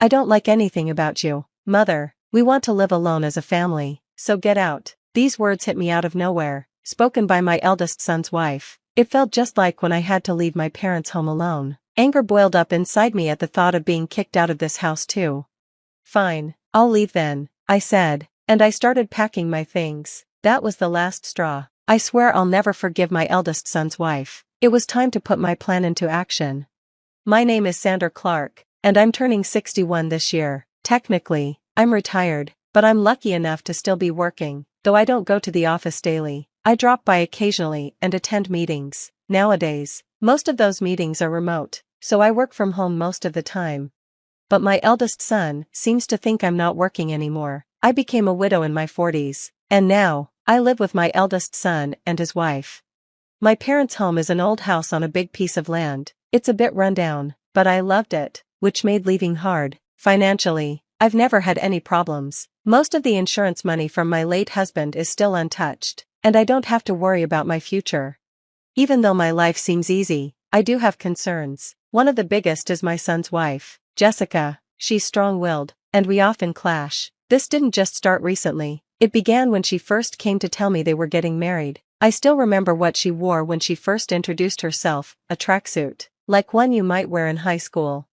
I don't like anything about you, Mother. We want to live alone as a family, so get out. These words hit me out of nowhere, spoken by my eldest son's wife. It felt just like when I had to leave my parents' home alone. Anger boiled up inside me at the thought of being kicked out of this house too. Fine, I'll leave then, I said, and I started packing my things. That was the last straw. I swear I'll never forgive my eldest son's wife. It was time to put my plan into action. My name is Sandra Clark, and I'm turning 61 this year. Technically, I'm retired, but I'm lucky enough to still be working, though I don't go to the office daily. I drop by occasionally and attend meetings. Nowadays, most of those meetings are remote, so I work from home most of the time. But my eldest son seems to think I'm not working anymore. I became a widow in my 40s, and now, I live with my eldest son and his wife. My parents' home is an old house on a big piece of land. It's a bit run down, but I loved it, which made leaving hard. Financially, I've never had any problems. Most of the insurance money from my late husband is still untouched, and I don't have to worry about my future. Even though my life seems easy, I do have concerns. One of the biggest is my son's wife, Jessica. She's strong-willed, and we often clash. This didn't just start recently. It began when she first came to tell me they were getting married. I still remember what she wore when she first introduced herself, a tracksuit, like one you might wear in high school.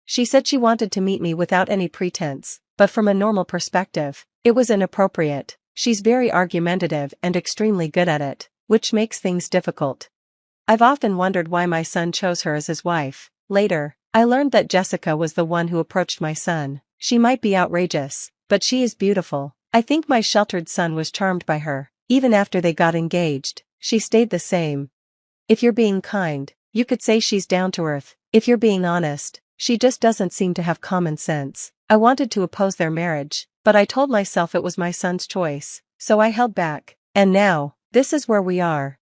She said she wanted to meet me without any pretense, but from a normal perspective, it was inappropriate. She's very argumentative and extremely good at it, which makes things difficult. I've often wondered why my son chose her as his wife. Later, I learned that Jessica was the one who approached my son. She might be outrageous, but she is beautiful. I think my sheltered son was charmed by her. Even after they got engaged, she stayed the same. If you're being kind, you could say she's down to earth. If you're being honest, she just doesn't seem to have common sense. I wanted to oppose their marriage, but I told myself it was my son's choice, so I held back. And now, this is where we are.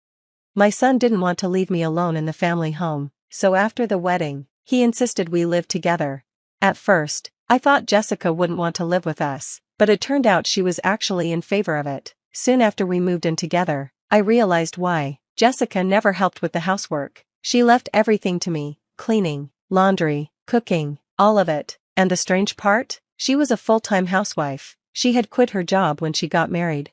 My son didn't want to leave me alone in the family home, so after the wedding, he insisted we live together. At first, I thought Jessica wouldn't want to live with us, but it turned out she was actually in favor of it. Soon after we moved in together, I realized why. Jessica never helped with the housework. She left everything to me, cleaning, laundry, cooking, all of it. And the strange part? She was a full-time housewife. She had quit her job when she got married.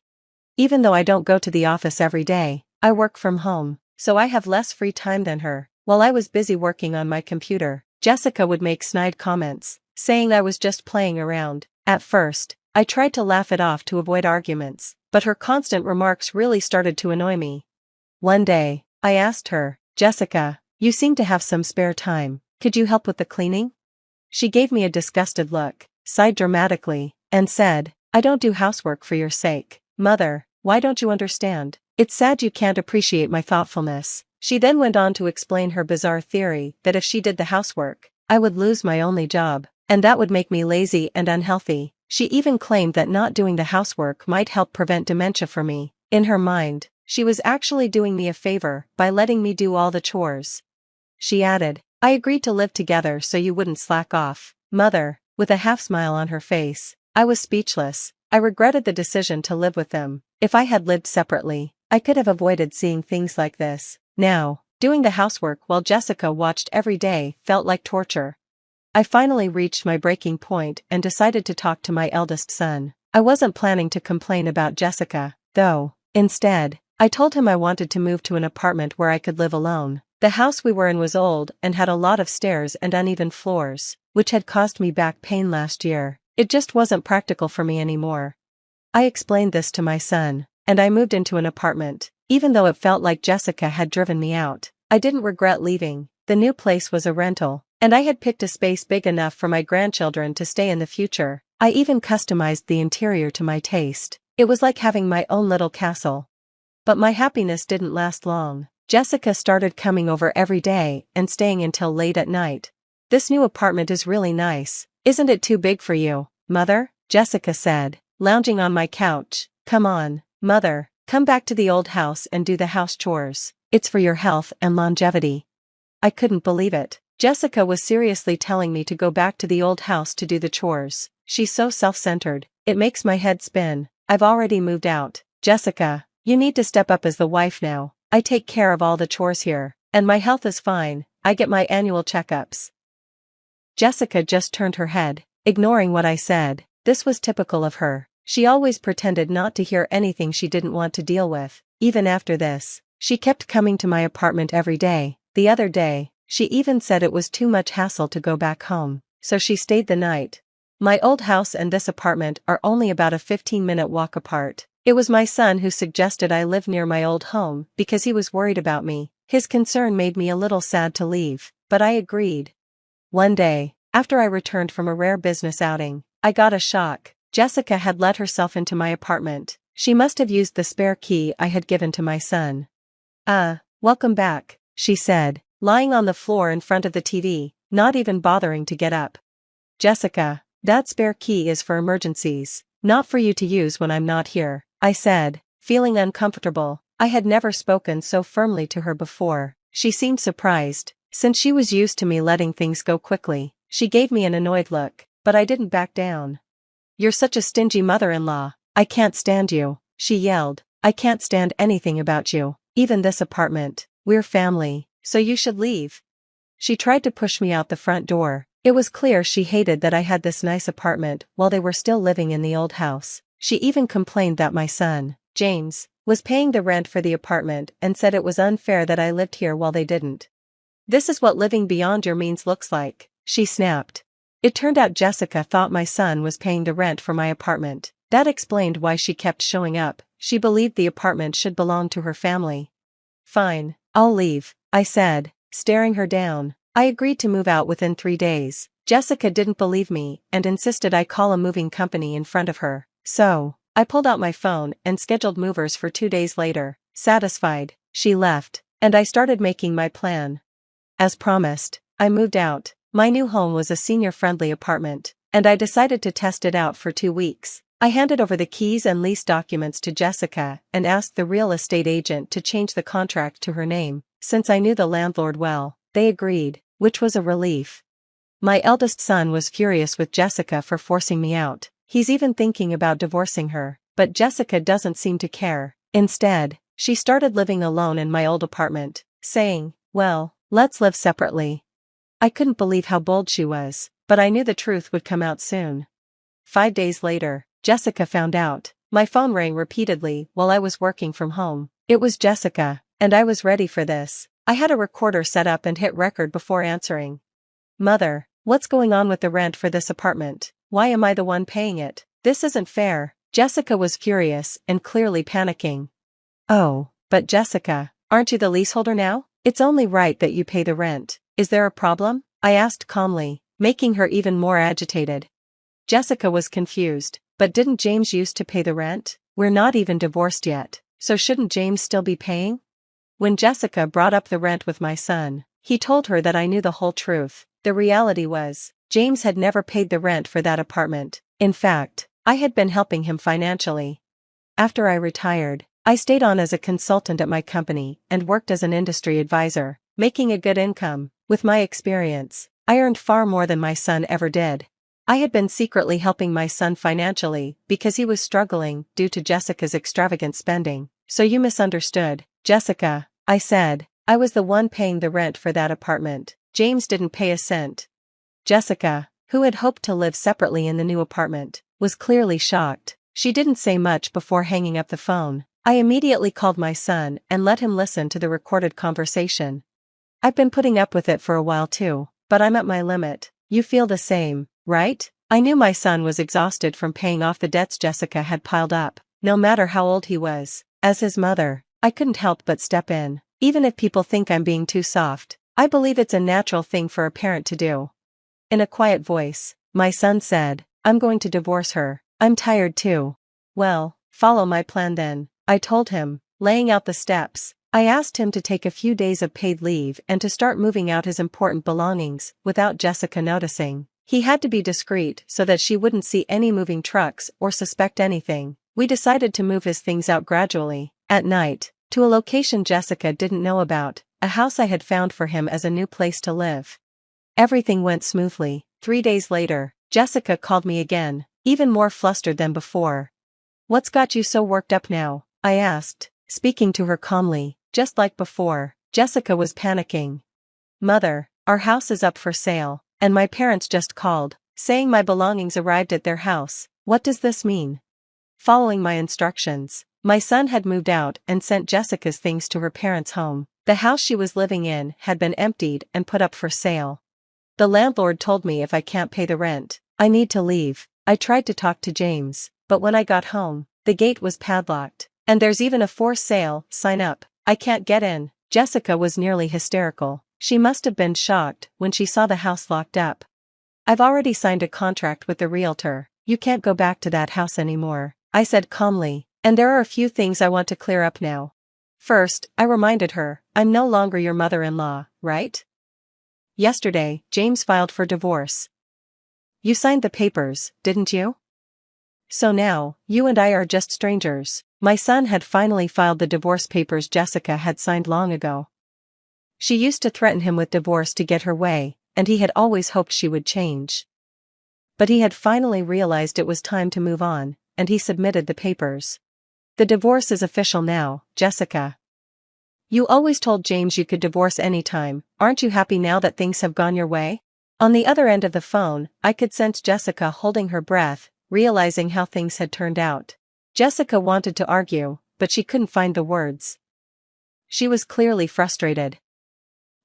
Even though I don't go to the office every day, I work from home, so I have less free time than her. While I was busy working on my computer, Jessica would make snide comments, saying I was just playing around. At first, I tried to laugh it off to avoid arguments, but her constant remarks really started to annoy me. One day, I asked her, Jessica, you seem to have some spare time. Could you help with the cleaning? She gave me a disgusted look, sighed dramatically, and said, I don't do housework for your sake. Mother, why don't you understand? It's sad you can't appreciate my thoughtfulness. She then went on to explain her bizarre theory that if she did the housework, I would lose my only job, and that would make me lazy and unhealthy. She even claimed that not doing the housework might help prevent dementia for me. In her mind, she was actually doing me a favor by letting me do all the chores. She added, I agreed to live together so you wouldn't slack off. Mother, with a half-smile on her face. I was speechless. I regretted the decision to live with them. If I had lived separately, I could have avoided seeing things like this. Now, doing the housework while Jessica watched every day felt like torture. I finally reached my breaking point and decided to talk to my eldest son. I wasn't planning to complain about Jessica, though. Instead, I told him I wanted to move to an apartment where I could live alone. The house we were in was old and had a lot of stairs and uneven floors, which had caused me back pain last year. It just wasn't practical for me anymore. I explained this to my son, and I moved into an apartment. Even though it felt like Jessica had driven me out, I didn't regret leaving. The new place was a rental, and I had picked a space big enough for my grandchildren to stay in the future. I even customized the interior to my taste. It was like having my own little castle. But my happiness didn't last long. Jessica started coming over every day and staying until late at night. This new apartment is really nice. Isn't it too big for you, Mother? Jessica said, lounging on my couch. Come on, Mother, come back to the old house and do the house chores. It's for your health and longevity. I couldn't believe it. Jessica was seriously telling me to go back to the old house to do the chores. She's so self-centered. It makes my head spin. I've already moved out. Jessica, you need to step up as the wife now. I take care of all the chores here, and my health is fine. I get my annual checkups. Jessica just turned her head. ignoring what I said. This was typical of her. She always pretended not to hear anything she didn't want to deal with. Even after this, she kept coming to my apartment every day. The other day, she even said it was too much hassle to go back home, so she stayed the night. My old house and this apartment are only about a 15-minute walk apart. It was my son who suggested I live near my old home because he was worried about me. His concern made me a little sad to leave, but I agreed. One day, after I returned from a rare business outing, I got a shock. Jessica had let herself into my apartment. She must have used the spare key I had given to my son. Welcome back, she said, lying on the floor in front of the TV, not even bothering to get up. Jessica, that spare key is for emergencies, not for you to use when I'm not here, I said, feeling uncomfortable. I had never spoken so firmly to her before. She seemed surprised, since she was used to me letting things go quickly. She gave me an annoyed look, but I didn't back down. You're such a stingy mother-in-law. I can't stand you, she yelled. I can't stand anything about you, even this apartment. We're family, so you should leave. She tried to push me out the front door. It was clear she hated that I had this nice apartment while they were still living in the old house. She even complained that my son, James, was paying the rent for the apartment and said it was unfair that I lived here while they didn't. This is what living beyond your means looks like, she snapped. It turned out Jessica thought my son was paying the rent for my apartment. That explained why she kept showing up. She believed the apartment should belong to her family. Fine, I'll leave, I said, staring her down. I agreed to move out within 3 days. Jessica didn't believe me and insisted I call a moving company in front of her. So, I pulled out my phone and scheduled movers for 2 days later. Satisfied, she left, and I started making my plan. As promised, I moved out. My new home was a senior-friendly apartment, and I decided to test it out for 2 weeks. I handed over the keys and lease documents to Jessica and asked the real estate agent to change the contract to her name. Since I knew the landlord well, they agreed, which was a relief. My eldest son was furious with Jessica for forcing me out. He's even thinking about divorcing her, but Jessica doesn't seem to care. Instead, she started living alone in my old apartment, saying, "Well, let's live separately." I couldn't believe how bold she was, but I knew the truth would come out soon. 5 days later, Jessica found out. My phone rang repeatedly while I was working from home. It was Jessica, and I was ready for this. I had a recorder set up and hit record before answering. "Mother, what's going on with the rent for this apartment? Why am I the one paying it? This isn't fair." Jessica was furious and clearly panicking. "Oh, but Jessica, aren't you the leaseholder now? It's only right that you pay the rent. Is there a problem?" I asked calmly, making her even more agitated. Jessica was confused. "But didn't James used to pay the rent? We're not even divorced yet, so shouldn't James still be paying?" When Jessica brought up the rent with my son, he told her that I knew the whole truth. The reality was, James had never paid the rent for that apartment. In fact, I had been helping him financially. After I retired, I stayed on as a consultant at my company and worked as an industry advisor, making a good income. With my experience, I earned far more than my son ever did. I had been secretly helping my son financially because he was struggling due to Jessica's extravagant spending. "So you misunderstood, Jessica," I said. "I was the one paying the rent for that apartment. James didn't pay a cent." Jessica, who had hoped to live separately in the new apartment, was clearly shocked. She didn't say much before hanging up the phone. I immediately called my son and let him listen to the recorded conversation. "I've been putting up with it for a while too, but I'm at my limit. You feel the same, right?" I knew my son was exhausted from paying off the debts Jessica had piled up, no matter how old he was. As his mother, I couldn't help but step in. Even if people think I'm being too soft, I believe it's a natural thing for a parent to do. In a quiet voice, my son said, "I'm going to divorce her. I'm tired too." "Well, follow my plan then," I told him, laying out the steps. I asked him to take a few days of paid leave and to start moving out his important belongings without Jessica noticing. He had to be discreet so that she wouldn't see any moving trucks or suspect anything. We decided to move his things out gradually, at night, to a location Jessica didn't know about, a house I had found for him as a new place to live. Everything went smoothly. 3 days later, Jessica called me again, even more flustered than before. "What's got you so worked up now?" I asked, speaking to her calmly. Just like before, Jessica was panicking. "Mother, our house is up for sale, and my parents just called. saying my belongings arrived at their house. What does this mean? Following my instructions, my son had moved out and sent Jessica's things to her parents' home. The house she was living in had been emptied and put up for sale. The landlord told me if I can't pay the rent, I need to leave. I tried to talk to James, but when I got home, the gate was padlocked, and there's even a for sale sign up. I can't get in. Jessica was nearly hysterical. She must have been shocked when she saw the house locked up. I've already signed a contract with the realtor. You can't go back to that house anymore, I said calmly, and there are a few things I want to clear up now. First, I reminded her, I'm no longer your mother-in-law, right? Yesterday, James filed for divorce. You signed the papers, didn't you? So now, you and I are just strangers. My son had finally filed the divorce papers Jessica had signed long ago. She used to threaten him with divorce to get her way, and he had always hoped she would change. But he had finally realized it was time to move on, and he submitted the papers. The divorce is official now, Jessica. You always told James you could divorce anytime. Aren't you happy now that things have gone your way? On the other end of the phone, I could sense Jessica holding her breath, realizing how things had turned out. Jessica wanted to argue, but she couldn't find the words. She was clearly frustrated.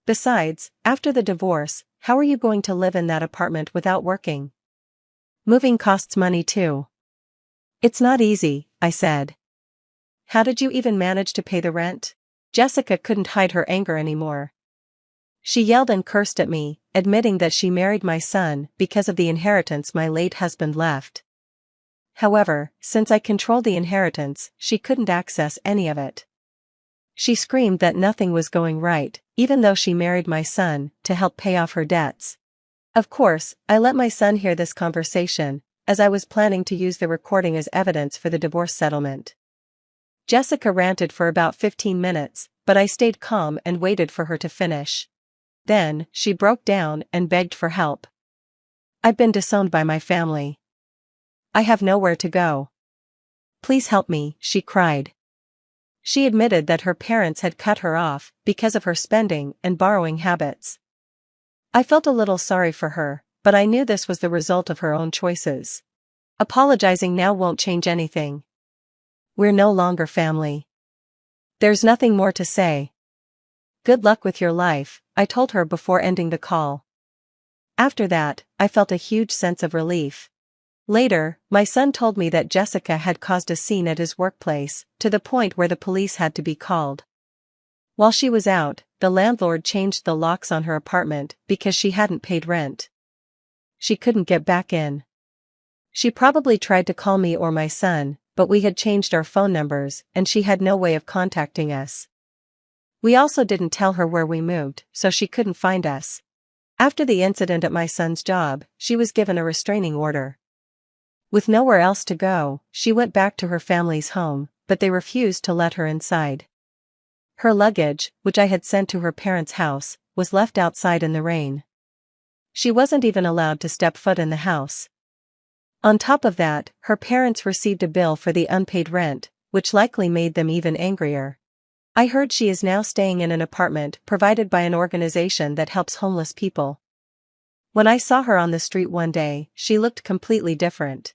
Besides, after the divorce, how are you going to live in that apartment without working? Moving costs money too. It's not easy, I said. How did you even manage to pay the rent? Jessica couldn't hide her anger anymore. She yelled and cursed at me, admitting that she married my son because of the inheritance my late husband left. However, since I controlled the inheritance, she couldn't access any of it. She screamed that nothing was going right, even though she married my son to help pay off her debts. Of course, I let my son hear this conversation, as I was planning to use the recording as evidence for the divorce settlement. Jessica ranted for about 15 minutes, but I stayed calm and waited for her to finish. Then, she broke down and begged for help. I've been disowned by my family. I have nowhere to go. Please help me, she cried. She admitted that her parents had cut her off because of her spending and borrowing habits. I felt a little sorry for her, but I knew this was the result of her own choices. Apologizing now won't change anything. We're no longer family. There's nothing more to say. Good luck with your life, I told her before ending the call. After that, I felt a huge sense of relief. Later, my son told me that Jessica had caused a scene at his workplace, to the point where the police had to be called. While she was out, the landlord changed the locks on her apartment because she hadn't paid rent. She couldn't get back in. She probably tried to call me or my son, but we had changed our phone numbers and she had no way of contacting us. We also didn't tell her where we moved, so she couldn't find us. After the incident at my son's job, she was given a restraining order. With nowhere else to go, she went back to her family's home, but they refused to let her inside. Her luggage, which I had sent to her parents' house, was left outside in the rain. She wasn't even allowed to step foot in the house. On top of that, her parents received a bill for the unpaid rent, which likely made them even angrier. I heard she is now staying in an apartment provided by an organization that helps homeless people. When I saw her on the street one day, she looked completely different.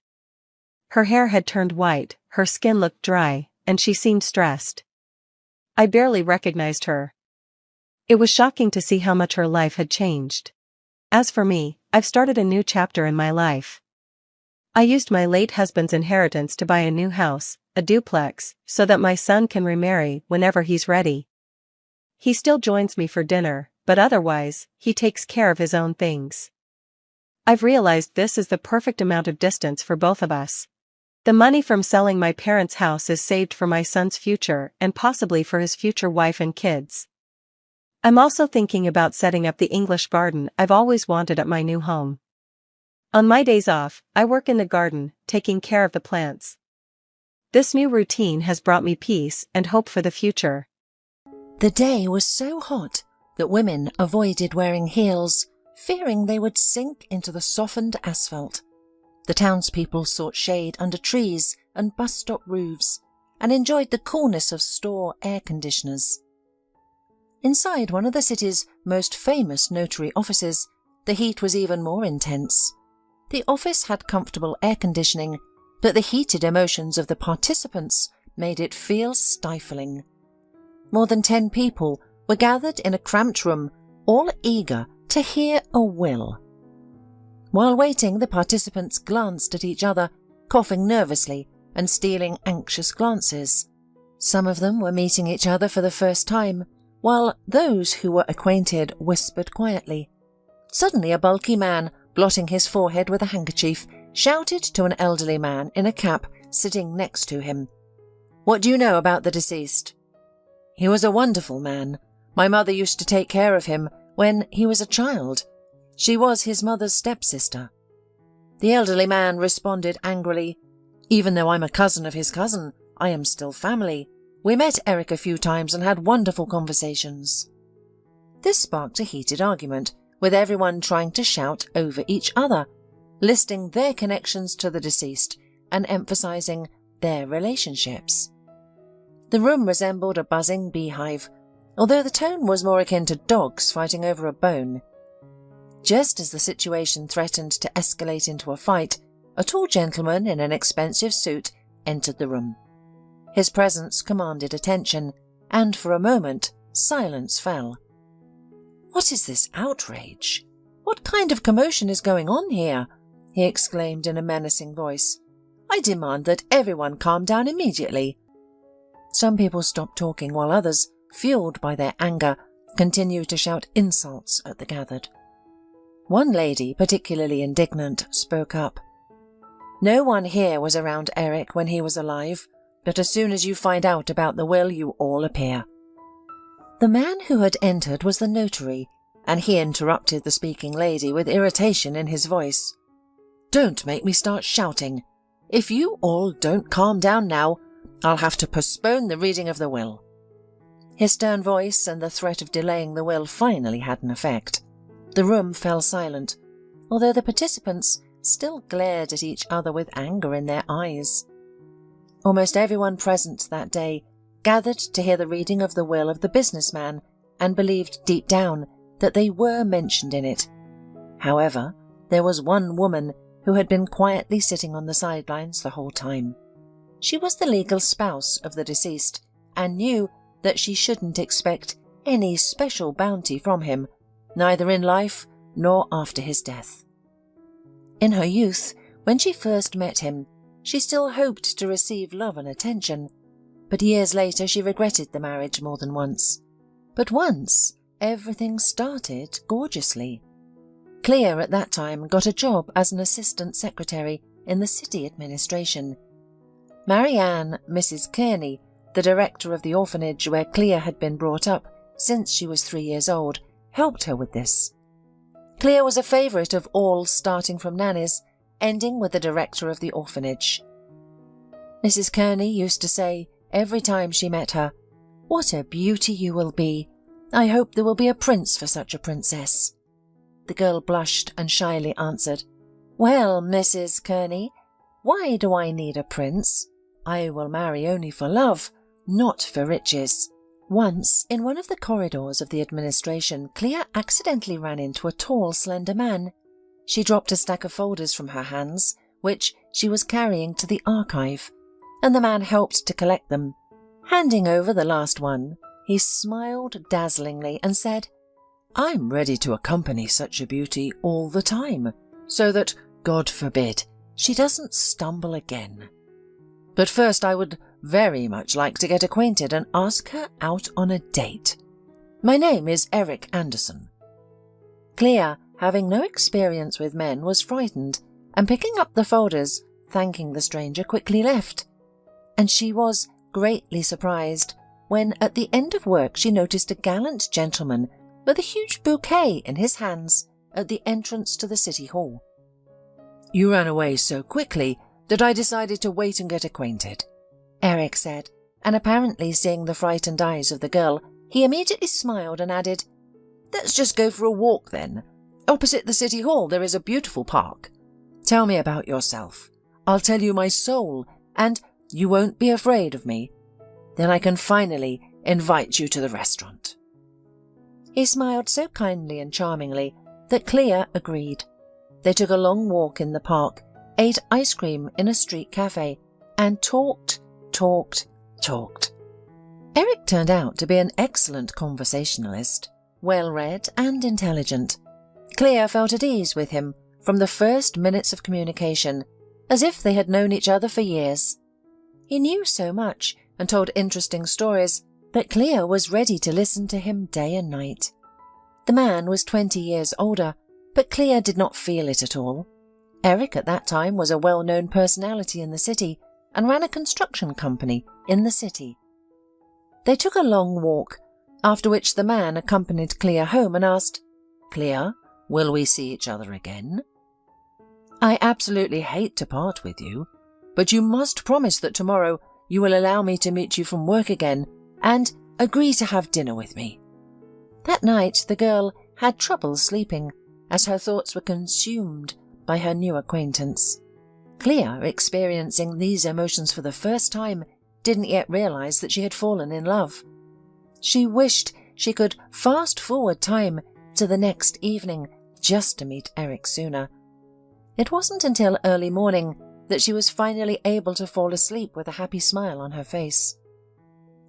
Her hair had turned white, her skin looked dry, and she seemed stressed. I barely recognized her. It was shocking to see how much her life had changed. As for me, I've started a new chapter in my life. I used my late husband's inheritance to buy a new house, a duplex, so that my son can remarry whenever he's ready. He still joins me for dinner, but otherwise, he takes care of his own things. I've realized this is the perfect amount of distance for both of us. The money from selling my parents' house is saved for my son's future and possibly for his future wife and kids. I'm also thinking about setting up the English garden I've always wanted at my new home. On my days off, I work in the garden, taking care of the plants. This new routine has brought me peace and hope for the future. The day was so hot that women avoided wearing heels, fearing they would sink into the softened asphalt. The townspeople sought shade under trees and bus stop roofs, and enjoyed the coolness of store air conditioners. Inside one of the city's most famous notary offices, the heat was even more intense. The office had comfortable air conditioning, but the heated emotions of the participants made it feel stifling. More than 10 people were gathered in a cramped room, all eager to hear a will. While waiting, the participants glanced at each other, coughing nervously and stealing anxious glances. Some of them were meeting each other for the first time, while those who were acquainted whispered quietly. Suddenly a bulky man, blotting his forehead with a handkerchief, shouted to an elderly man in a cap sitting next to him, "What do you know about the deceased?" "He was a wonderful man. My mother used to take care of him when he was a child. She was his mother's stepsister." The elderly man responded angrily, "Even though I'm a cousin of his cousin, I am still family. We met Eric a few times and had wonderful conversations." This sparked a heated argument, with everyone trying to shout over each other, listing their connections to the deceased and emphasizing their relationships. The room resembled a buzzing beehive, although the tone was more akin to dogs fighting over a bone. Just as the situation threatened to escalate into a fight, a tall gentleman in an expensive suit entered the room. His presence commanded attention, and for a moment silence fell. "What is this outrage? What kind of commotion is going on here?" he exclaimed in a menacing voice. "I demand that everyone calm down immediately." Some people stopped talking while others, fueled by their anger, continued to shout insults at the gathered. One lady, particularly indignant, spoke up. "No one here was around Eric when he was alive, but as soon as you find out about the will, you all appear." The man who had entered was the notary, and he interrupted the speaking lady with irritation in his voice. "Don't make me start shouting. If you all don't calm down now, I'll have to postpone the reading of the will." His stern voice and the threat of delaying the will finally had an effect. The room fell silent, although the participants still glared at each other with anger in their eyes. Almost everyone present that day gathered to hear the reading of the will of the businessman and believed deep down that they were mentioned in it. However, there was one woman who had been quietly sitting on the sidelines the whole time. She was the legal spouse of the deceased and knew that she shouldn't expect any special bounty from him, neither in life nor after his death. In her youth, when she first met him, she still hoped to receive love and attention, but years later she regretted the marriage more than once. But once, everything started gorgeously. Clea at that time got a job as an assistant secretary in the city administration. Marianne, Mrs. Kearney, the director of the orphanage where Clea had been brought up since she was 3 years old, helped her with this. Clea was a favourite of all, starting from nannies, ending with the director of the orphanage. Mrs. Kearney used to say every time she met her, "What a beauty you will be. I hope there will be a prince for such a princess." The girl blushed and shyly answered, "Well, Mrs. Kearney, why do I need a prince? I will marry only for love, not for riches." Once, in one of the corridors of the administration, Clea accidentally ran into a tall, slender man. She dropped a stack of folders from her hands, which she was carrying to the archive, and the man helped to collect them. Handing over the last one, he smiled dazzlingly and said, "I'm ready to accompany such a beauty all the time, so that, God forbid, she doesn't stumble again. But first I would very much like to get acquainted and ask her out on a date. My name is Eric Anderson." Clea, having no experience with men, was frightened, and picking up the folders, thanking the stranger, quickly left. And she was greatly surprised when, at the end of work, she noticed a gallant gentleman with a huge bouquet in his hands at the entrance to the city hall. "You ran away so quickly that I decided to wait and get acquainted," Eric said, and apparently seeing the frightened eyes of the girl, he immediately smiled and added, "Let's just go for a walk then. Opposite the city hall there is a beautiful park. Tell me about yourself. I'll tell you my soul, and you won't be afraid of me. Then I can finally invite you to the restaurant." He smiled so kindly and charmingly that Clea agreed. They took a long walk in the park, ate ice cream in a street cafe, and talked. Eric turned out to be an excellent conversationalist, well-read and intelligent. Clea felt at ease with him from the first minutes of communication, as if they had known each other for years. He knew so much and told interesting stories that Clea was ready to listen to him day and night. The man was 20 years older, but Clea did not feel it at all. Eric at that time was a well-known personality in the city and ran a construction company in the city. They took a long walk, after which the man accompanied Clea home and asked, "Clea, will we see each other again? I absolutely hate to part with you, but you must promise that tomorrow you will allow me to meet you from work again and agree to have dinner with me." That night the girl had trouble sleeping, as her thoughts were consumed by her new acquaintance. Clea, experiencing these emotions for the first time, didn't yet realize that she had fallen in love. She wished she could fast forward time to the next evening just to meet Eric sooner. It wasn't until early morning that she was finally able to fall asleep with a happy smile on her face.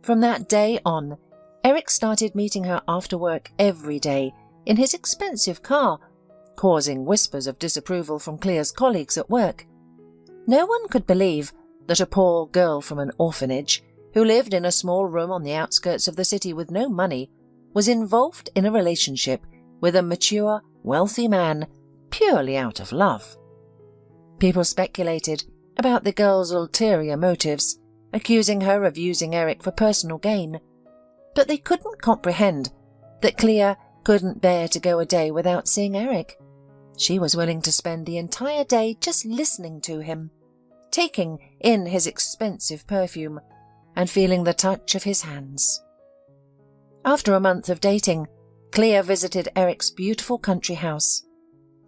From that day on, Eric started meeting her after work every day in his expensive car, causing whispers of disapproval from Clea's colleagues at work. No one could believe that a poor girl from an orphanage, who lived in a small room on the outskirts of the city with no money, was involved in a relationship with a mature, wealthy man purely out of love. People speculated about the girl's ulterior motives, accusing her of using Eric for personal gain, but they couldn't comprehend that Clea couldn't bear to go a day without seeing Eric. She was willing to spend the entire day just listening to him, taking in his expensive perfume and feeling the touch of his hands. After a month of dating, Clea visited Eric's beautiful country house.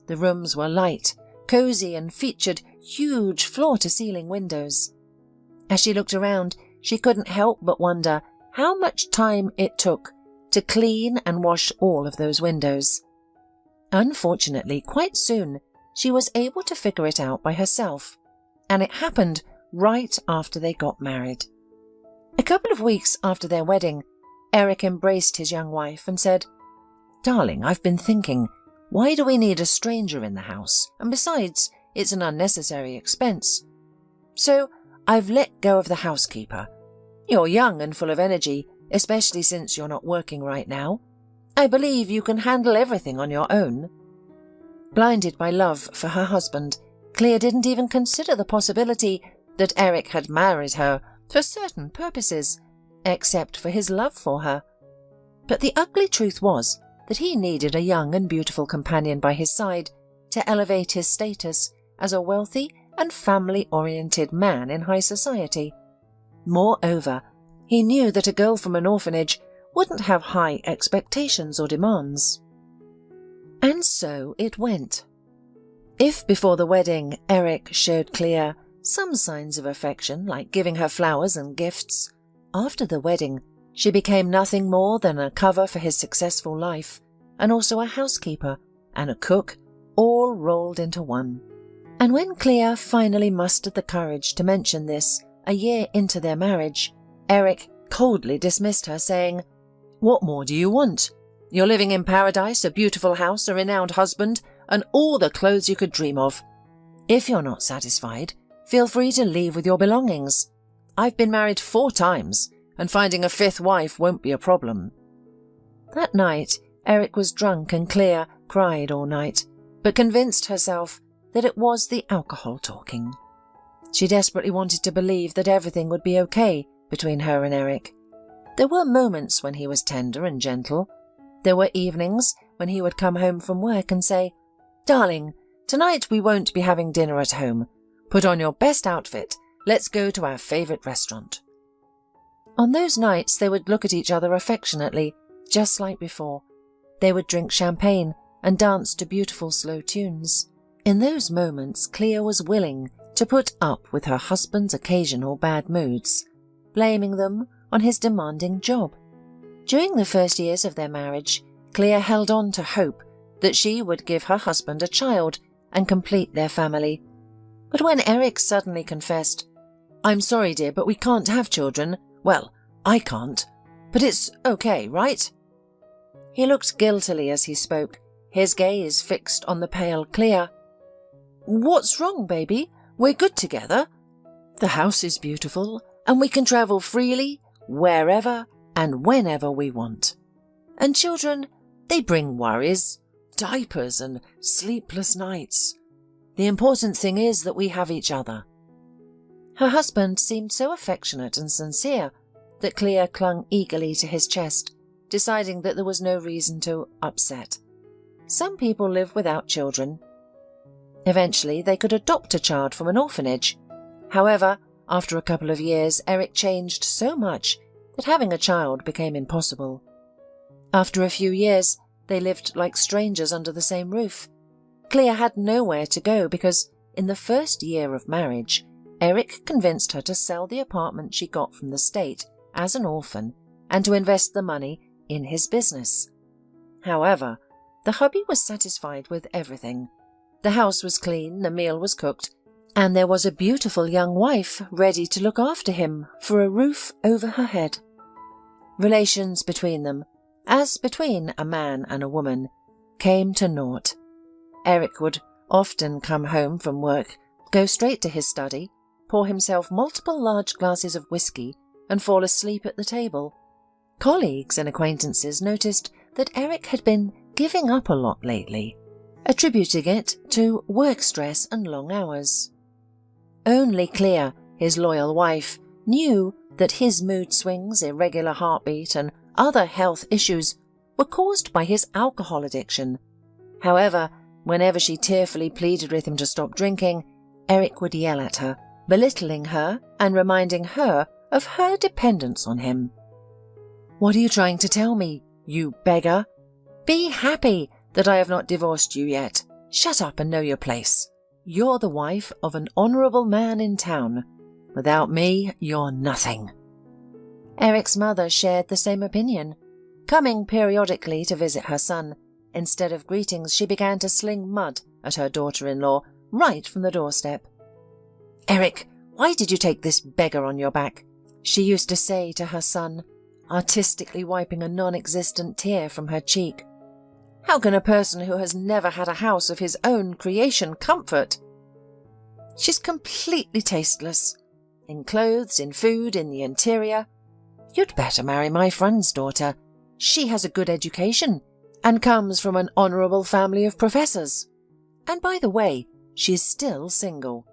The rooms were light, cozy, and featured huge floor-to-ceiling windows. As she looked around, she couldn't help but wonder how much time it took to clean and wash all of those windows. Unfortunately, quite soon, she was able to figure it out by herself, and it happened right after they got married. A couple of weeks after their wedding, Eric embraced his young wife and said, "Darling, I've been thinking, why do we need a stranger in the house? And besides, it's an unnecessary expense. So I've let go of the housekeeper. You're young and full of energy, especially since you're not working right now. I believe you can handle everything on your own." Blinded by love for her husband, Clea didn't even consider the possibility that Eric had married her for certain purposes, except for his love for her. But the ugly truth was that he needed a young and beautiful companion by his side to elevate his status as a wealthy and family-oriented man in high society. Moreover, he knew that a girl from an orphanage wouldn't have high expectations or demands. And so it went. If before the wedding Eric showed Clea some signs of affection, like giving her flowers and gifts, after the wedding she became nothing more than a cover for his successful life, and also a housekeeper and a cook, all rolled into one. And when Clea finally mustered the courage to mention this a year into their marriage, Eric coldly dismissed her, saying, "What more do you want? You're living in paradise, a beautiful house, a renowned husband, and all the clothes you could dream of. If you're not satisfied, feel free to leave with your belongings. I've been married 4 times, and finding a 5th wife won't be a problem." That night, Eric was drunk and Clea cried all night, but convinced herself that it was the alcohol talking. She desperately wanted to believe that everything would be okay between her and Eric. There were moments when he was tender and gentle. There were evenings when he would come home from work and say, "Darling, tonight we won't be having dinner at home. Put on your best outfit. Let's go to our favourite restaurant." On those nights they would look at each other affectionately, just like before. They would drink champagne and dance to beautiful slow tunes. In those moments Clea was willing to put up with her husband's occasional bad moods, blaming them on his demanding job. During the first years of their marriage, Clea held on to hope that she would give her husband a child and complete their family. But when Eric suddenly confessed, "I'm sorry, dear, but we can't have children. Well, I can't. But it's okay, right?" He looked guiltily as he spoke, his gaze fixed on the pale Clea. "What's wrong, baby? We're good together. The house is beautiful, and we can travel freely, wherever and whenever we want. And children, they bring worries, diapers and sleepless nights. The important thing is that we have each other." Her husband seemed so affectionate and sincere that Clea clung eagerly to his chest, deciding that there was no reason to upset. Some people live without children. Eventually, they could adopt a child from an orphanage. However, after a couple of years, Eric changed so much that having a child became impossible. After a few years, they lived like strangers under the same roof. Clea had nowhere to go because, in the first year of marriage, Eric convinced her to sell the apartment she got from the state as an orphan and to invest the money in his business. However, the hubby was satisfied with everything. The house was clean, the meal was cooked, and there was a beautiful young wife ready to look after him for a roof over her head. Relations between them, as between a man and a woman, came to naught. Eric would often come home from work, go straight to his study, pour himself multiple large glasses of whiskey, and fall asleep at the table. Colleagues and acquaintances noticed that Eric had been giving up a lot lately, attributing it to work stress and long hours. Only Clea, his loyal wife, knew that his mood swings, irregular heartbeat, and other health issues were caused by his alcohol addiction. However, whenever she tearfully pleaded with him to stop drinking, Eric would yell at her, belittling her and reminding her of her dependence on him. "What are you trying to tell me, you beggar? Be happy that I have not divorced you yet. Shut up and know your place. You're the wife of an honourable man in town. Without me, you're nothing." Eric's mother shared the same opinion. Coming periodically to visit her son, instead of greetings she began to sling mud at her daughter-in-law right from the doorstep. "Eric, why did you take this beggar on your back?" she used to say to her son, artistically wiping a non-existent tear from her cheek. "How can a person who has never had a house of his own creation comfort? She's completely tasteless. In clothes, in food, in the interior. You'd better marry my friend's daughter. She has a good education and comes from an honourable family of professors. And by the way, she's still single."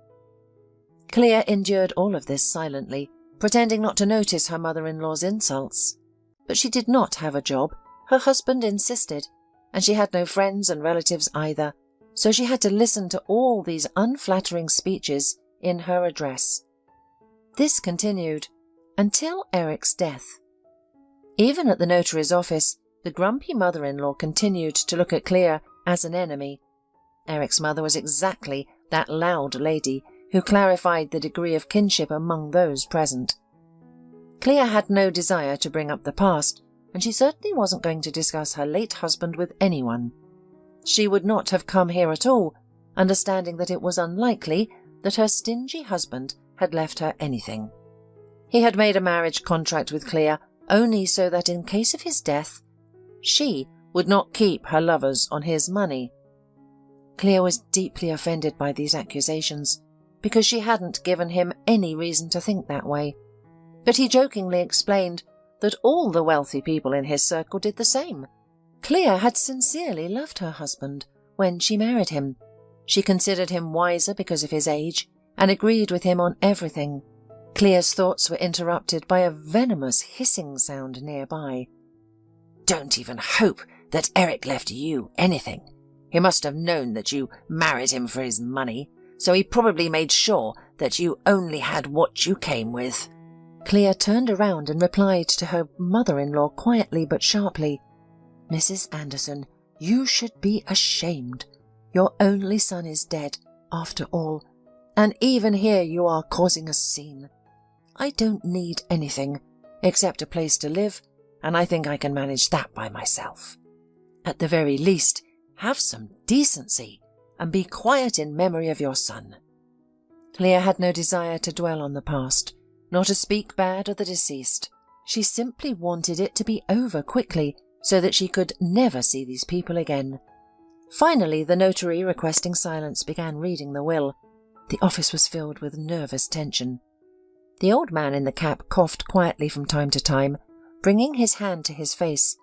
Clea endured all of this silently, pretending not to notice her mother-in-law's insults. But she did not have a job, her husband insisted, and she had no friends and relatives either, so she had to listen to all these unflattering speeches in her address. This continued until Eric's death. Even at the notary's office, the grumpy mother-in-law continued to look at Clea as an enemy. Eric's mother was exactly that loud lady who clarified the degree of kinship among those present. Clea had no desire to bring up the past, and she certainly wasn't going to discuss her late husband with anyone. She would not have come here at all, understanding that it was unlikely that her stingy husband had left her anything. He had made a marriage contract with Clea only so that in case of his death, she would not keep her lovers on his money. Clea was deeply offended by these accusations, because she hadn't given him any reason to think that way. But he jokingly explained that all the wealthy people in his circle did the same. Clea had sincerely loved her husband when she married him. She considered him wiser because of his age and agreed with him on everything. Clea's thoughts were interrupted by a venomous hissing sound nearby. "Don't even hope that Eric left you anything. He must have known that you married him for his money, so he probably made sure that you only had what you came with." Clea turned around and replied to her mother-in-law quietly but sharply, "Mrs. Anderson, you should be ashamed. Your only son is dead, after all, and even here you are causing a scene. I don't need anything except a place to live, and I think I can manage that by myself. At the very least, have some decency and be quiet in memory of your son." Clea had no desire to dwell on the past, nor to speak bad of the deceased. She simply wanted it to be over quickly so that she could never see these people again. Finally, the notary, requesting silence, began reading the will. The office was filled with nervous tension. The old man in the cap coughed quietly from time to time, bringing his hand to his face.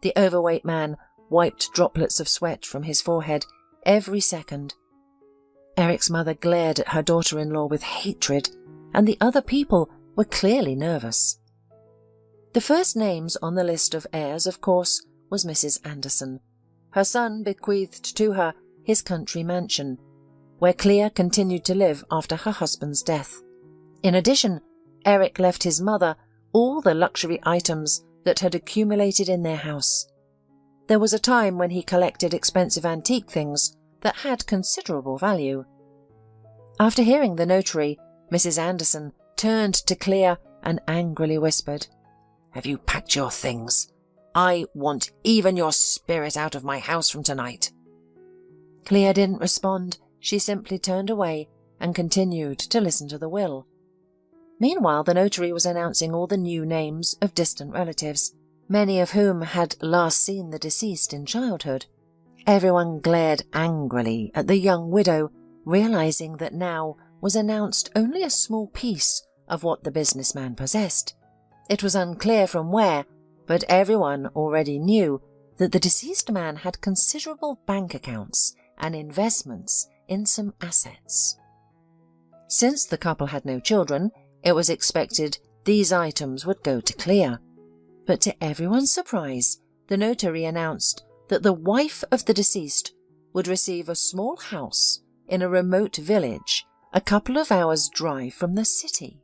The overweight man wiped droplets of sweat from his forehead every second. Eric's mother glared at her daughter-in-law with hatred, and the other people were clearly nervous. The first names on the list of heirs, of course, was Mrs. Anderson. Her son bequeathed to her his country mansion, where Clea continued to live after her husband's death. In addition, Eric left his mother all the luxury items that had accumulated in their house. There was a time when he collected expensive antique things that had considerable value. After hearing the notary, Mrs. Anderson turned to Clea and angrily whispered, "Have you packed your things? I want even your spirit out of my house from tonight." Clea didn't respond. She simply turned away and continued to listen to the will. Meanwhile, the notary was announcing all the new names of distant relatives, many of whom had last seen the deceased in childhood. Everyone glared angrily at the young widow, realizing that now was announced only a small piece of what the businessman possessed. It was unclear from where, but everyone already knew that the deceased man had considerable bank accounts and investments in some assets. Since the couple had no children, it was expected these items would go to Clea. But to everyone's surprise, the notary announced that the wife of the deceased would receive a small house in a remote village a couple of hours' drive from the city.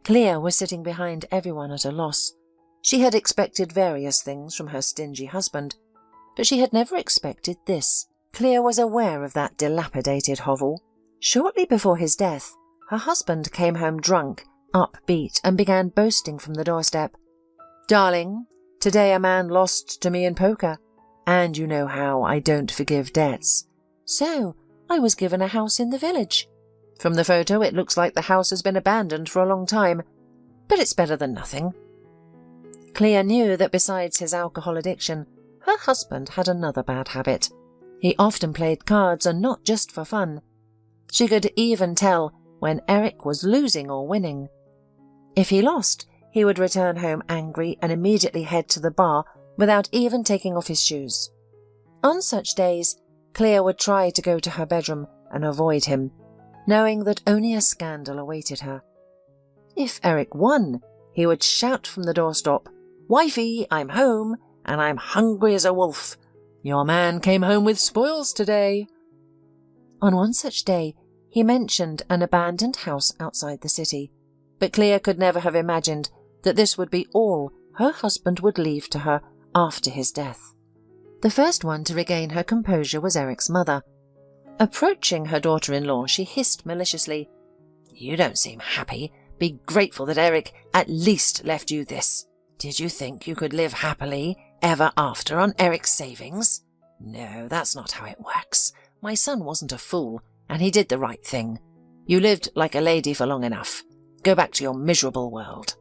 Clea was sitting behind everyone at a loss. She had expected various things from her stingy husband, but she had never expected this. Clea was aware of that dilapidated hovel. Shortly before his death, her husband came home drunk, upbeat, and began boasting from the doorstep. "Darling, today a man lost to me in poker, and you know how I don't forgive debts. So I was given a house in the village. From the photo, it looks like the house has been abandoned for a long time, but it's better than nothing." Clea knew that besides his alcohol addiction, her husband had another bad habit. He often played cards, and not just for fun. She could even tell when Eric was losing or winning. If he lost, he would return home angry and immediately head to the bar without even taking off his shoes. On such days, Clea would try to go to her bedroom and avoid him, knowing that only a scandal awaited her. If Eric won, he would shout from the doorstep, "Wifey, I'm home, and I'm hungry as a wolf. Your man came home with spoils today." On one such day, he mentioned an abandoned house outside the city, but Clea could never have imagined that this would be all her husband would leave to her after his death. The first one to regain her composure was Eric's mother. Approaching her daughter-in-law, she hissed maliciously, "You don't seem happy. Be grateful that Eric at least left you this. Did you think you could live happily ever after on Eric's savings? No, that's not how it works. My son wasn't a fool, and he did the right thing. You lived like a lady for long enough. Go back to your miserable world."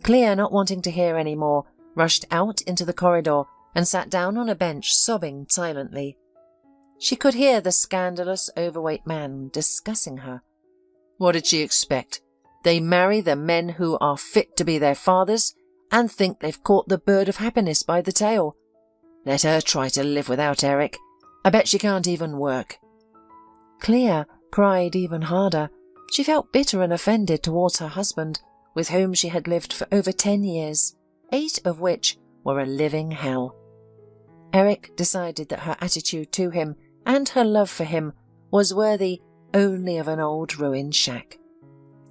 Clea, not wanting to hear any more, rushed out into the corridor and sat down on a bench, sobbing silently. She could hear the scandalous, overweight man discussing her. What did she expect? They marry the men who are fit to be their fathers and think they've caught the bird of happiness by the tail. Let her try to live without Eric. I bet she can't even work. Clea cried even harder. She felt bitter and offended towards her husband, with whom she had lived for over 10 years, 8 of which were a living hell. Eric decided that her attitude to him and her love for him was worthy only of an old ruined shack.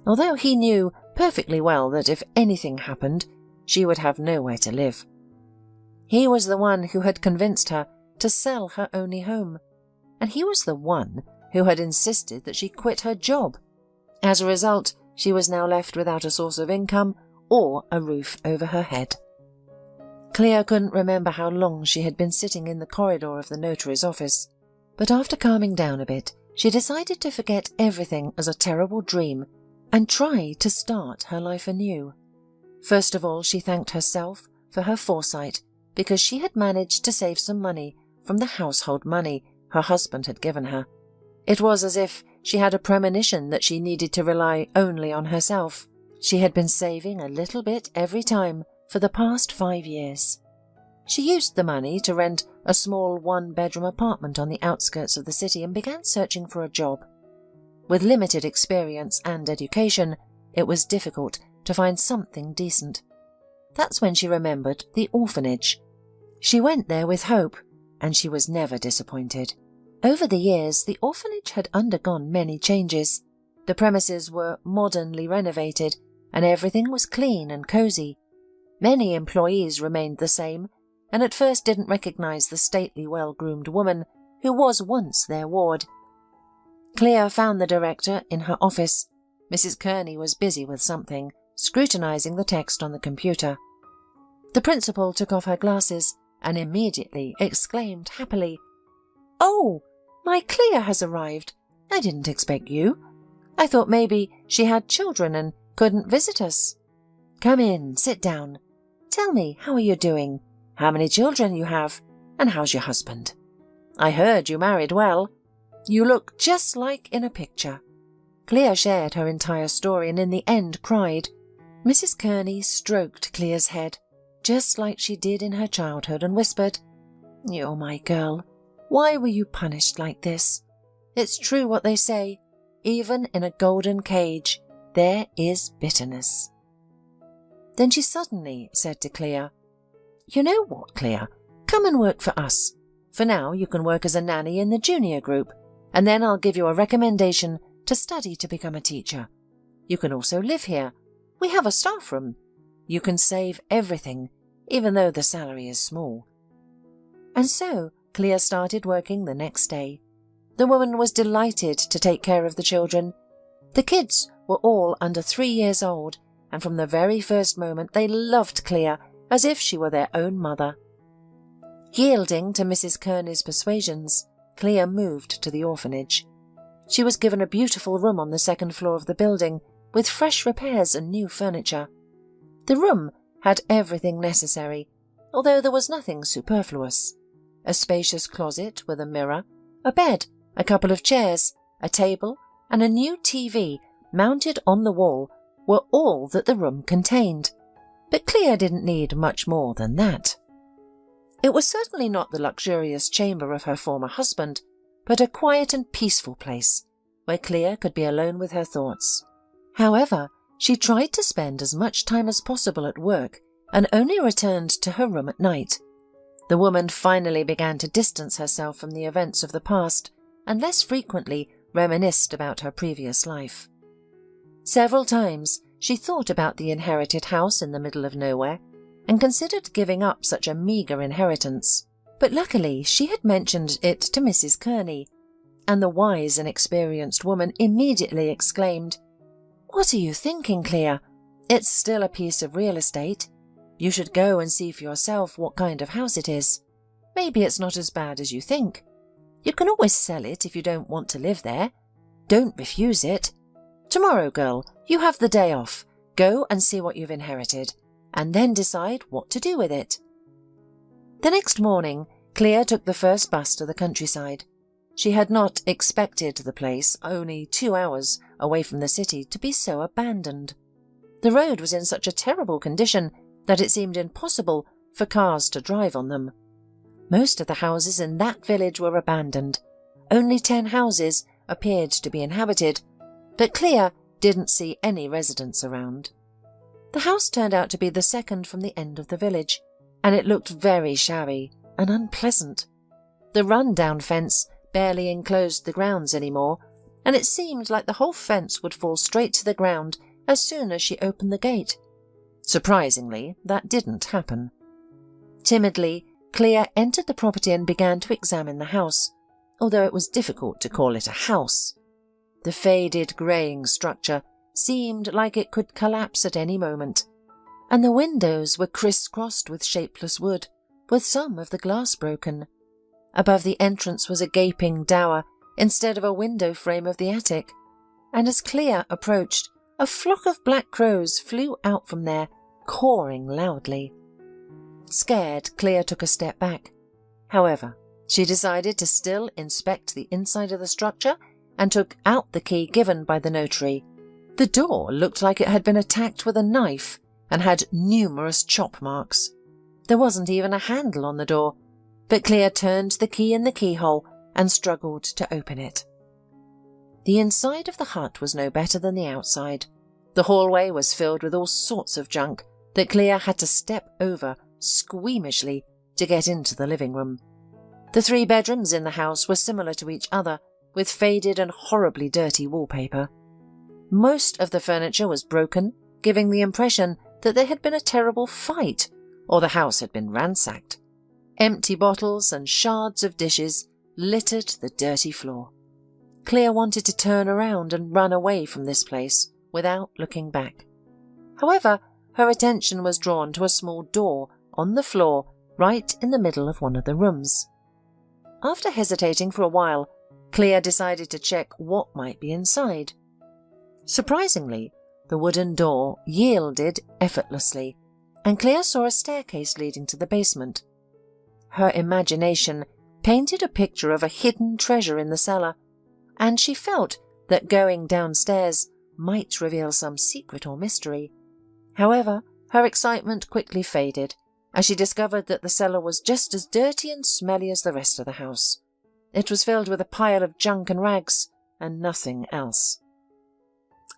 Although he knew perfectly well that if anything happened, she would have nowhere to live. He was the one who had convinced her to sell her only home, and he was the one who had insisted that she quit her job. As a result, she was now left without a source of income or a roof over her head. Clea couldn't remember how long she had been sitting in the corridor of the notary's office. But after calming down a bit, she decided to forget everything as a terrible dream and try to start her life anew. First of all, she thanked herself for her foresight because she had managed to save some money from the household money her husband had given her. It was as if she had a premonition that she needed to rely only on herself. She had been saving a little bit every time for the past 5 years. She used the money to rent a small one-bedroom apartment on the outskirts of the city and began searching for a job. With limited experience and education, it was difficult to find something decent. That's when she remembered the orphanage. She went there with hope, and she was never disappointed. Over the years, the orphanage had undergone many changes. The premises were modernly renovated, and everything was clean and cozy. Many employees remained the same, and at first didn't recognize the stately, well-groomed woman who was once their ward. Clea found the director in her office. Mrs. Kearney was busy with something, scrutinizing the text on the computer. The principal took off her glasses and immediately exclaimed happily, "Oh, my Clea has arrived. I didn't expect you. I thought maybe she had children and couldn't visit us. Come in, sit down. Tell me, how are you doing? How many children you have? And how's your husband? I heard you married well. You look just like in a picture." Clea shared her entire story and in the end cried. Mrs. Kearney stroked Clea's head, just like she did in her childhood, and whispered, "You're my girl. Why were you punished like this? It's true what they say. Even in a golden cage, there is bitterness." Then she suddenly said to Clea, "You know what, Clea? Come and work for us. For now, you can work as a nanny in the junior group, and then I'll give you a recommendation to study to become a teacher. You can also live here. We have a staff room. You can save everything, even though the salary is small." And so Clea started working the next day. The woman was delighted to take care of the children. The kids were all under 3 years old, and from the very first moment they loved Clea as if she were their own mother. Yielding to Mrs. Kearney's persuasions, Clea moved to the orphanage. She was given a beautiful room on the second floor of the building, with fresh repairs and new furniture. The room had everything necessary, although there was nothing superfluous. A spacious closet with a mirror, a bed, a couple of chairs, a table, and a new TV mounted on the wall were all that the room contained. But Clea didn't need much more than that. It was certainly not the luxurious chamber of her former husband, but a quiet and peaceful place, where Clea could be alone with her thoughts. However, she tried to spend as much time as possible at work and only returned to her room at night. The woman finally began to distance herself from the events of the past and less frequently reminisced about her previous life. Several times she thought about the inherited house in the middle of nowhere and considered giving up such a meagre inheritance. But luckily she had mentioned it to Mrs. Kearney, and the wise and experienced woman immediately exclaimed, "What are you thinking, Clea? It's still a piece of real estate. You should go and see for yourself what kind of house it is. Maybe it's not as bad as you think. You can always sell it if you don't want to live there. Don't refuse it. Tomorrow, girl, you have the day off. Go and see what you've inherited, and then decide what to do with it." The next morning, Clea took the first bus to the countryside. She had not expected the place, only 2 hours away from the city, to be so abandoned. The road was in such a terrible condition that it seemed impossible for cars to drive on them. Most of the houses in that village were abandoned. Only 10 houses appeared to be inhabited, but Clea didn't see any residents around. The house turned out to be the second from the end of the village, and it looked very shabby and unpleasant. The run-down fence barely enclosed the grounds anymore, and it seemed like the whole fence would fall straight to the ground as soon as she opened the gate. Surprisingly, that didn't happen. Timidly, Clea entered the property and began to examine the house, although it was difficult to call it a house. The faded, greying structure seemed like it could collapse at any moment, and the windows were criss-crossed with shapeless wood, with some of the glass broken. Above the entrance was a gaping dower instead of a window frame of the attic, and as Clea approached, a flock of black crows flew out from there, cawing loudly. Scared, Clea took a step back. However, she decided to still inspect the inside of the structure and took out the key given by the notary. The door looked like it had been attacked with a knife and had numerous chop marks. There wasn't even a handle on the door, but Clea turned the key in the keyhole and struggled to open it. The inside of the hut was no better than the outside. The hallway was filled with all sorts of junk that Clea had to step over squeamishly to get into the living room. The 3 bedrooms in the house were similar to each other, with faded and horribly dirty wallpaper. Most of the furniture was broken, giving the impression that there had been a terrible fight, or the house had been ransacked. Empty bottles and shards of dishes littered the dirty floor. Clea wanted to turn around and run away from this place without looking back. However, her attention was drawn to a small door on the floor right in the middle of one of the rooms. After hesitating for a while, Clea decided to check what might be inside. Surprisingly, the wooden door yielded effortlessly, and Clea saw a staircase leading to the basement. Her imagination painted a picture of a hidden treasure in the cellar, and she felt that going downstairs might reveal some secret or mystery. However, her excitement quickly faded as she discovered that the cellar was just as dirty and smelly as the rest of the house. It was filled with a pile of junk and rags, and nothing else.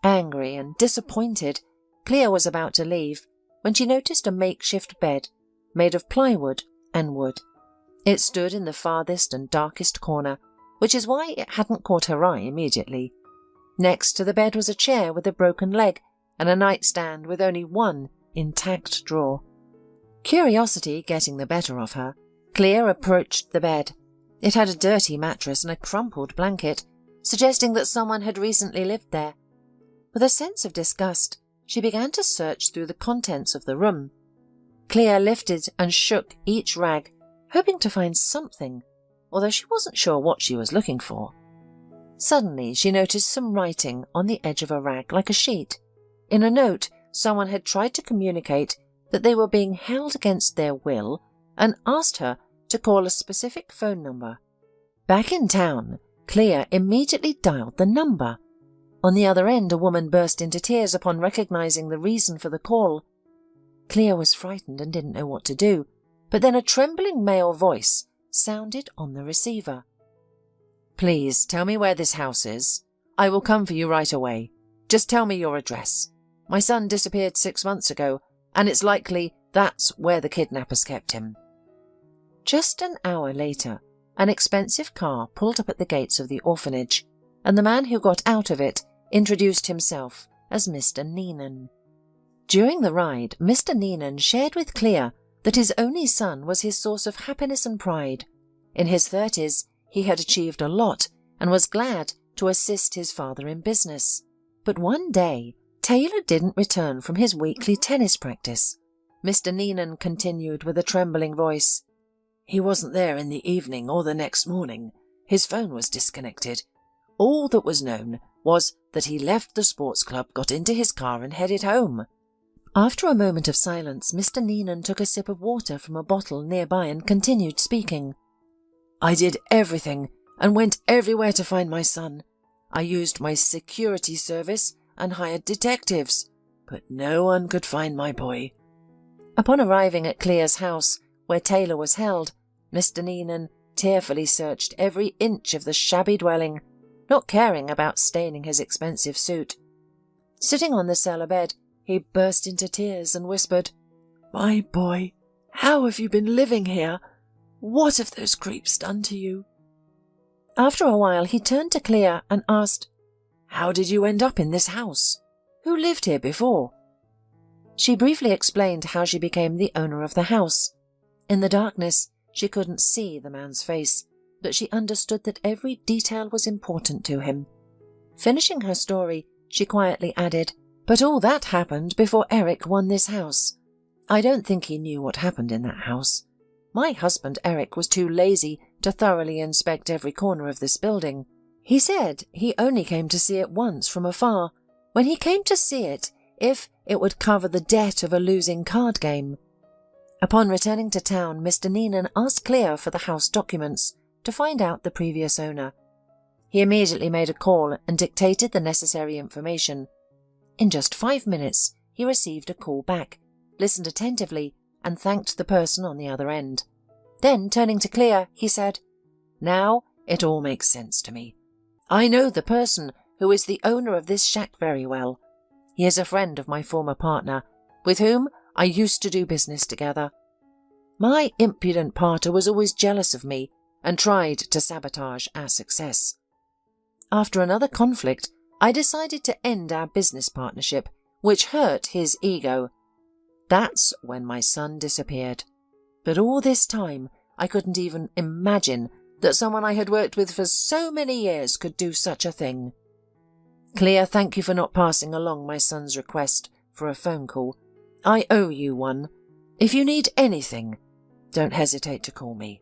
Angry and disappointed, Clea was about to leave when she noticed a makeshift bed made of plywood and wood. It stood in the farthest and darkest corner, which is why it hadn't caught her eye immediately. Next to the bed was a chair with a broken leg and a nightstand with only one intact drawer. Curiosity getting the better of her, Clea approached the bed. It had a dirty mattress and a crumpled blanket, suggesting that someone had recently lived there. With a sense of disgust, she began to search through the contents of the room. Clea lifted and shook each rag, hoping to find something, although she wasn't sure what she was looking for. Suddenly, she noticed some writing on the edge of a rag like a sheet. In a note, someone had tried to communicate that they were being held against their will and asked her to call a specific phone number. Back in town, Clea immediately dialed the number. On the other end, a woman burst into tears upon recognizing the reason for the call. Clea was frightened and didn't know what to do, but then a trembling male voice sounded on the receiver. "Please tell me where this house is. I will come for you right away. Just tell me your address. My son disappeared 6 months ago, and it's likely that's where the kidnappers kept him." Just an hour later, an expensive car pulled up at the gates of the orphanage, and the man who got out of it introduced himself as Mr. Neenan. During the ride, Mr. Neenan shared with Clea that his only son was his source of happiness and pride. In his 30s, he had achieved a lot and was glad to assist his father in business. But one day, Taylor didn't return from his weekly tennis practice. Mr. Neenan continued with a trembling voice. "He wasn't there in the evening or the next morning. His phone was disconnected. All that was known was that he left the sports club, got into his car and headed home." After a moment of silence, Mr. Neenan took a sip of water from a bottle nearby and continued speaking. "I did everything and went everywhere to find my son. I used my security service and hired detectives, but no one could find my boy." Upon arriving at Clea's house, where Taylor was held, Mr. Neenan tearfully searched every inch of the shabby dwelling, not caring about staining his expensive suit. Sitting on the cellar bed, he burst into tears and whispered, "My boy, how have you been living here? What have those creeps done to you?" After a while, he turned to Clea and asked, "How did you end up in this house? Who lived here before?" She briefly explained how she became the owner of the house. In the darkness, she couldn't see the man's face, but she understood that every detail was important to him. Finishing her story, she quietly added, "But all that happened before Eric won this house. I don't think he knew what happened in that house. My husband Eric was too lazy to thoroughly inspect every corner of this building. He said he only came to see it once from afar, when he came to see it if it would cover the debt of a losing card game. Upon returning to town, Mr. Neenan asked Clea for the house documents to find out the previous owner. He immediately made a call and dictated the necessary information. In just 5 minutes, he received a call back, listened attentively, and thanked the person on the other end. Then, turning to Clea, he said, "Now it all makes sense to me. I know the person who is the owner of this shack very well. He is a friend of my former partner, with whom I used to do business together. My impudent partner was always jealous of me and tried to sabotage our success. After another conflict, I decided to end our business partnership, which hurt his ego. That's when my son disappeared. But all this time, I couldn't even imagine that someone I had worked with for so many years could do such a thing. Clea, thank you for not passing along my son's request for a phone call. I owe you one. If you need anything, don't hesitate to call me."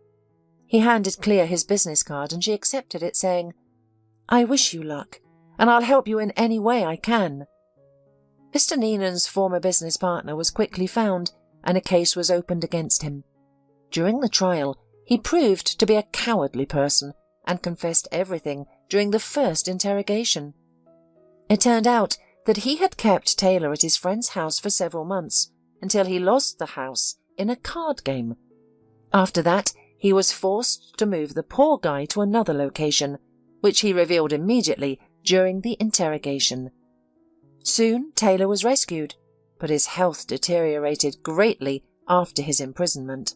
He handed Clea his business card and she accepted it, saying, "I wish you luck, and I'll help you in any way I can." Mr. Neenan's former business partner was quickly found, and a case was opened against him. During the trial, he proved to be a cowardly person and confessed everything during the first interrogation. It turned out that he had kept Taylor at his friend's house for several months until he lost the house in a card game. After that, he was forced to move the poor guy to another location, which he revealed immediately during the interrogation. Soon, Taylor was rescued, but his health deteriorated greatly after his imprisonment.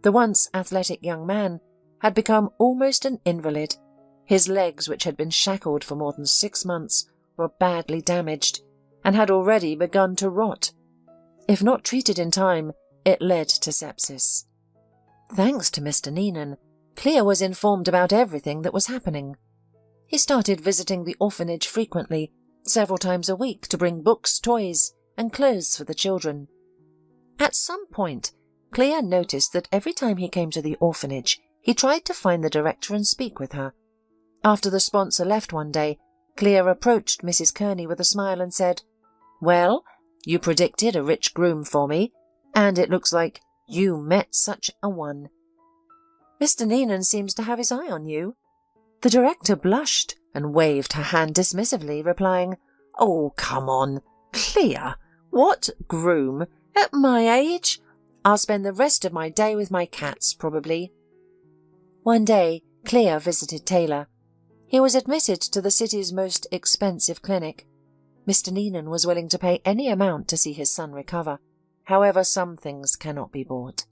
The once athletic young man had become almost an invalid. His legs, which had been shackled for more than 6 months, were badly damaged and had already begun to rot. If not treated in time, it led to sepsis. Thanks to Mr. Neenan, Clea was informed about everything that was happening. He started visiting the orphanage frequently, several times a week, to bring books, toys, and clothes for the children. At some point, Clea noticed that every time he came to the orphanage, he tried to find the director and speak with her. After the sponsor left one day, Clea approached Mrs. Kearney with a smile and said, "Well, you predicted a rich groom for me, and it looks like you met such a one. Mr. Neenan seems to have his eye on you." The director blushed and waved her hand dismissively, replying, "Oh, come on, Clea, what groom? At my age? I'll spend the rest of my day with my cats, probably." One day, Clea visited Taylor. He was admitted to the city's most expensive clinic. Mr. Neenan was willing to pay any amount to see his son recover. However, some things cannot be bought.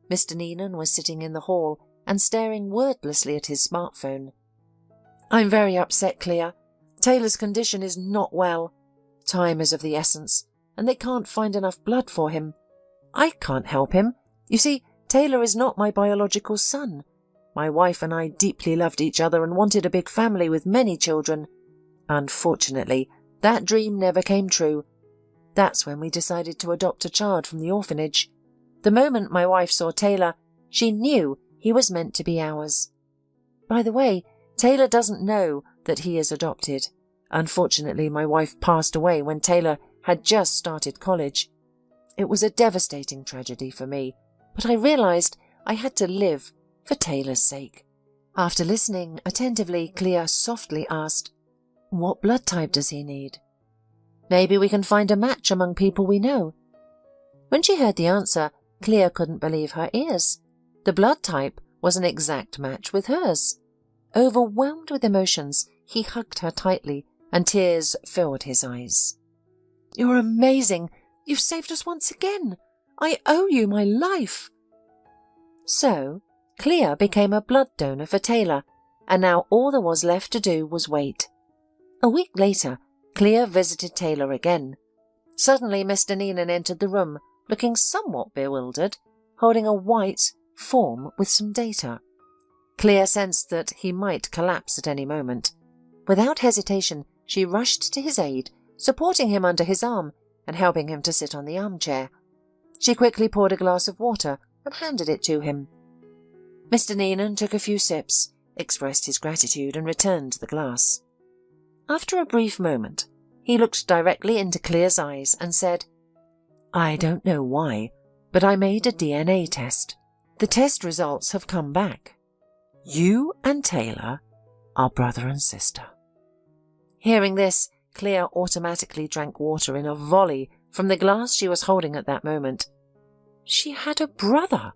Mr. Neenan was sitting in the hall and staring wordlessly at his smartphone. "I'm very upset, Clea. Taylor's condition is not well. Time is of the essence, and they can't find enough blood for him. I can't help him. You see, Taylor is not my biological son. My wife and I deeply loved each other and wanted a big family with many children. Unfortunately, that dream never came true. That's when we decided to adopt a child from the orphanage. The moment my wife saw Taylor, she knew he was meant to be ours. By the way, Taylor doesn't know that he is adopted. Unfortunately, my wife passed away when Taylor had just started college. It was a devastating tragedy for me, but I realized I had to live for Taylor's sake." After listening attentively, Clea softly asked, "What blood type does he need? Maybe we can find a match among people we know." When she heard the answer, Clea couldn't believe her ears. The blood type was an exact match with hers. Overwhelmed with emotions, he hugged her tightly, and tears filled his eyes. "You're amazing! You've saved us once again! I owe you my life!" So, Clea became a blood donor for Taylor, and now all there was left to do was wait. A week later, Clea visited Taylor again. Suddenly, Mr. Neenan entered the room, looking somewhat bewildered, holding a white form with some data. Clea sensed that he might collapse at any moment. Without hesitation, she rushed to his aid, supporting him under his arm and helping him to sit on the armchair. She quickly poured a glass of water and handed it to him. Mr. Neenan took a few sips, expressed his gratitude and returned the glass. After a brief moment, he looked directly into Clear's eyes and said, "I don't know why, but I made a DNA test. The test results have come back. You and Taylor are brother and sister." Hearing this, Clear automatically drank water in a volley from the glass she was holding at that moment. She had a brother.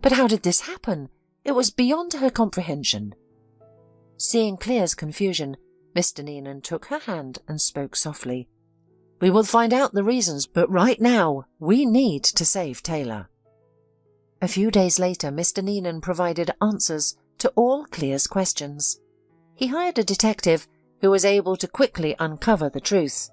But how did this happen? It was beyond her comprehension. Seeing Clear's confusion, Mr. Neenan took her hand and spoke softly. "We will find out the reasons, but right now we need to save Taylor." A few days later, Mr. Neenan provided answers to all Clear's questions. He hired a detective who was able to quickly uncover the truth.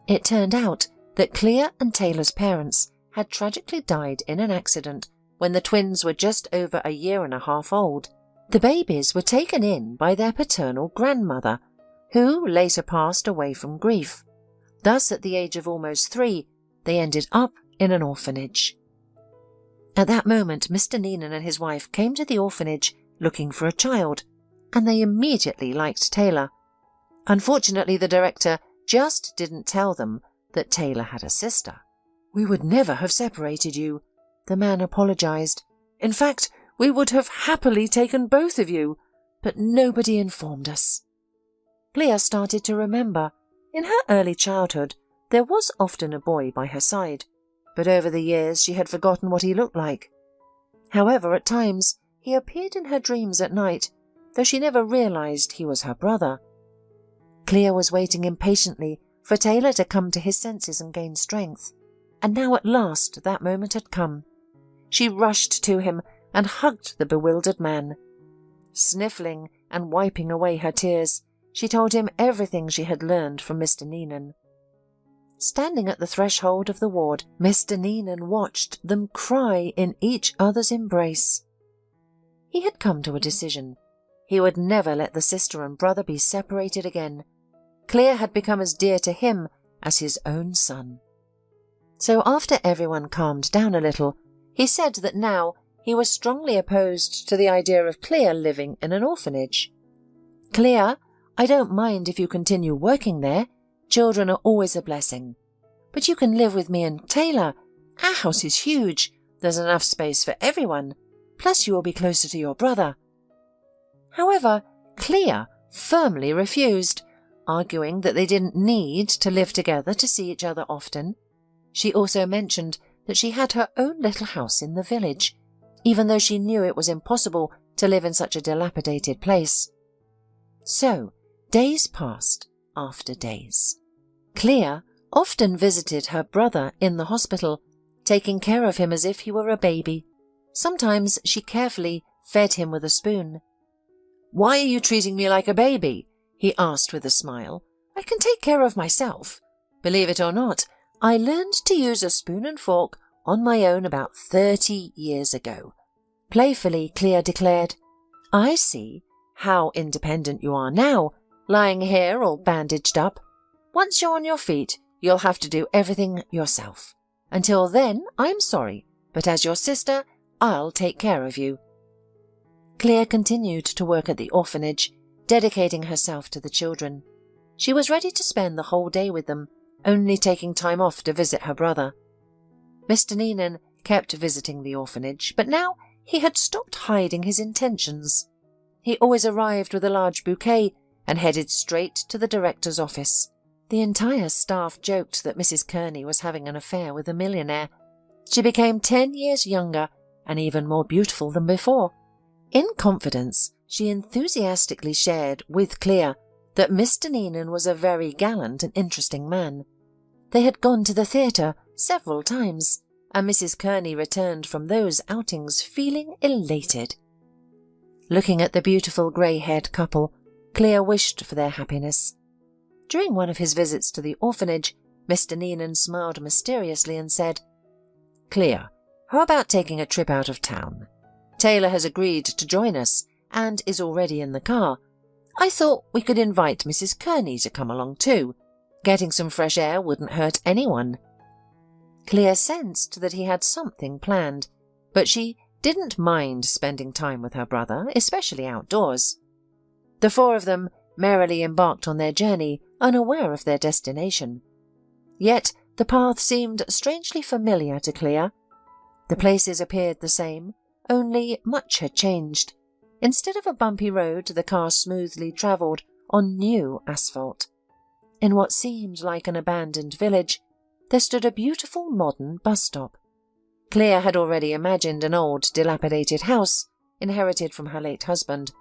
It turned out that Clear and Taylor's parents had tragically died in an accident when the twins were just over a year and a half old. The babies were taken in by their paternal grandmother, who later passed away from grief. Thus, at the age of almost 3, they ended up in an orphanage. At that moment, Mr. Neenan and his wife came to the orphanage looking for a child, and they immediately liked Taylor. Unfortunately, the director just didn't tell them that Taylor had a sister. "We would never have separated you," the man apologized. "In fact, we would have happily taken both of you, but nobody informed us." Clear started to remember. In her early childhood, there was often a boy by her side, but over the years she had forgotten what he looked like. However, at times, he appeared in her dreams at night, though she never realized he was her brother. Clear was waiting impatiently for Taylor to come to his senses and gain strength, and now at last that moment had come. She rushed to him and hugged the bewildered man. Sniffling and wiping away her tears, she told him everything she had learned from Mr. Neenan. Standing at the threshold of the ward, Mr. Neenan watched them cry in each other's embrace. He had come to a decision. He would never let the sister and brother be separated again. Clear had become as dear to him as his own son. So after everyone calmed down a little, he said that now he was strongly opposed to the idea of Clear living in an orphanage. "Clear, I don't mind if you continue working there. Children are always a blessing. But you can live with me and Taylor. Our house is huge. There's enough space for everyone. Plus you will be closer to your brother." However, Clear firmly refused, arguing that they didn't need to live together to see each other often. She also mentioned that she had her own little house in the village, even though she knew it was impossible to live in such a dilapidated place. So, days passed after days. Clear often visited her brother in the hospital, taking care of him as if he were a baby. Sometimes she carefully fed him with a spoon. "Why are you treating me like a baby?" he asked with a smile. "I can take care of myself. Believe it or not, I learned to use a spoon and fork on my own about 30 years ago." Playfully, Clear declared, "I see how independent you are now, lying here all bandaged up. Once you're on your feet, you'll have to do everything yourself. Until then, I'm sorry, but as your sister, I'll take care of you." Clear continued to work at the orphanage, dedicating herself to the children. She was ready to spend the whole day with them, only taking time off to visit her brother. Mr. Neenan kept visiting the orphanage, but now he had stopped hiding his intentions. He always arrived with a large bouquet and headed straight to the director's office. The entire staff joked that Mrs. Kearney was having an affair with a millionaire. She became 10 years younger and even more beautiful than before. In confidence, she enthusiastically shared with Clear that Mr. Neenan was a very gallant and interesting man. They had gone to the theatre several times, and Mrs. Kearney returned from those outings feeling elated. Looking at the beautiful grey-haired couple, Clear wished for their happiness. During one of his visits to the orphanage, Mr. Neenan smiled mysteriously and said, "Clear, how about taking a trip out of town? Taylor has agreed to join us and is already in the car. I thought we could invite Mrs. Kearney to come along too. Getting some fresh air wouldn't hurt anyone." Clear sensed that he had something planned, but she didn't mind spending time with her brother, especially outdoors. The four of them merrily embarked on their journey, unaware of their destination. Yet the path seemed strangely familiar to Clea. The places appeared the same, only much had changed. Instead of a bumpy road, the car smoothly travelled on new asphalt. In what seemed like an abandoned village, there stood a beautiful modern bus stop. Clea had already imagined an old, dilapidated house inherited from her late husband,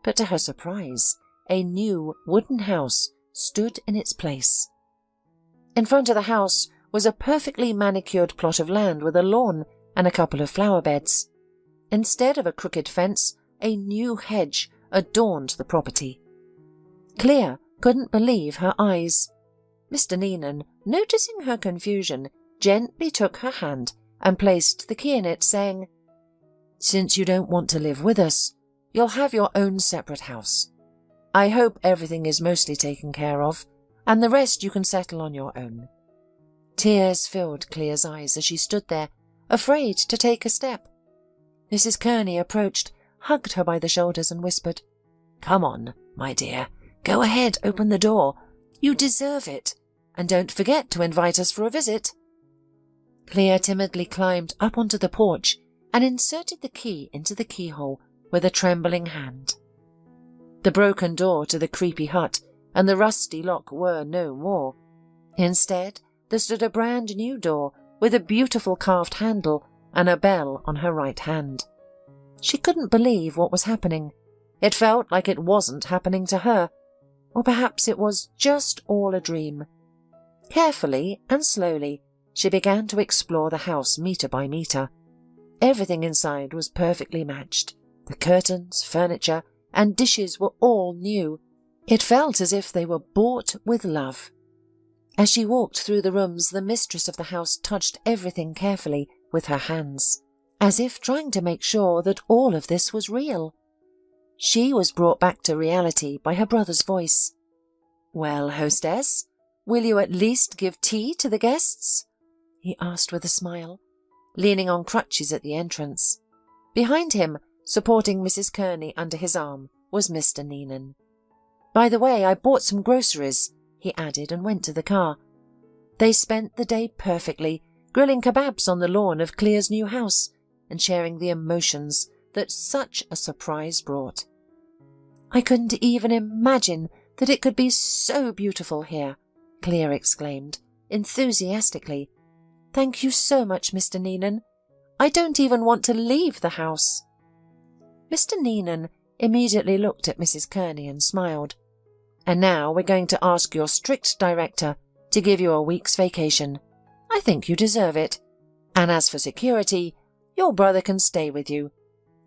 but to her surprise, a new wooden house stood in its place. In front of the house was a perfectly manicured plot of land with a lawn and a couple of flower beds. Instead of a crooked fence, a new hedge adorned the property. Clea couldn't believe her eyes. Mr. Neenan, noticing her confusion, gently took her hand and placed the key in it, saying, "Since you don't want to live with us, you'll have your own separate house. I hope everything is mostly taken care of, and the rest you can settle on your own." Tears filled Clea's eyes as she stood there, afraid to take a step. Mrs. Kearney approached, hugged her by the shoulders and whispered, "Come on, my dear. Go ahead, open the door. You deserve it. And don't forget to invite us for a visit." Clea timidly climbed up onto the porch and inserted the key into the keyhole with a trembling hand. The broken door to the creepy hut and the rusty lock were no more. Instead, there stood a brand new door with a beautiful carved handle and a bell on her right hand. She couldn't believe what was happening. It felt like it wasn't happening to her, or perhaps it was just all a dream. Carefully and slowly, she began to explore the house meter by meter. Everything inside was perfectly matched. The curtains, furniture, and dishes were all new. It felt as if they were bought with love. As she walked through the rooms, the mistress of the house touched everything carefully with her hands, as if trying to make sure that all of this was real. She was brought back to reality by her brother's voice. "Well, hostess, will you at least give tea to the guests?" he asked with a smile, leaning on crutches at the entrance. Behind him, supporting Mrs. Kearney under his arm, was Mr. Neenan. "By the way, I bought some groceries," he added, and went to the car. They spent the day perfectly, grilling kebabs on the lawn of Clea's new house and sharing the emotions that such a surprise brought. "I couldn't even imagine that it could be so beautiful here," Clea exclaimed, enthusiastically. "Thank you so much, Mr. Neenan. I don't even want to leave the house." Mr. Neenan immediately looked at Mrs. Kearney and smiled. "And now we're going to ask your strict director to give you a week's vacation. I think you deserve it. And as for security, your brother can stay with you.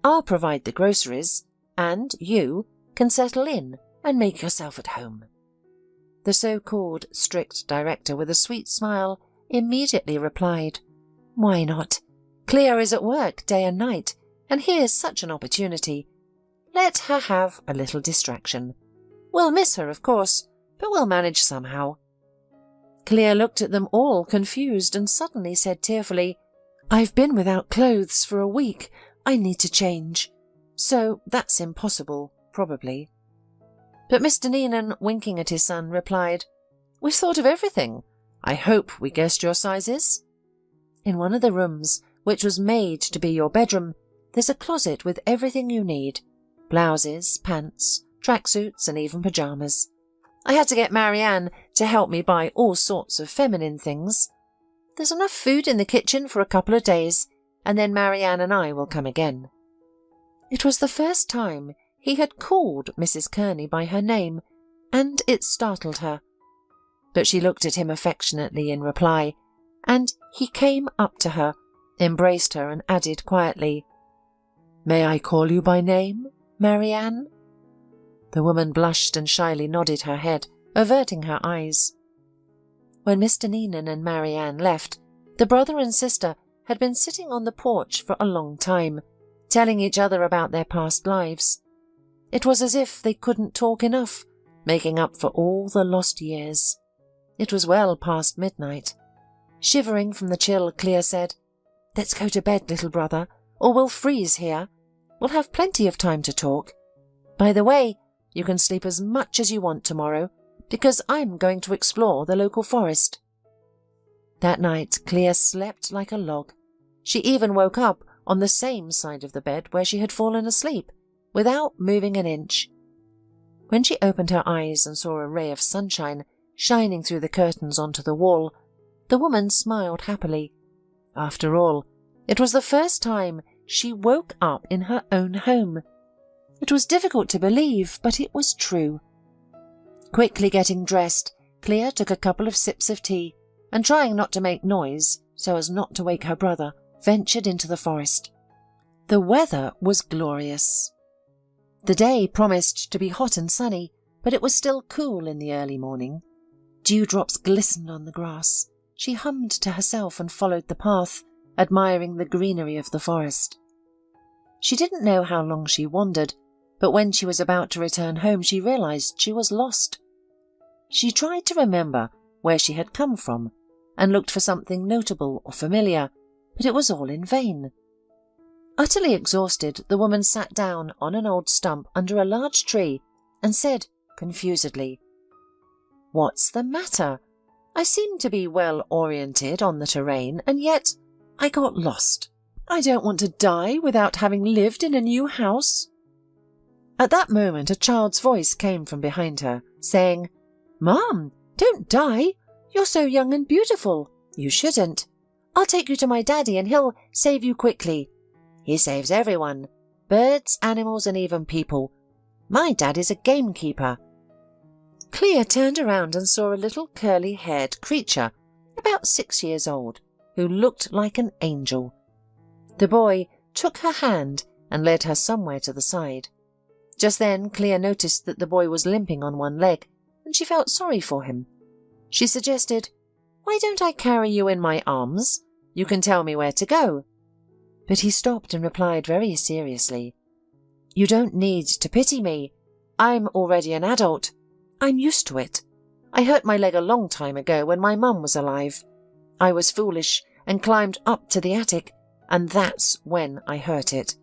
I'll provide the groceries, and you can settle in and make yourself at home." The so-called strict director, with a sweet smile, immediately replied, "Why not? Clea is at work day and night, and here's such an opportunity. Let her have a little distraction. We'll miss her, of course, but we'll manage somehow." Clea looked at them all confused and suddenly said tearfully, "I've been without clothes for a week. I need to change. So that's impossible, probably." But Mr. Neenan, winking at his son, replied, "We've thought of everything. I hope we guessed your sizes." In one of the rooms, which was made to be your bedroom, there's a closet with everything you need: blouses, pants, tracksuits, and even pyjamas. I had to get Marianne to help me buy all sorts of feminine things. There's enough food in the kitchen for a couple of days, and then Marianne and I will come again." It was the first time he had called Mrs. Kearney by her name, and it startled her. But she looked at him affectionately in reply, and he came up to her, embraced her, and added quietly, "May I call you by name, Marianne?" The woman blushed and shyly nodded her head, averting her eyes. When Mr. Neenan and Marianne left, the brother and sister had been sitting on the porch for a long time, telling each other about their past lives. It was as if they couldn't talk enough, making up for all the lost years. It was well past midnight. Shivering from the chill, Clea said, "Let's go to bed, little brother. or we'll freeze here. We'll have plenty of time to talk. By the way, you can sleep as much as you want tomorrow, because I'm going to explore the local forest." That night, Clea slept like a log. She even woke up on the same side of the bed where she had fallen asleep, without moving an inch. When she opened her eyes and saw a ray of sunshine shining through the curtains onto the wall, the woman smiled happily. After all, it was the first time she woke up in her own home. It was difficult to believe, but it was true. Quickly getting dressed, Clea took a couple of sips of tea, and trying not to make noise so as not to wake her brother, ventured into the forest. The weather was glorious. The day promised to be hot and sunny, but it was still cool in the early morning. Dewdrops glistened on the grass. She hummed to herself and followed the path, admiring the greenery of the forest. She didn't know how long she wandered, but when she was about to return home she realized she was lost. She tried to remember where she had come from and looked for something notable or familiar, but it was all in vain. Utterly exhausted, the woman sat down on an old stump under a large tree and said confusedly, "What's the matter? I seem to be well oriented on the terrain, and yet I got lost. I don't want to die without having lived in a new house." At that moment a child's voice came from behind her, saying, "Mom, don't die. You're so young and beautiful. You shouldn't. I'll take you to my daddy and he'll save you quickly. He saves everyone, birds, animals, and even people. My dad is a gamekeeper." Clea turned around and saw a little curly-haired creature, about 6 years old, who looked like an angel. The boy took her hand and led her somewhere to the side. Just then Clea noticed that the boy was limping on one leg, and she felt sorry for him. She suggested, "Why don't I carry you in my arms? You can tell me where to go." But he stopped and replied very seriously, "You don't need to pity me. I'm already an adult. I'm used to it. I hurt my leg a long time ago when my mum was alive. I was foolish and climbed up to the attic, and that's when I hurt it.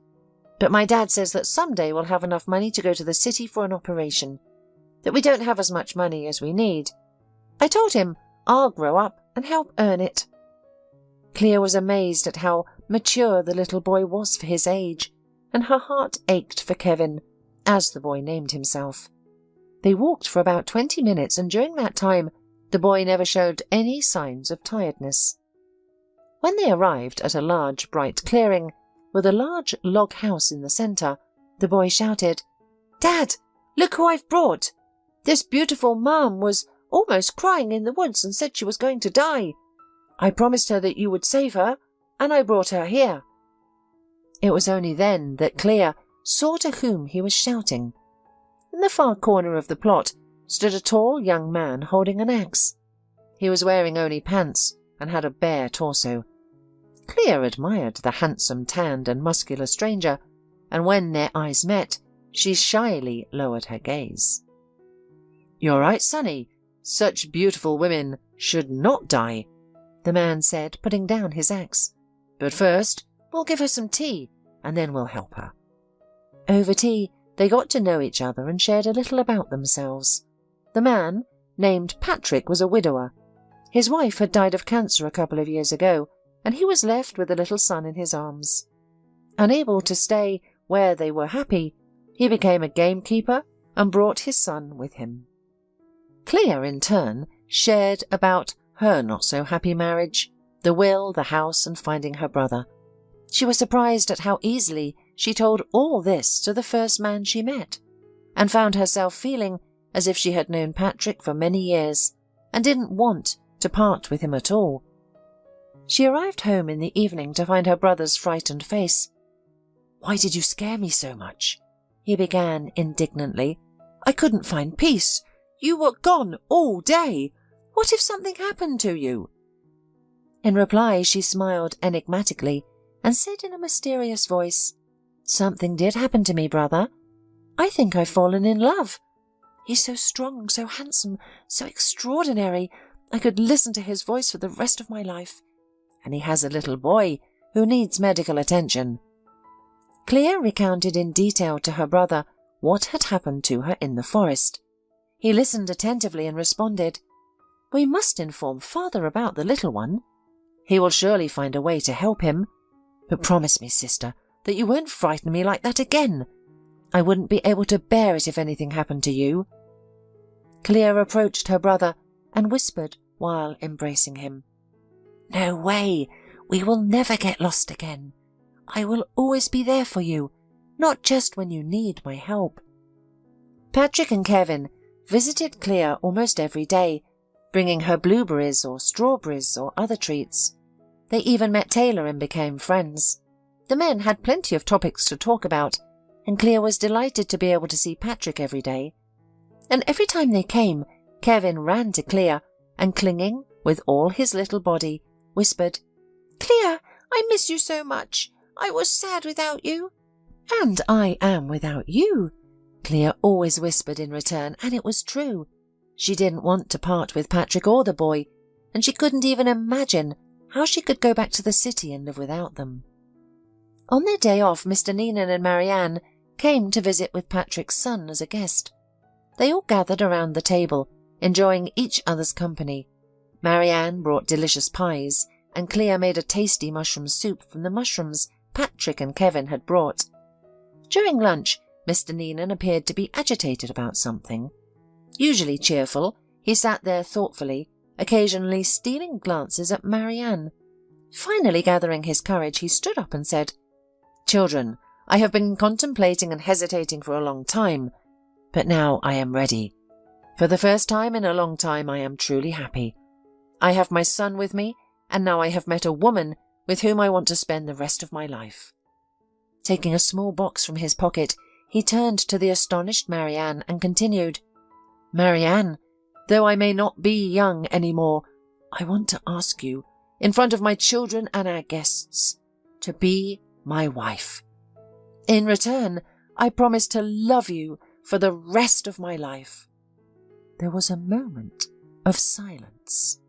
But my dad says that someday we'll have enough money to go to the city for an operation, that we don't have as much money as we need. I told him I'll grow up and help earn it." Clea was amazed at how mature the little boy was for his age, and her heart ached for Kevin, as the boy named himself. They walked for about 20 minutes, and during that time the boy never showed any signs of tiredness. When they arrived at a large, bright clearing, with a large log house in the centre, the boy shouted, "Dad, look who I've brought! This beautiful Mom was almost crying in the woods and said she was going to die. I promised her that you would save her, and I brought her here." It was only then that Clea saw to whom he was shouting. In the far corner of the plot stood a tall young man holding an axe. He was wearing only pants and had a bare torso. Clea admired the handsome, tanned and muscular stranger, and when their eyes met, she shyly lowered her gaze. "You're right, Sonny. Such beautiful women should not die," the man said, putting down his axe. "But first, we'll give her some tea, and then we'll help her." Over tea, they got to know each other and shared a little about themselves. The man, named Patrick, was a widower. His wife had died of cancer a couple of years ago, and he was left with a little son in his arms. Unable to stay where they were happy, he became a gamekeeper and brought his son with him. Clea, in turn, shared about her not-so-happy marriage, the will, the house, and finding her brother. She was surprised at how easily she told all this to the first man she met, and found herself feeling as if she had known Patrick for many years and didn't want to part with him at all. She arrived home in the evening to find her brother's frightened face. "Why did you scare me so much?" he began indignantly. "I couldn't find peace. You were gone all day. What if something happened to you?" In reply, she smiled enigmatically and said in a mysterious voice, "Something did happen to me, brother. I think I've fallen in love. He's so strong, so handsome, so extraordinary. I could listen to his voice for the rest of my life. And he has a little boy who needs medical attention. Clea recounted in detail to her brother what had happened to her in the forest. He listened attentively and responded, "We must inform father about the little one. He will surely find a way to help him. But promise me, sister, that you won't frighten me like that again. I wouldn't be able to bear it if anything happened to you." Clea approached her brother and whispered while embracing him, "No way! We will never get lost again. I will always be there for you, not just when you need my help." Patrick and Kevin visited Clea almost every day, bringing her blueberries or strawberries or other treats. They even met Taylor and became friends. The men had plenty of topics to talk about, and Clea was delighted to be able to see Patrick every day. And every time they came, Kevin ran to Clea and, clinging with all his little body, whispered, "Clea, I miss you so much. I was sad without you." "And I am without you," Clea always whispered in return, and it was true. She didn't want to part with Patrick or the boy, and she couldn't even imagine how she could go back to the city and live without them. On their day off, Mr. Neenan and Marianne came to visit with Patrick's son as a guest. They all gathered around the table, enjoying each other's company. Marianne brought delicious pies, and Clea made a tasty mushroom soup from the mushrooms Patrick and Kevin had brought. During lunch, Mr. Neenan appeared to be agitated about something. Usually cheerful, he sat there thoughtfully, occasionally stealing glances at Marianne. Finally gathering his courage, he stood up and said, "Children, I have been contemplating and hesitating for a long time, but now I am ready. For the first time in a long time, I am truly happy. I have my son with me, and now I have met a woman with whom I want to spend the rest of my life." Taking a small box from his pocket, he turned to the astonished Marianne and continued, "Marianne, though I may not be young any more, I want to ask you, in front of my children and our guests, to be my wife. In return, I promise to love you for the rest of my life." There was a moment of silence.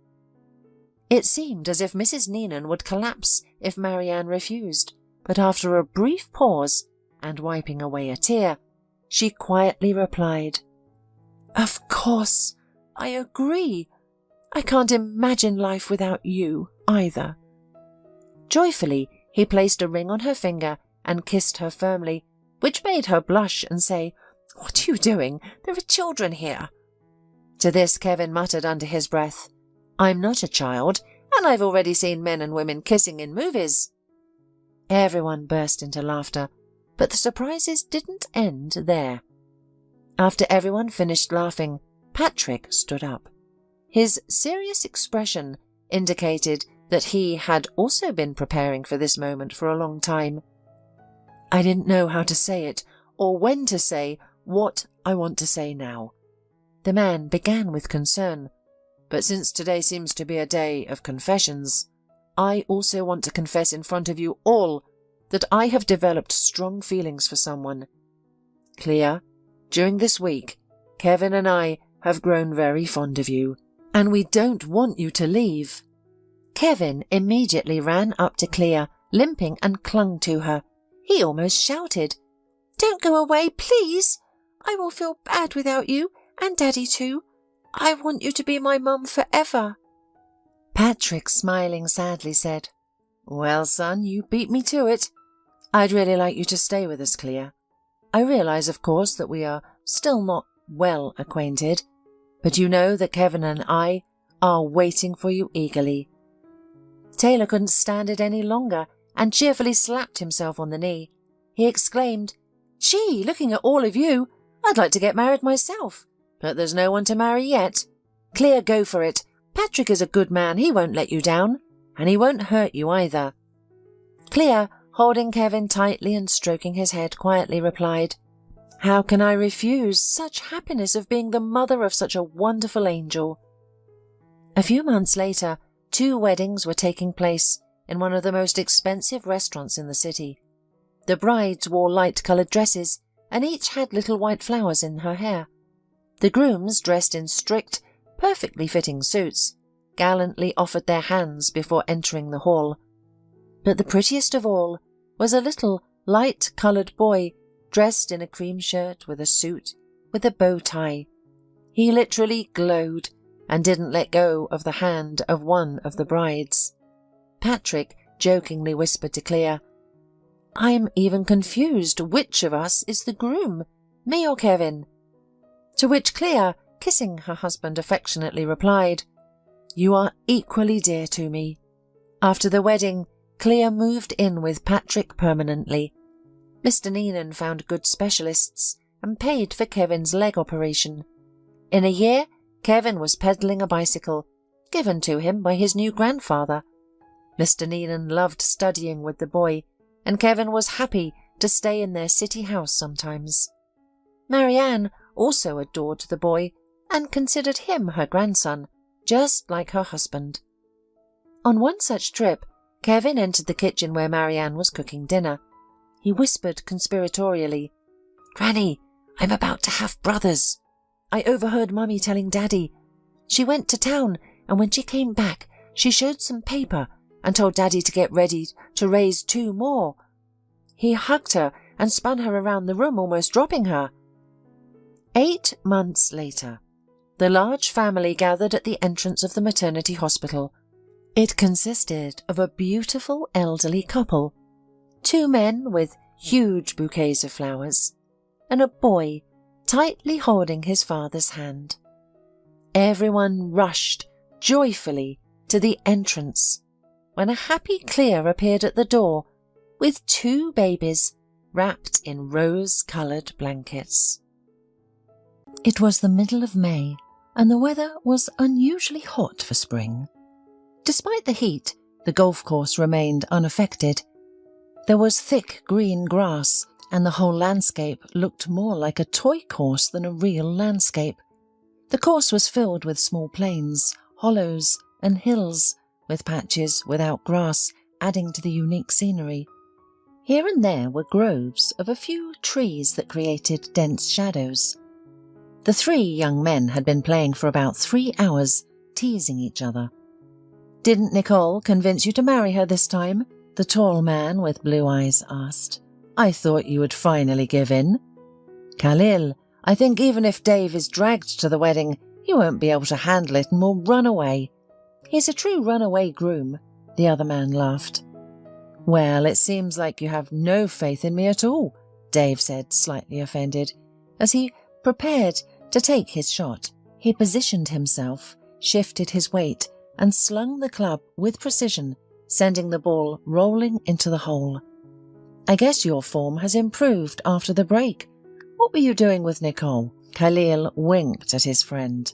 It seemed as if Mrs. Neenan would collapse if Marianne refused, but after a brief pause, and wiping away a tear, she quietly replied, "Of course, I agree. I can't imagine life without you, either." Joyfully, he placed a ring on her finger and kissed her firmly, which made her blush and say, "What are you doing? There are children here." To this, Kevin muttered under his breath, "I'm not a child, and I've already seen men and women kissing in movies." Everyone burst into laughter, but the surprises didn't end there. After everyone finished laughing, Patrick stood up. His serious expression indicated that he had also been preparing for this moment for a long time. "I didn't know how to say it, or when to say what I want to say now." The man began with concern, "But since today seems to be a day of confessions, I also want to confess in front of you all that I have developed strong feelings for someone. Clea, during this week, Kevin and I have grown very fond of you, and we don't want you to leave." Kevin immediately ran up to Clea, limping, and clung to her. He almost shouted, "Don't go away, please! I will feel bad without you, and Daddy too. I want you to be my mum forever." Patrick, smiling sadly, said, "Well, son, you beat me to it. I'd really like you to stay with us, Clea. I realize, of course, that we are still not well acquainted, but you know that Kevin and I are waiting for you eagerly." Taylor couldn't stand it any longer and cheerfully slapped himself on the knee. He exclaimed, "Gee, looking at all of you, I'd like to get married myself, but there's no one to marry yet. Clea, go for it. Patrick is a good man, he won't let you down, and he won't hurt you either." Clea, holding Kevin tightly and stroking his head, quietly replied, "How can I refuse such happiness of being the mother of such a wonderful angel?" A few months later, 2 weddings were taking place in one of the most expensive restaurants in the city. The brides wore light-coloured dresses, and each had little white flowers in her hair. The grooms, dressed in strict, perfectly fitting suits, gallantly offered their hands before entering the hall. But the prettiest of all was a little light-coloured boy dressed in a cream shirt with a suit with a bow tie. He literally glowed and didn't let go of the hand of one of the brides. Patrick jokingly whispered to Clea, "I'm even confused which of us is the groom, me or Kevin?" To which Clea, kissing her husband affectionately, replied, "You are equally dear to me." After the wedding, Clea moved in with Patrick permanently. Mr. Neenan found good specialists and paid for Kevin's leg operation. In a year, Kevin was pedaling a bicycle, given to him by his new grandfather. Mr. Neenan loved studying with the boy, and Kevin was happy to stay in their city house sometimes. Marianne also adored the boy and considered him her grandson, just like her husband. On one such trip, Kevin entered the kitchen where Marianne was cooking dinner. He whispered conspiratorially, "Granny, I'm about to have brothers. I overheard Mummy telling Daddy. She went to town, and when she came back, she showed some paper and told Daddy to get ready to raise 2 more. He hugged her and spun her around the room, almost dropping her." 8 months later, the large family gathered at the entrance of the maternity hospital. It consisted of a beautiful elderly couple, 2 men with huge bouquets of flowers, and a boy tightly holding his father's hand. Everyone rushed joyfully to the entrance when a happy Clea appeared at the door with 2 babies wrapped in rose-coloured blankets. It was the middle of May, and the weather was unusually hot for spring. Despite the heat, the golf course remained unaffected. There was thick green grass, and the whole landscape looked more like a toy course than a real landscape. The course was filled with small plains, hollows, and hills, with patches without grass adding to the unique scenery. Here and there were groves of a few trees that created dense shadows. The 3 young men had been playing for about 3 hours, teasing each other. "Didn't Nicole convince you to marry her this time?" the tall man with blue eyes asked. "I thought you would finally give in." "Khalil, I think even if Dave is dragged to the wedding, he won't be able to handle it and will run away. He's a true runaway groom," the other man laughed. "Well, it seems like you have no faith in me at all," Dave said, slightly offended. As he prepared to take his shot, he positioned himself, shifted his weight, and slung the club with precision, sending the ball rolling into the hole. "I guess your form has improved after the break. What were you doing with Nicole?" Khalil winked at his friend.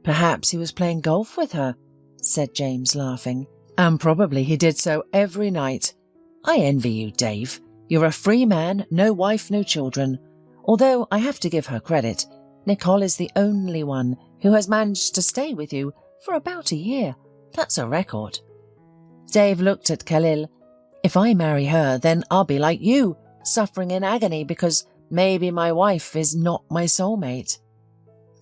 "Perhaps he was playing golf with her," said James, laughing. "And probably he did so every night. I envy you, Dave. You're a free man, no wife, no children. Although I have to give her credit, Nicole is the only one who has managed to stay with you for about a year. That's a record." Dave looked at Khalil. "If I marry her, then I'll be like you, suffering in agony because maybe my wife is not my soulmate."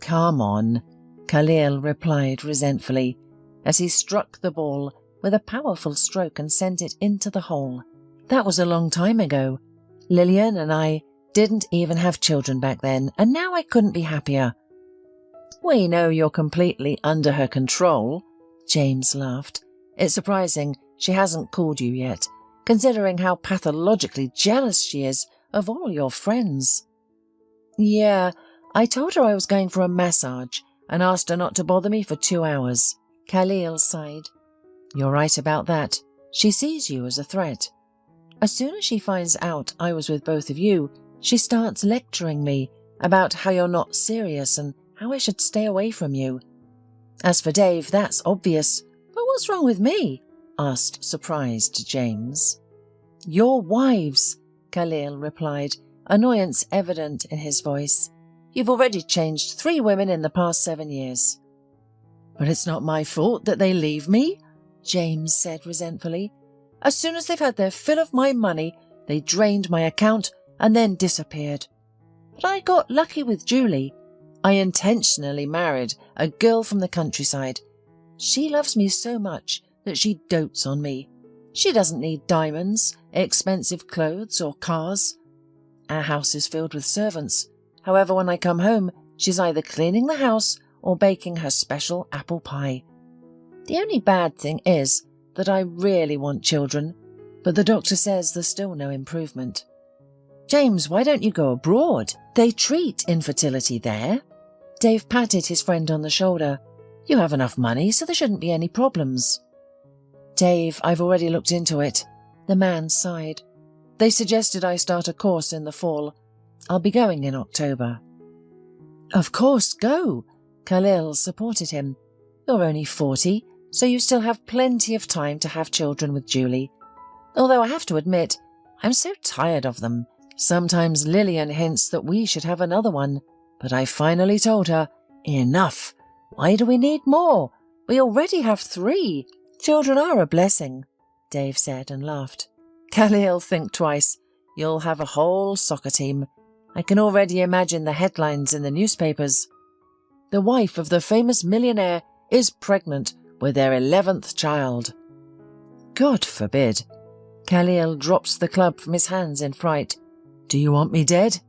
"Come on," Khalil replied resentfully, as he struck the ball with a powerful stroke and sent it into the hole. "That was a long time ago. Lillian and I didn't even have children back then, and now I couldn't be happier." "We know you're completely under her control," James laughed. "It's surprising she hasn't called you yet, considering how pathologically jealous she is of all your friends." "Yeah, I told her I was going for a massage and asked her not to bother me for 2 hours. Khalil sighed. "You're right about that. She sees you as a threat. As soon as she finds out I was with both of you, she starts lecturing me about how you're not serious and how I should stay away from you. As for Dave, that's obvious. But what's wrong with me?" asked surprised James. "Your wives," Khalil replied, annoyance evident in his voice. "You've already changed 3 women in the past 7 years." "But it's not my fault that they leave me," James said resentfully. "As soon as they've had their fill of my money, they drained my account and then disappeared. But I got lucky with Julie. I intentionally married a girl from the countryside. She loves me so much that she dotes on me. She doesn't need diamonds, expensive clothes or cars. Our house is filled with servants. However, when I come home, she's either cleaning the house or baking her special apple pie. The only bad thing is that I really want children, but the doctor says there's still no improvement. James, why don't you go abroad? They treat infertility there. Dave patted his friend on the shoulder. You have enough money, so there shouldn't be any problems. Dave, I've already looked into it. The man sighed. They suggested I start a course in the fall. I'll be going in October. Of course, go. Khalil supported him. You're only 40, so you still have plenty of time to have children with Julie. Although I have to admit, I'm so tired of them. Sometimes Lillian hints that we should have another one, but I finally told her, enough. Why do we need more? We already have 3. Children are a blessing, Dave said and laughed. Khalil, think twice. You'll have a whole soccer team. I can already imagine the headlines in the newspapers. The wife of the famous millionaire is pregnant with their 11th child. God forbid. Khalil drops the club from his hands in fright. Do you want me dead?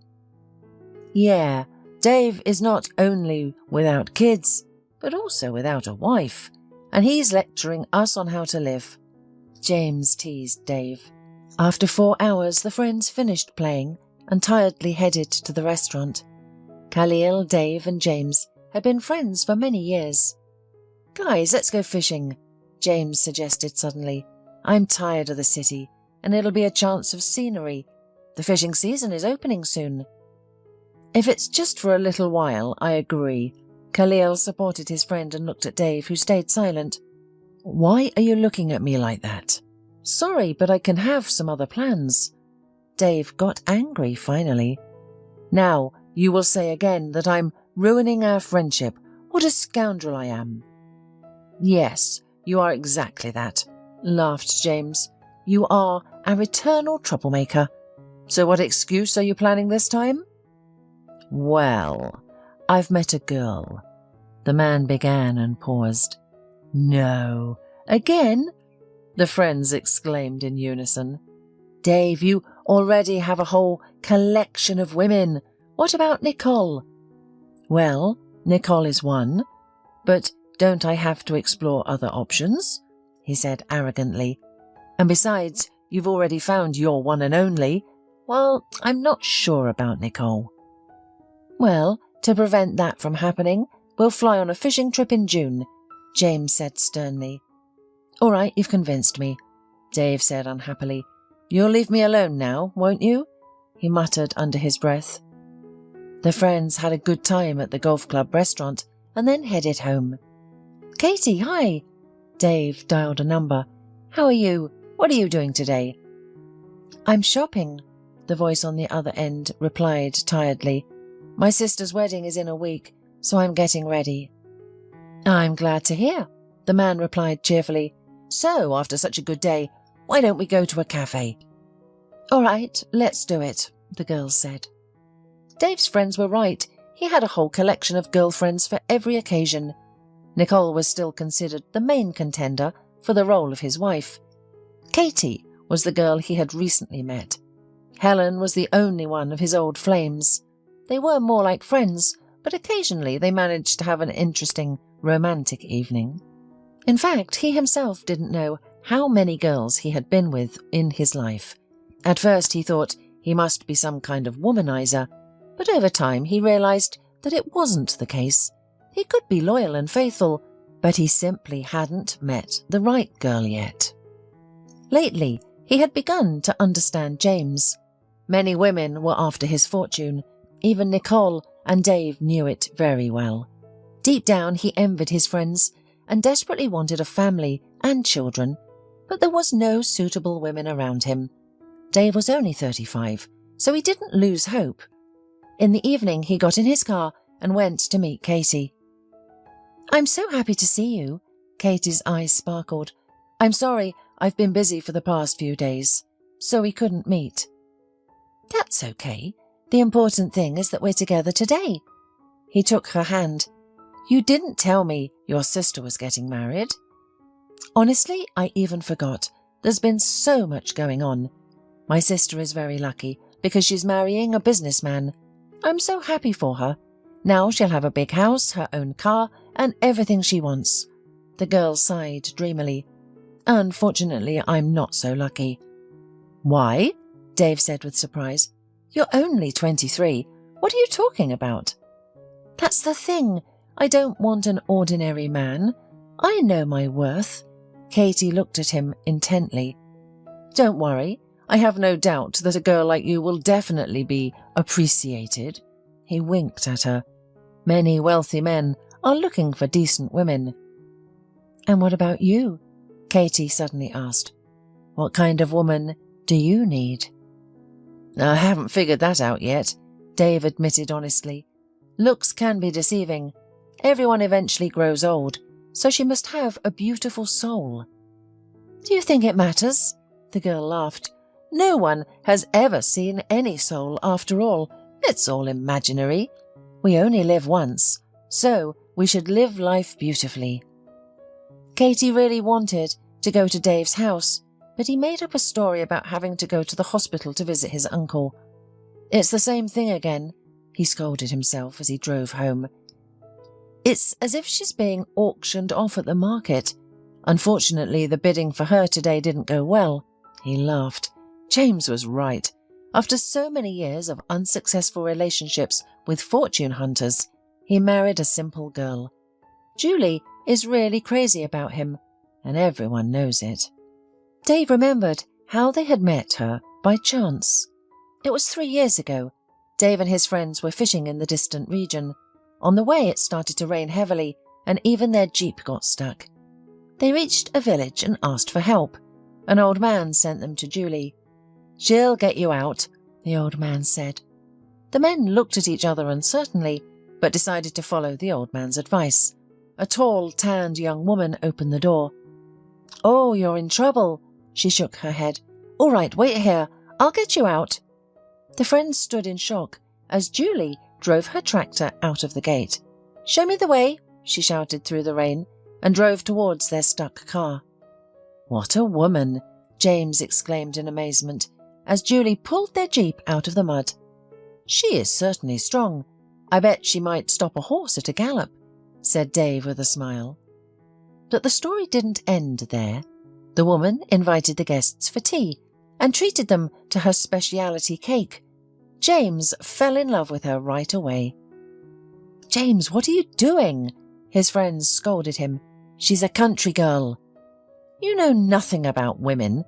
Yeah, Dave is not only without kids, but also without a wife, and he's lecturing us on how to live. James teased Dave. After 4 hours, the friends finished playing and tiredly headed to the restaurant. Khalil, Dave and James had been friends for many years. Guys, let's go fishing, James suggested suddenly. I'm tired of the city, and it'll be a chance of scenery. The fishing season is opening soon. If it's just for a little while, I agree. Khalil supported his friend and looked at Dave, who stayed silent. Why are you looking at me like that? Sorry, but I can have some other plans. Dave got angry finally. Now, you will say again that I'm ruining our friendship. What a scoundrel I am. Yes, you are exactly that, laughed James. You are our eternal troublemaker. So what excuse are you planning this time? Well, I've met a girl. The man began and paused. No. Again? The friends exclaimed in unison. Dave, you already have a whole collection of women. What about Nicole? Well, Nicole is one, but don't I have to explore other options? He said arrogantly. And besides, you've already found your one and only. Well, I'm not sure about Nicole. Well, to prevent that from happening, we'll fly on a fishing trip in June, James said sternly. All right, you've convinced me, Dave said unhappily. You'll leave me alone now, won't you? He muttered under his breath. The friends had a good time at the golf club restaurant and then headed home. Katie, hi. Dave dialed a number. How are you? What are you doing today? I'm shopping, the voice on the other end replied tiredly. My sister's wedding is in a week, so I'm getting ready. I'm glad to hear, the man replied cheerfully. So, after such a good day, why don't we go to a cafe? All right, let's do it, the girls said. Dave's friends were right. He had a whole collection of girlfriends for every occasion. Nicole was still considered the main contender for the role of his wife. Katie was the girl he had recently met. Helen was the only one of his old flames. They were more like friends, but occasionally they managed to have an interesting, romantic evening. In fact, he himself didn't know how many girls he had been with in his life. At first he thought he must be some kind of womanizer, but over time he realized that it wasn't the case. He could be loyal and faithful, but he simply hadn't met the right girl yet. Lately, he had begun to understand James. Many women were after his fortune. Even Nicole and Dave knew it very well. Deep down, he envied his friends and desperately wanted a family and children, but there was no suitable women around him. Dave was only 35, so he didn't lose hope. In the evening, he got in his car and went to meet Katie. I'm so happy to see you. Katie's eyes sparkled. I'm sorry, I've been busy for the past few days, so we couldn't meet. That's okay. The important thing is that we're together today. He took her hand. You didn't tell me your sister was getting married. Honestly, I even forgot. There's been so much going on. My sister is very lucky because she's marrying a businessman. I'm so happy for her. Now she'll have a big house, her own car, and everything she wants." The girl sighed dreamily. "Unfortunately, I'm not so lucky." "Why?" Dave said with surprise. "You're only 23. What are you talking about?" "That's the thing. I don't want an ordinary man. I know my worth." Katie looked at him intently. "Don't worry. I have no doubt that a girl like you will definitely be appreciated." He winked at her. "Many wealthy men are looking for decent women." "And what about you?" Katie suddenly asked. "What kind of woman do you need?" "I haven't figured that out yet," Dave admitted honestly. "Looks can be deceiving. Everyone eventually grows old, so she must have a beautiful soul." "Do you think it matters?" The girl laughed. "No one has ever seen any soul after all. It's all imaginary. We only live once, so we should live life beautifully." Katie really wanted to go to Dave's house, but he made up a story about having to go to the hospital to visit his uncle. "It's the same thing again," he scolded himself as he drove home. "It's as if she's being auctioned off at the market. Unfortunately, the bidding for her today didn't go well." He laughed. James was right. After so many years of unsuccessful relationships with fortune hunters, he married a simple girl. Julie is really crazy about him, and everyone knows it. Dave remembered how they had met her by chance. It was 3 years ago. Dave and his friends were fishing in the distant region. On the way, it started to rain heavily, and even their jeep got stuck. They reached a village and asked for help. An old man sent them to Julie. "She'll get you out," the old man said. The men looked at each other uncertainly, but decided to follow the old man's advice. A tall, tanned young woman opened the door. "Oh, you're in trouble." She shook her head. "All right, wait here. I'll get you out." The friends stood in shock as Julie drove her tractor out of the gate. "Show me the way," she shouted through the rain, and drove towards their stuck car. "What a woman!" James exclaimed in amazement as Julie pulled their jeep out of the mud. "She is certainly strong. I bet she might stop a horse at a gallop," said Dave with a smile. But the story didn't end there. The woman invited the guests for tea and treated them to her specialty cake. James fell in love with her right away. "James, what are you doing?" His friends scolded him. "She's a country girl." "You know nothing about women."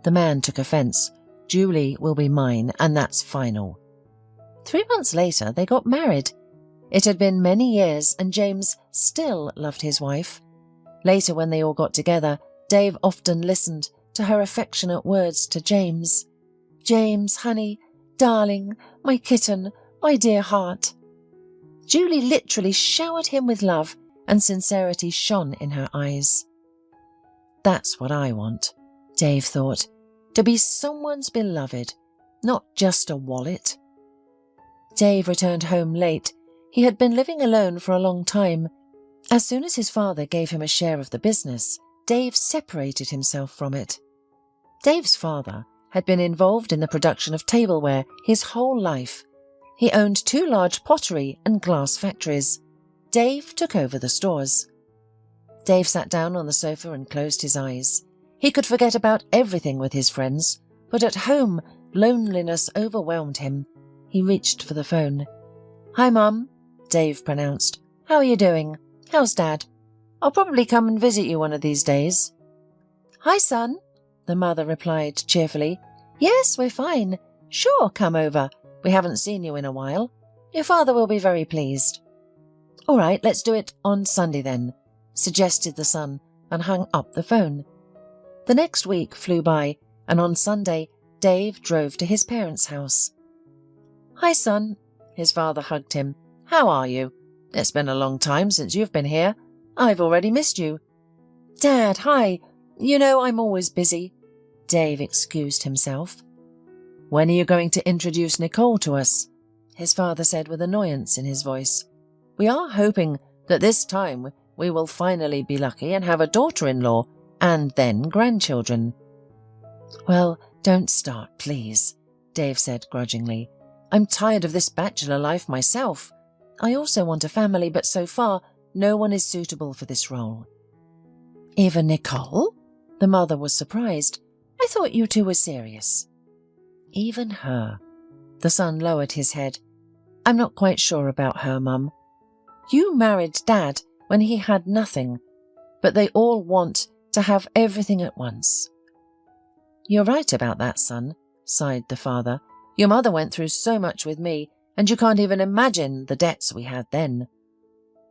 The man took offence. "Julie will be mine, and that's final." 3 months later, they got married. It had been many years, and James still loved his wife. Later, when they all got together, Dave often listened to her affectionate words to James. "James, honey, darling, my kitten, my dear heart." Julie literally showered him with love, and sincerity shone in her eyes. "That's what I want," Dave thought, "to be someone's beloved, not just a wallet." Dave returned home late. He had been living alone for a long time. As soon as his father gave him a share of the business, Dave separated himself from it. Dave's father had been involved in the production of tableware his whole life. He owned 2 large pottery and glass factories. Dave took over the stores. Dave sat down on the sofa and closed his eyes. He could forget about everything with his friends, but at home, loneliness overwhelmed him. He reached for the phone. "Hi, Mum," Dave pronounced. "How are you doing? How's Dad? I'll probably come and visit you one of these days." "Hi, son," the mother replied cheerfully. "Yes, we're fine. Sure, come over. We haven't seen you in a while. Your father will be very pleased." "All right, let's do it on Sunday then," suggested the son, and hung up the phone. The next week flew by, and on Sunday, Dave drove to his parents' house. "Hi, son." His father hugged him. "How are you? It's been a long time since you've been here. I've already missed you." "Dad, hi. You know I'm always busy." Dave excused himself. "When are you going to introduce Nicole to us?" His father said with annoyance in his voice. "We are hoping that this time we will finally be lucky and have a daughter-in-law and then grandchildren." Well, don't start, please, Dave said grudgingly. I'm tired of this bachelor life myself. I also want a family, but so far, no one is suitable for this role. Even Nicole? The mother was surprised. I thought you two were serious. Even her. The son lowered his head. I'm not quite sure about her, Mum. You married Dad when he had nothing, but they all want to have everything at once. You're right about that, son, sighed the father. Your mother went through so much with me, and you can't even imagine the debts we had then.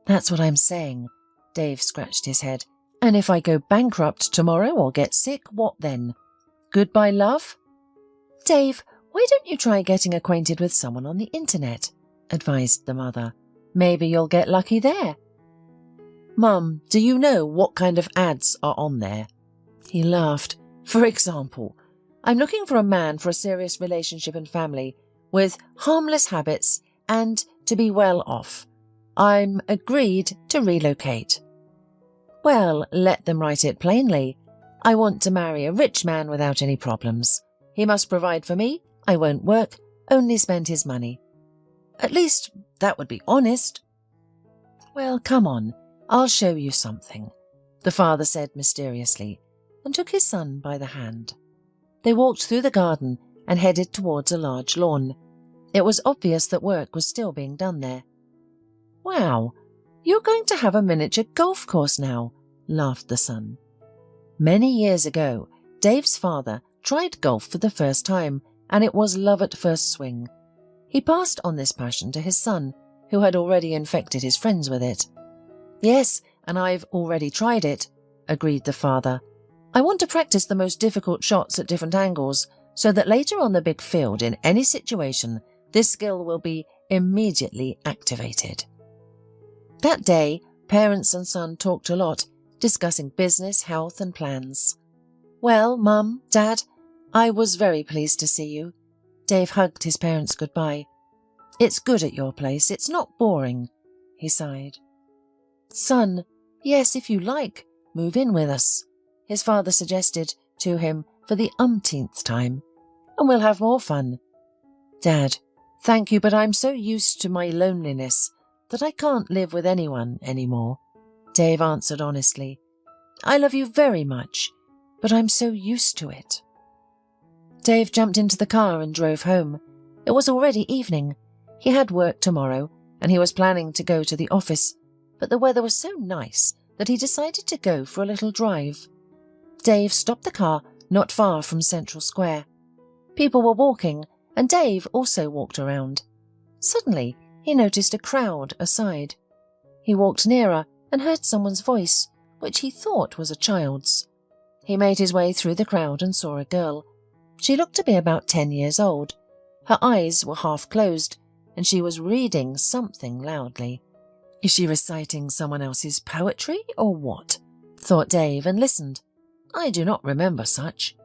That's what I'm saying, Dave scratched his head. And if I go bankrupt tomorrow or get sick, what then? Goodbye, love? Dave, why don't you try getting acquainted with someone on the internet? Advised the mother. Maybe you'll get lucky there. Mum, do you know what kind of ads are on there? He laughed. For example, I'm looking for a man for a serious relationship and family, with harmless habits and to be well off. I'm agreed to relocate. Well, let them write it plainly. I want to marry a rich man without any problems. He must provide for me. I won't work, only spend his money. At least that would be honest. Well, come on, I'll show you something, the father said mysteriously, and took his son by the hand. They walked through the garden and headed towards a large lawn. It was obvious that work was still being done there. Wow, you're going to have a miniature golf course now, laughed the son. Many years ago, Dave's father tried golf for the first time, and it was love at first swing. He passed on this passion to his son, who had already infected his friends with it. Yes, and I've already tried it, agreed the father. I want to practice the most difficult shots at different angles, so that later on the big field, in any situation, this skill will be immediately activated. That day, parents and son talked a lot, discussing business, health and plans. Well, Mum, Dad, I was very pleased to see you. Dave hugged his parents goodbye. It's good at your place, it's not boring, he sighed. Son, yes, if you like, move in with us, his father suggested to him for the umpteenth time, and we'll have more fun. Dad, thank you, but I'm so used to my loneliness that I can't live with anyone anymore, Dave answered honestly. I love you very much, but I'm so used to it. Dave jumped into the car and drove home. It was already evening. He had work tomorrow, and he was planning to go to the office, but the weather was so nice that he decided to go for a little drive. Dave stopped the car not far from Central Square. People were walking, and Dave also walked around. Suddenly, he noticed a crowd aside. He walked nearer and heard someone's voice, which he thought was a child's. He made his way through the crowd and saw a girl. She looked to be about 10 years old. Her eyes were half closed, and she was reading something loudly. Is she reciting someone else's poetry or what? Thought Dave and listened. I do not remember such.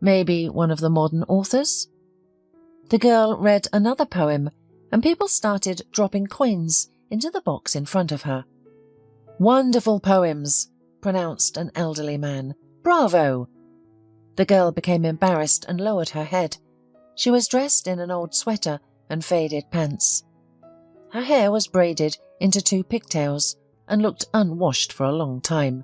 Maybe one of the modern authors? The girl read another poem, and people started dropping coins into the box in front of her. Wonderful poems, pronounced an elderly man. Bravo! The girl became embarrassed and lowered her head. She was dressed in an old sweater and faded pants. Her hair was braided into 2 pigtails and looked unwashed for a long time.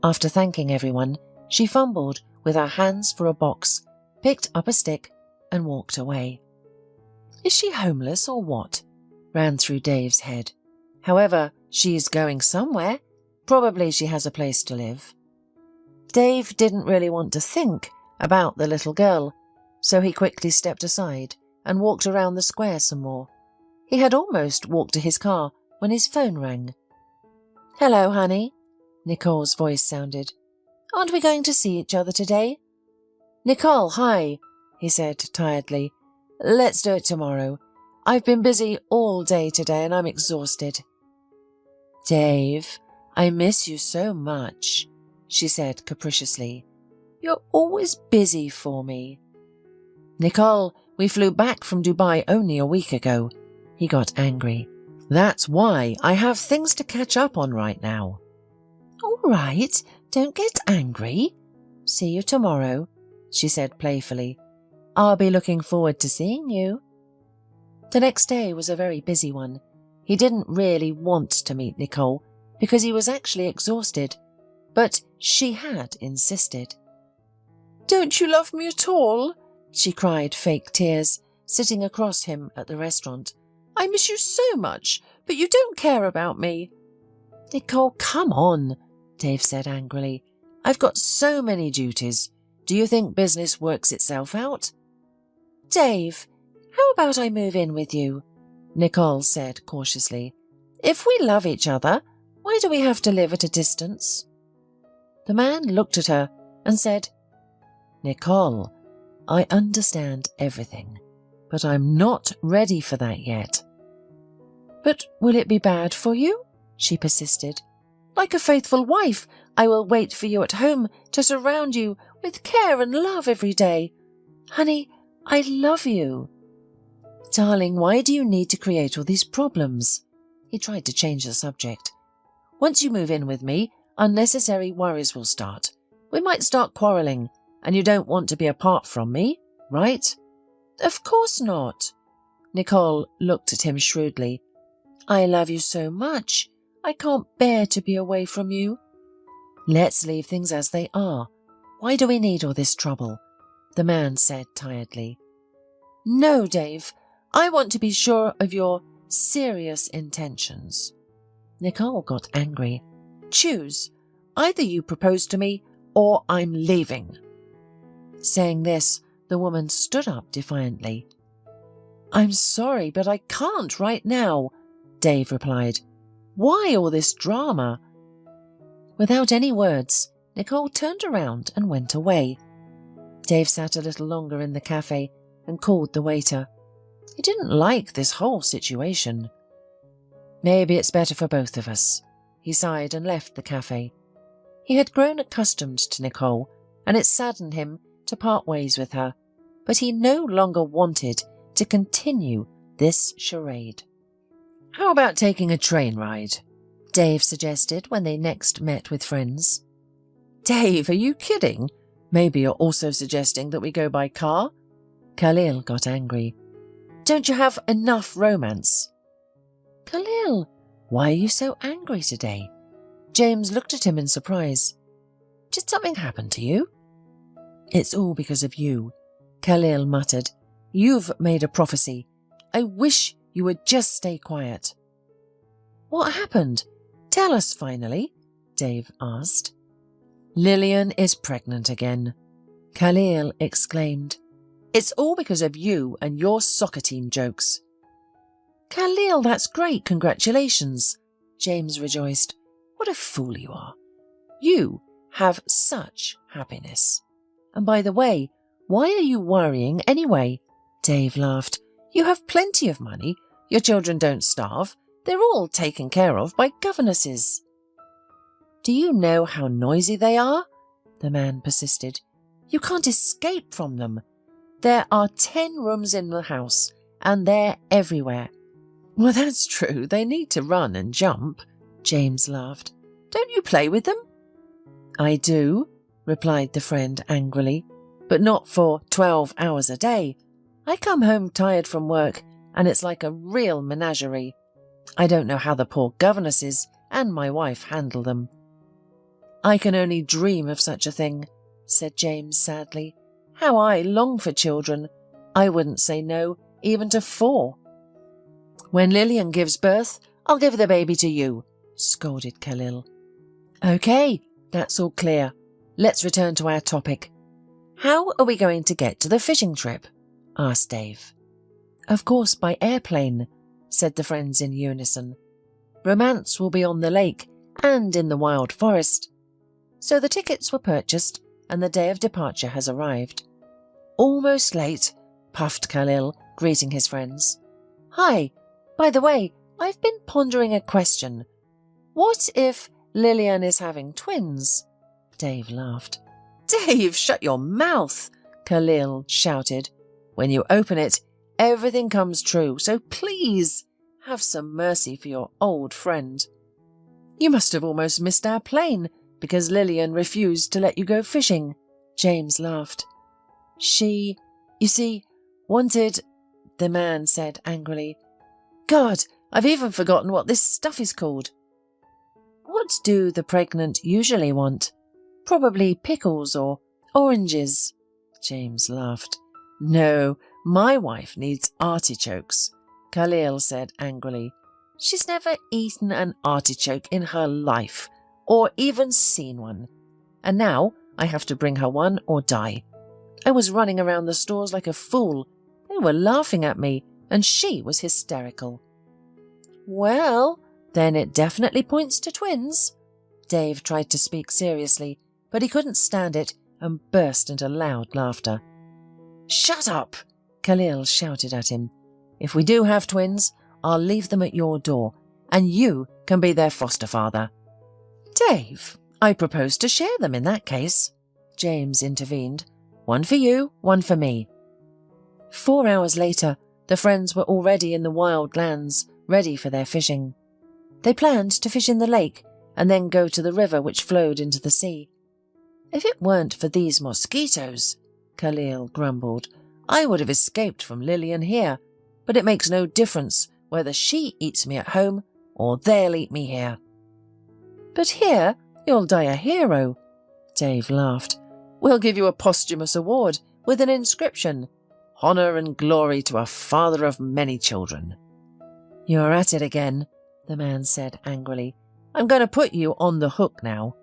After thanking everyone, she fumbled with her hands for a box, picked up a stick and walked away. Is she homeless or what? Ran through Dave's head. However, she's going somewhere. Probably she has a place to live. Dave didn't really want to think about the little girl, so he quickly stepped aside and walked around the square some more. He had almost walked to his car when his phone rang. Hello, honey, Nicole's voice sounded. Aren't we going to see each other today? Nicole, hi, he said tiredly. Let's do it tomorrow. I've been busy all day today and I'm exhausted. Dave, I miss you so much, she said capriciously. You're always busy for me. Nicole, we flew back from Dubai only a week ago. He got angry. That's why I have things to catch up on right now. All right, don't get angry. See you tomorrow. she said playfully. I'll be looking forward to seeing you. The next day was a very busy one. He didn't really want to meet Nicole because he was actually exhausted, but she had insisted. Don't you love me at all? She cried fake tears, sitting across him at the restaurant. I miss you so much, but you don't care about me. Nicole, come on, Dave said angrily. I've got so many duties. Do you think business works itself out? Dave, how about I move in with you? Nicole said cautiously. If we love each other, why do we have to live at a distance? The man looked at her and said, Nicole, I understand everything, but I'm not ready for that yet. But will it be bad for you? She persisted. Like a faithful wife, I will wait for you at home to surround you with care and love every day. Honey, I love you. Darling, why do you need to create all these problems? He tried to change the subject. Once you move in with me, unnecessary worries will start. We might start quarrelling, and you don't want to be apart from me, right? Of course not. Nicole looked at him shrewdly. I love you so much. I can't bear to be away from you. Let's leave things as they are. Why do we need all this trouble? The man said tiredly. No, Dave. I want to be sure of your serious intentions. Nicole got angry. Choose. Either you propose to me or I'm leaving. Saying this, the woman stood up defiantly. I'm sorry, but I can't right now, Dave replied. Why all this drama? Without any words, Nicole turned around and went away. Dave sat a little longer in the cafe and called the waiter. He didn't like this whole situation. Maybe it's better for both of us, he sighed and left the cafe. He had grown accustomed to Nicole, and it saddened him to part ways with her, but he no longer wanted to continue this charade. How about taking a train ride? Dave suggested when they next met with friends. Dave, are you kidding? Maybe you're also suggesting that we go by car? Khalil got angry. Don't you have enough romance? Khalil, why are you so angry today? James looked at him in surprise. Did something happen to you? It's all because of you, Khalil muttered. You've made a prophecy. I wish you would just stay quiet. What happened? Tell us finally, Dave asked. Lillian is pregnant again, Khalil exclaimed. It's all because of you and your soccer team jokes. Khalil, that's great, congratulations, James rejoiced. What a fool you are. You have such happiness. And by the way, why are you worrying anyway? Dave laughed. You have plenty of money. Your children don't starve. They're all taken care of by governesses. Do you know how noisy they are? The man persisted. You can't escape from them. There are 10 rooms in the house, and they're everywhere. Well, that's true. They need to run and jump, James laughed. Don't you play with them? I do, replied the friend angrily, but not for 12 hours a day. I come home tired from work, and it's like a real menagerie. I don't know how the poor governesses and my wife handle them. I can only dream of such a thing, said James sadly. How I long for children. I wouldn't say no, even to 4. When Lillian gives birth, I'll give the baby to you, scolded Khalil. Okay, that's all clear. Let's return to our topic. How are we going to get to the fishing trip? Asked Dave. Of course, by airplane, said the friends in unison. Romance will be on the lake and in the wild forest. So the tickets were purchased and the day of departure has arrived. Almost late, puffed Khalil, greeting his friends. Hi, by the way, I've been pondering a question. What if Lillian is having twins? Dave laughed. Dave, shut your mouth, Khalil shouted. When you open it, everything comes true, so please have some mercy for your old friend. You must have almost missed our plane because Lillian refused to let you go fishing, James laughed. She, you see, wanted, the man said angrily. God, I've even forgotten what this stuff is called. What do the pregnant usually want? Probably pickles or oranges. James laughed. No, my wife needs artichokes, Khalil said angrily. She's never eaten an artichoke in her life, or even seen one. And now I have to bring her one or die. I was running around the stores like a fool. They were laughing at me, and she was hysterical. Well, then it definitely points to twins. Dave tried to speak seriously, but he couldn't stand it and burst into loud laughter. Shut up, Khalil shouted at him. If we do have twins, I'll leave them at your door, and you can be their foster father. Dave, I propose to share them in that case, James intervened. One for you, one for me. 4 hours later, the friends were already in the wild lands, ready for their fishing. They planned to fish in the lake and then go to the river which flowed into the sea. If it weren't for these mosquitoes, Khalil grumbled, I would have escaped from Lillian here, but it makes no difference whether she eats me at home or they'll eat me here. But here you'll die a hero, Dave laughed. We'll give you a posthumous award with an inscription, Honour and glory to a father of many children. You're at it again, the man said angrily. I'm going to put you on the hook now.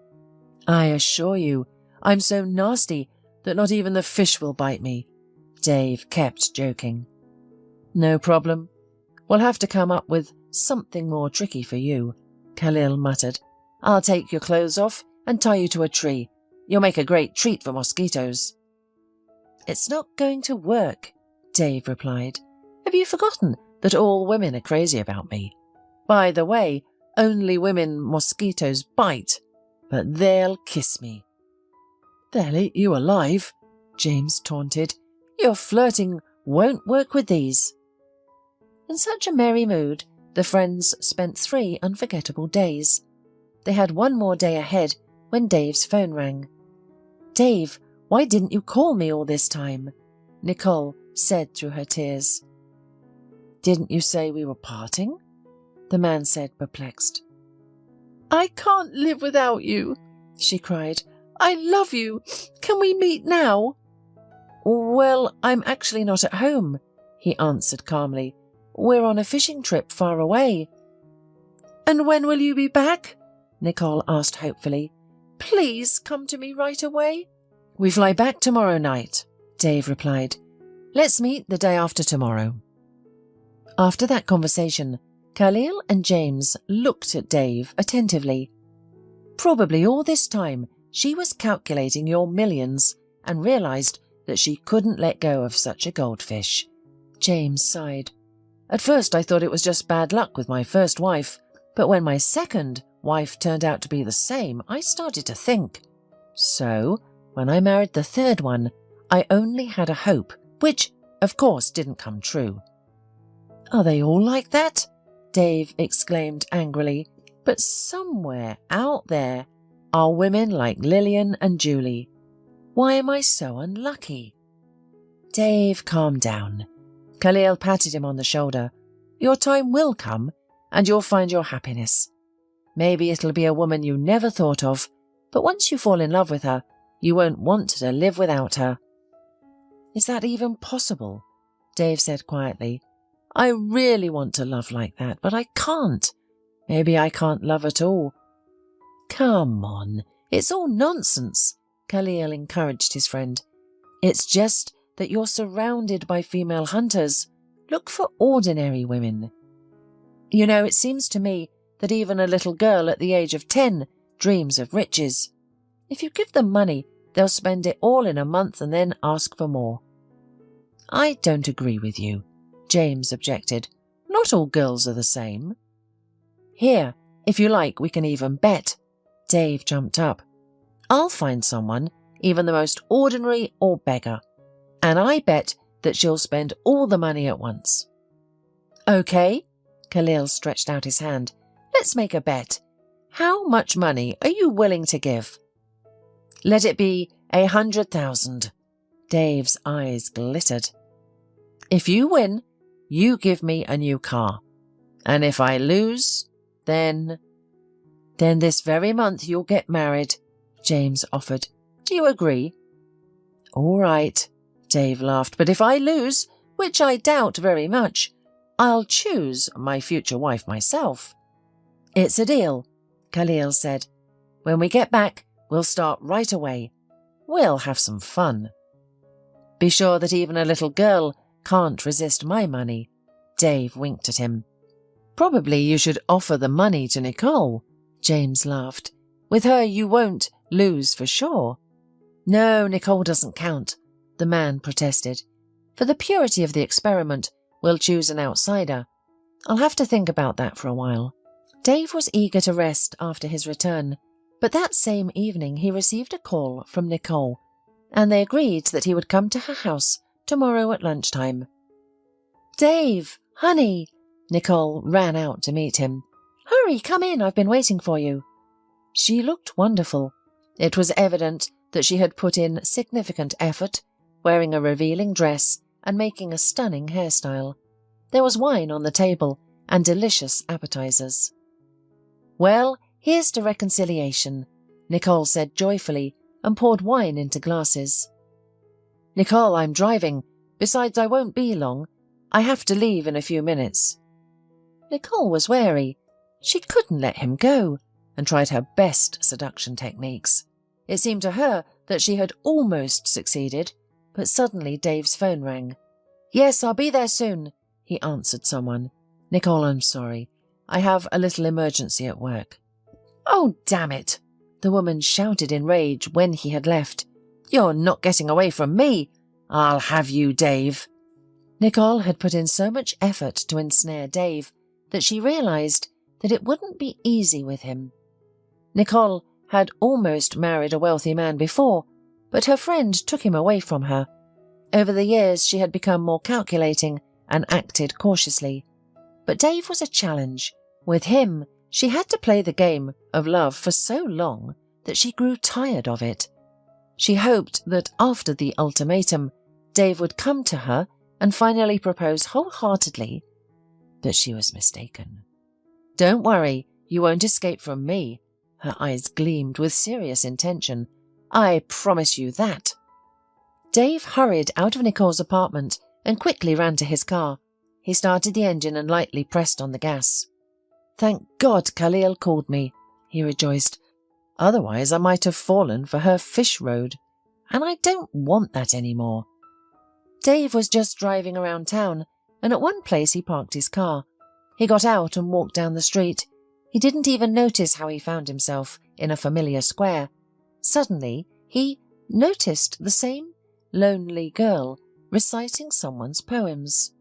I assure you, I'm so nasty that not even the fish will bite me, Dave kept joking. No problem. We'll have to come up with something more tricky for you, Khalil muttered. I'll take your clothes off and tie you to a tree. You'll make a great treat for mosquitoes. It's not going to work, Dave replied. Have you forgotten that all women are crazy about me? By the way, only women mosquitoes bite, but they'll kiss me. They'll eat you alive, James taunted. Your flirting won't work with these. In such a merry mood, the friends spent 3 unforgettable days. They had one more day ahead when Dave's phone rang. Dave, why didn't you call me all this time? Nicole said through her tears. Didn't you say we were parting? The man said, perplexed. I can't live without you, she cried. I love you. Can we meet now? Well, I'm actually not at home, he answered calmly. We're on a fishing trip far away. And when will you be back? Nicole asked hopefully. Please come to me right away. We fly back tomorrow night, Dave replied. Let's meet the day after tomorrow. After that conversation, Khalil and James looked at Dave attentively. Probably all this time she was calculating your millions and realised that she couldn't let go of such a goldfish. James sighed. At first I thought it was just bad luck with my first wife, but when my second wife turned out to be the same, I started to think. So, when I married the third one, I only had a hope, which, of course, didn't come true. Are they all like that? Dave exclaimed angrily. But somewhere out there are women like Lillian and Julie. Why am I so unlucky? Dave, calm down. Khalil patted him on the shoulder. Your time will come, and you'll find your happiness. Maybe it'll be a woman you never thought of, but once you fall in love with her, you won't want to live without her. Is that even possible? Dave said quietly. I really want to love like that, but I can't. Maybe I can't love at all. Come on, it's all nonsense, Khalil encouraged his friend. It's just that you're surrounded by female hunters. Look for ordinary women. You know, it seems to me that even a little girl at the age of 10 dreams of riches. If you give them money, they'll spend it all in a month and then ask for more. I don't agree with you, James objected. Not all girls are the same. Here, if you like, we can even bet. Dave jumped up. I'll find someone, even the most ordinary or beggar, and I bet that she'll spend all the money at once. Okay, Khalil stretched out his hand. Let's make a bet. How much money are you willing to give? Let it be 100,000. Dave's eyes glittered. If you win, you give me a new car. And if I lose, then this very month you'll get married, James offered. Do you agree? All right, Dave laughed, but if I lose, which I doubt very much, I'll choose my future wife myself. It's a deal, Khalil said. When we get back, we'll start right away. We'll have some fun. Be sure that even a little girl can't resist my money. Dave winked at him. Probably you should offer the money to Nicole, James laughed. With her you won't lose for sure. No, Nicole doesn't count, the man protested. For the purity of the experiment, we'll choose an outsider. I'll have to think about that for a while. Dave was eager to rest after his return, but that same evening he received a call from Nicole, and they agreed that he would come to her house tomorrow at lunchtime. Dave, honey! Nicole ran out to meet him. Hurry, come in, I've been waiting for you. She looked wonderful. It was evident that she had put in significant effort, wearing a revealing dress and making a stunning hairstyle. There was wine on the table and delicious appetizers. Well, here's to reconciliation, Nicole said joyfully and poured wine into glasses. Nicole, I'm driving. Besides, I won't be long. I have to leave in a few minutes. Nicole was wary. She couldn't let him go, and tried her best seduction techniques. It seemed to her that she had almost succeeded, but suddenly Dave's phone rang. Yes, I'll be there soon, he answered someone. Nicole, I'm sorry. I have a little emergency at work. Oh, damn it, the woman shouted in rage when he had left. You're not getting away from me. I'll have you, Dave. Nicole had put in so much effort to ensnare Dave that she realized that it wouldn't be easy with him. Nicole had almost married a wealthy man before, but her friend took him away from her. Over the years she had become more calculating and acted cautiously. But Dave was a challenge. With him, she had to play the game of love for so long that she grew tired of it. She hoped that after the ultimatum, Dave would come to her and finally propose wholeheartedly, but she was mistaken. Don't worry, you won't escape from me. Her eyes gleamed with serious intention. I promise you that. Dave hurried out of Nicole's apartment and quickly ran to his car. He started the engine and lightly pressed on the gas. Thank God Khalil called me, he rejoiced. Otherwise I might have fallen for her fish road, and I don't want that anymore. Dave was just driving around town, and at one place he parked his car. He got out and walked down the street. He didn't even notice how he found himself in a familiar square. Suddenly, he noticed the same lonely girl reciting someone's poems.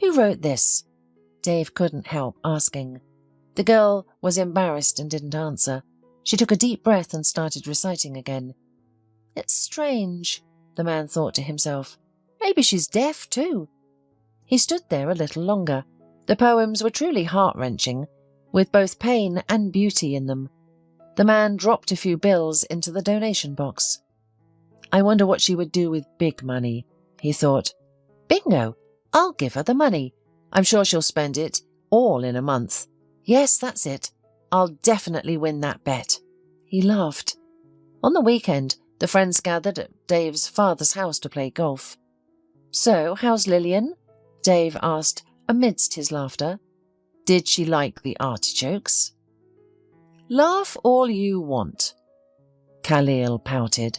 Who wrote this? Dave couldn't help asking. The girl was embarrassed and didn't answer. She took a deep breath and started reciting again. It's strange, the man thought to himself. Maybe she's deaf too. He stood there a little longer. The poems were truly heart-wrenching, with both pain and beauty in them. The man dropped a few bills into the donation box. I wonder what she would do with big money, he thought. Bingo! I'll give her the money. I'm sure she'll spend it all in a month. Yes, that's it. I'll definitely win that bet. He laughed. On the weekend, the friends gathered at Dave's father's house to play golf. So, how's Lillian? Dave asked amidst his laughter. Did she like the artichokes? Laugh all you want. Khalil pouted.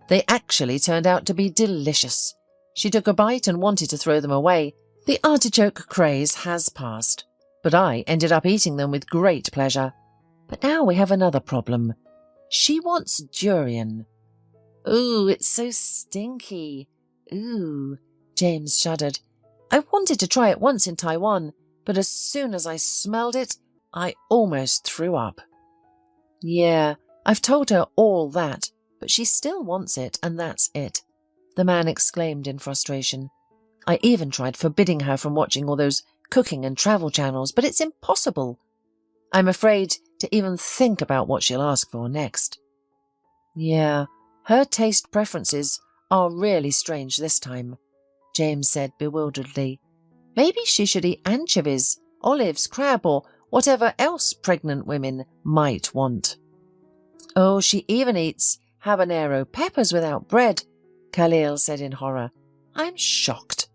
They actually turned out to be delicious. She took a bite and wanted to throw them away. The artichoke craze has passed, but I ended up eating them with great pleasure. But now we have another problem. She wants durian. Ooh, it's so stinky. Ooh, James shuddered. I wanted to try it once in Taiwan, but as soon as I smelled it, I almost threw up. Yeah, I've told her all that, but she still wants it, and that's it, the man exclaimed in frustration. I even tried forbidding her from watching all those cooking and travel channels, but it's impossible. I'm afraid to even think about what she'll ask for next. Yeah, her taste preferences are really strange this time," James said bewilderedly. "Maybe she should eat anchovies, olives, crab, or whatever else pregnant women might want." "Oh, she even eats habanero peppers without bread," Khalil said in horror. "I'm shocked."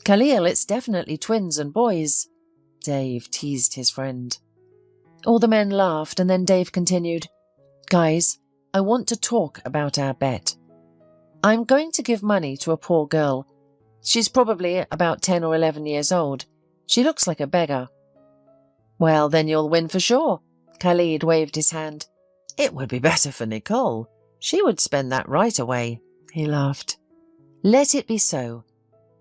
"Khalil, it's definitely twins and boys," Dave teased his friend. All the men laughed, and then Dave continued, "Guys, I want to talk about our bet. I'm going to give money to a poor girl. She's probably about 10 or 11 years old. She looks like a beggar." "Well, then you'll win for sure." Khalid waved his hand. "It would be better for Nicole. She would spend that right away." He laughed. "Let it be so."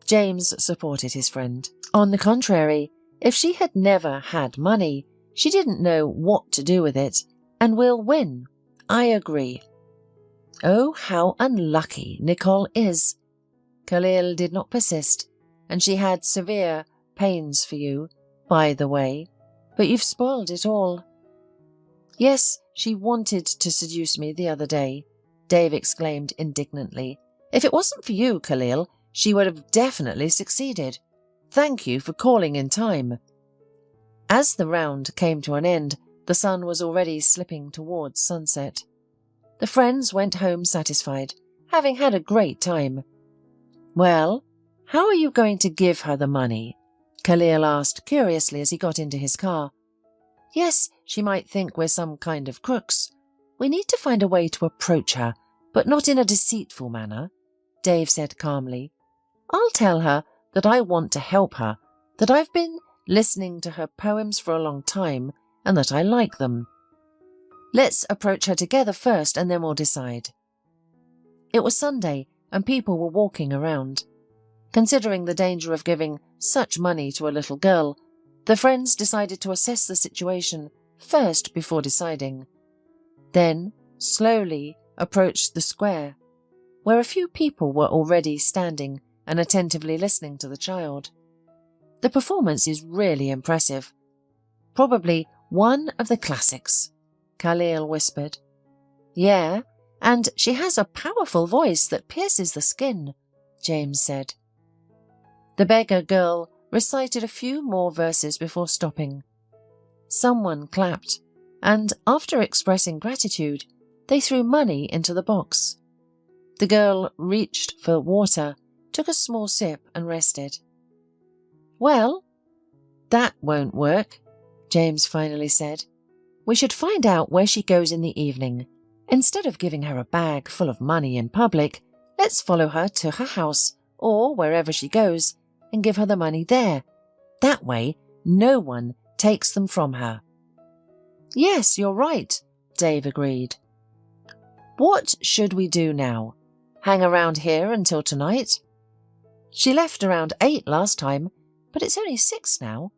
James supported his friend. On the contrary, if she had never had money, she didn't know what to do with it, and will win. I agree. "Oh, how unlucky Nicole is." Khalil did not persist, "and she had severe pains for you, by the way, but you've spoiled it all." "Yes, she wanted to seduce me the other day," Dave exclaimed indignantly. "If it wasn't for you, Khalil, she would have definitely succeeded. Thank you for calling in time." As the round came to an end, the sun was already slipping towards sunset. The friends went home satisfied, having had a great time. "Well, how are you going to give her the money?" Khalil asked curiously as he got into his car. "Yes, she might think we're some kind of crooks. We need to find a way to approach her, but not in a deceitful manner," Dave said calmly. "I'll tell her that I want to help her, that I've been listening to her poems for a long time, and that I like them. Let's approach her together first, and then we'll decide." It was Sunday, and people were walking around. Considering the danger of giving such money to a little girl, the friends decided to assess the situation first before deciding. Then, slowly approached the square, where a few people were already standing and attentively listening to the child. "The performance is really impressive. Probably one of the classics," Khalil whispered. "Yeah, and she has a powerful voice that pierces the skin," James said. The beggar girl recited a few more verses before stopping. Someone clapped, and after expressing gratitude, they threw money into the box. The girl reached for water, took a small sip and rested. "Well, that won't work," James finally said. "We should find out where she goes in the evening. Instead of giving her a bag full of money in public, let's follow her to her house or wherever she goes and give her the money there. That way, no one takes them from her." "Yes, you're right," Dave agreed. "What should we do now? Hang around here until tonight?" "She left around 8 last time, but it's only 6 now."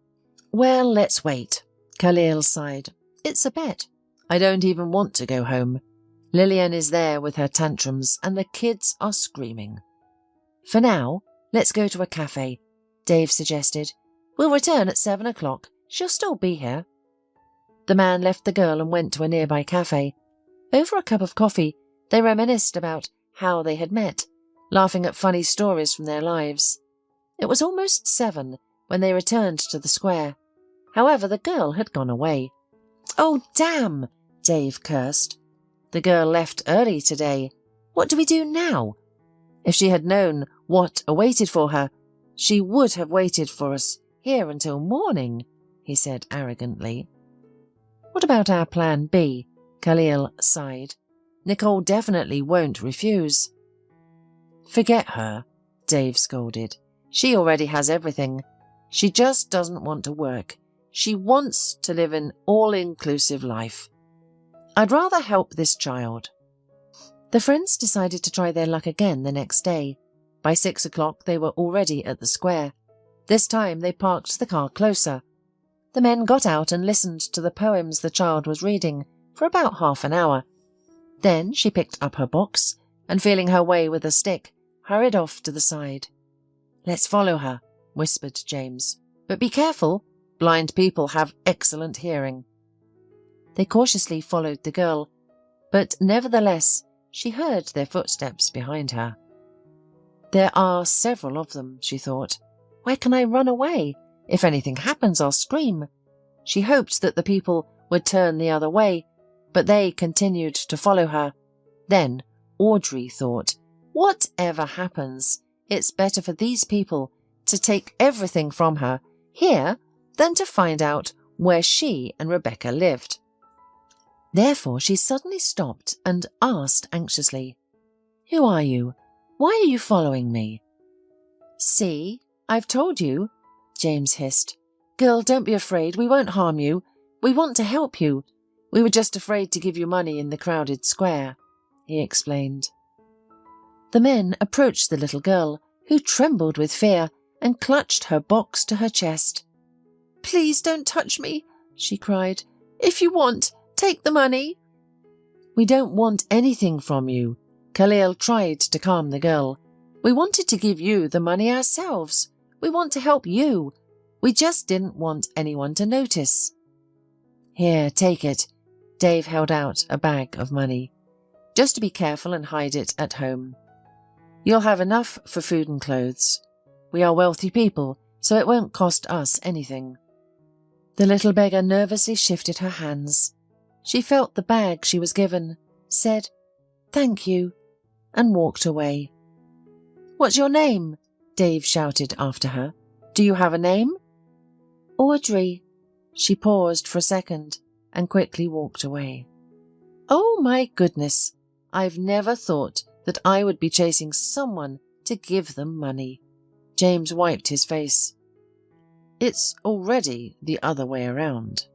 "Well, let's wait," Khalil sighed. "It's a bet. I don't even want to go home. Lillian is there with her tantrums and the kids are screaming. For now, let's go to a cafe," Dave suggested. "We'll return at 7 o'clock. She'll still be here." The man left the girl and went to a nearby cafe. Over a cup of coffee, they reminisced about how they had met, laughing at funny stories from their lives. It was almost 7 when they returned to the square. However, the girl had gone away. "Oh, damn!" Dave cursed. "The girl left early today. What do we do now?" If she had known what awaited for her, she would have waited for us here until morning, he said arrogantly. "What about our plan B?" Khalil sighed. "Nicole definitely won't refuse." "Forget her," Dave scolded. "She already has everything. She just doesn't want to work. She wants to live an all-inclusive life. I'd rather help this child." The friends decided to try their luck again the next day. By 6 o'clock they were already at the square. This time they parked the car closer. The men got out and listened to the poems the child was reading for about half an hour. Then she picked up her box and, feeling her way with a stick, hurried off to the side. "Let's follow her," whispered James. "But be careful. Blind people have excellent hearing." They cautiously followed the girl, but nevertheless She heard their footsteps behind her. There are several of them, she thought. Where can I run away? If anything happens, I'll scream. She hoped that the people would turn the other way, but they continued to follow her. Then Audrey thought, whatever happens, it's better for these people to take everything from her here than to find out where she and Rebecca lived. Therefore she suddenly stopped and asked anxiously, "Who are you? Why are you following me?" "See, I've told you," James hissed. "Girl, don't be afraid. We won't harm you. We want to help you. We were just afraid to give you money in the crowded square," he explained. The men approached the little girl, who trembled with fear and clutched her box to her chest. "Please don't touch me," she cried. "If you want, take the money." "We don't want anything from you," Khalil tried to calm the girl. "We wanted to give you the money ourselves. We want to help you. We just didn't want anyone to notice." "Here, take it." Dave held out a bag of money. "Just to be careful and hide it at home. You'll have enough for food and clothes. We are wealthy people, so it won't cost us anything." The little beggar nervously shifted her hands. She felt the bag she was given, said, "Thank you," and walked away. "What's your name?" Dave shouted after her. "Do you have a name?" "Audrey." She paused for a second and quickly walked away. "Oh my goodness, I've never thought that I would be chasing someone to give them money." James wiped his face. "It's already the other way around."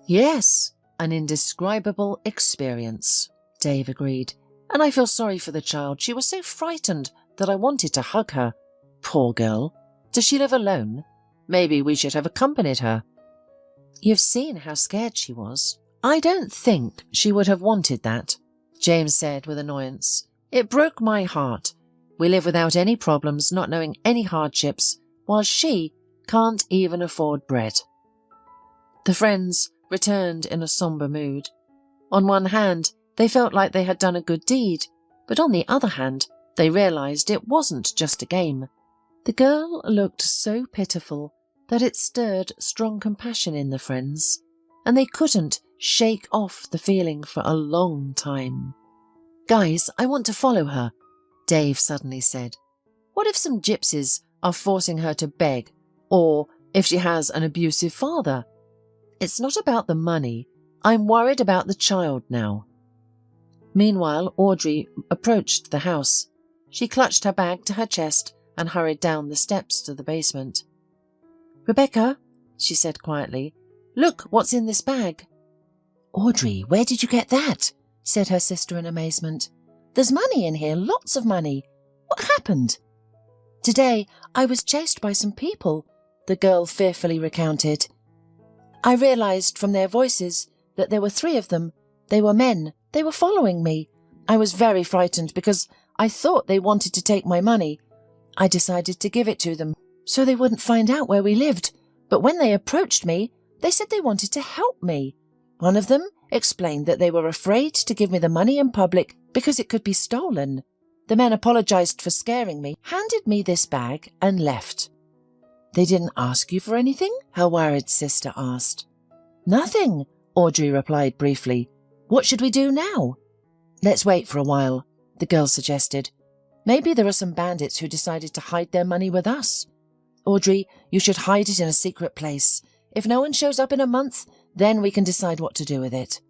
"Yes, an indescribable experience," Dave agreed. "And I feel sorry for the child. She was so frightened that I wanted to hug her. Poor girl. Does she live alone? Maybe we should have accompanied her." "You've seen how scared she was." "I don't think she would have wanted that," James said with annoyance. "It broke my heart. We live without any problems, not knowing any hardships, while she can't even afford bread." The friends returned in a sombre mood. On one hand, they felt like they had done a good deed, but on the other hand, they realized it wasn't just a game. The girl looked so pitiful that it stirred strong compassion in the friends, and they couldn't shake off the feeling for a long time. "Guys, I want to follow her," Dave suddenly said. "What if some gypsies are forcing her to beg, or if she has an abusive father? It's not about the money. I'm worried about the child now." Meanwhile, Audrey approached the house. She clutched her bag to her chest and hurried down the steps to the basement. "Rebecca," she said quietly, "look what's in this bag." "Audrey, where did you get that?" said her sister in amazement. "There's money in here, lots of money. What happened?" "Today I was chased by some people," the girl fearfully recounted. "I realized from their voices that there were 3 of them. They were men. They were following me. I was very frightened because I thought they wanted to take my money. I decided to give it to them so they wouldn't find out where we lived. But when they approached me, they said they wanted to help me. One of them explained that they were afraid to give me the money in public because it could be stolen. The men apologized for scaring me, handed me this bag, and left." "They didn't ask you for anything?" her worried sister asked. "Nothing," Audrey replied briefly. "What should we do now?" "Let's wait for a while," the girl suggested. "Maybe there are some bandits who decided to hide their money with us. Audrey, you should hide it in a secret place. If no one shows up in a month, then we can decide what to do with it."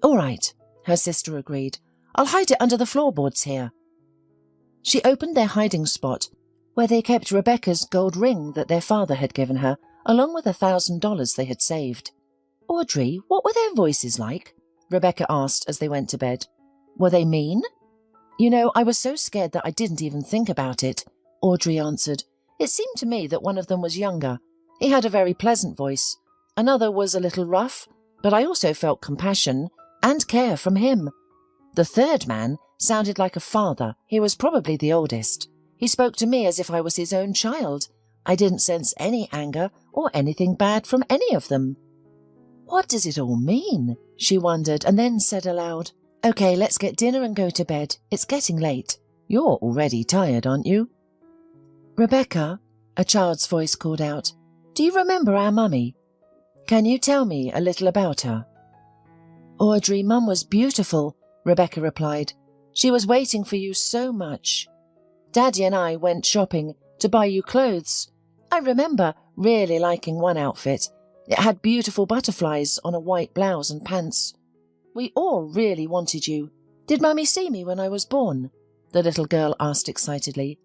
"All right," her sister agreed. "I'll hide it under the floorboards here." She opened their hiding spot, where they kept Rebecca's gold ring that their father had given her, along with $1,000 they had saved. "Audrey, what were their voices like?" Rebecca asked as they went to bed. "Were they mean?" "You know, I was so scared that I didn't even think about it," Audrey answered. "It seemed to me that one of them was younger. He had a very pleasant voice. Another was a little rough, but I also felt compassion and care from him. The third man sounded like a father. He was probably the oldest. He spoke to me as if I was his own child. I didn't sense any anger or anything bad from any of them." "What does it all mean?" she wondered, and then said aloud, Okay, let's get dinner and go to bed. It's getting late. You're already tired, aren't you? Rebecca, a child's voice called out, do you remember our mummy? Can you tell me a little about her? Audrey, Mum was beautiful, Rebecca replied. She was waiting for you so much. Daddy and I went shopping to buy you clothes. I remember really liking one outfit. It had beautiful butterflies on a white blouse and pants. We all really wanted you. Did Mummy see me when I was born? The little girl asked excitedly.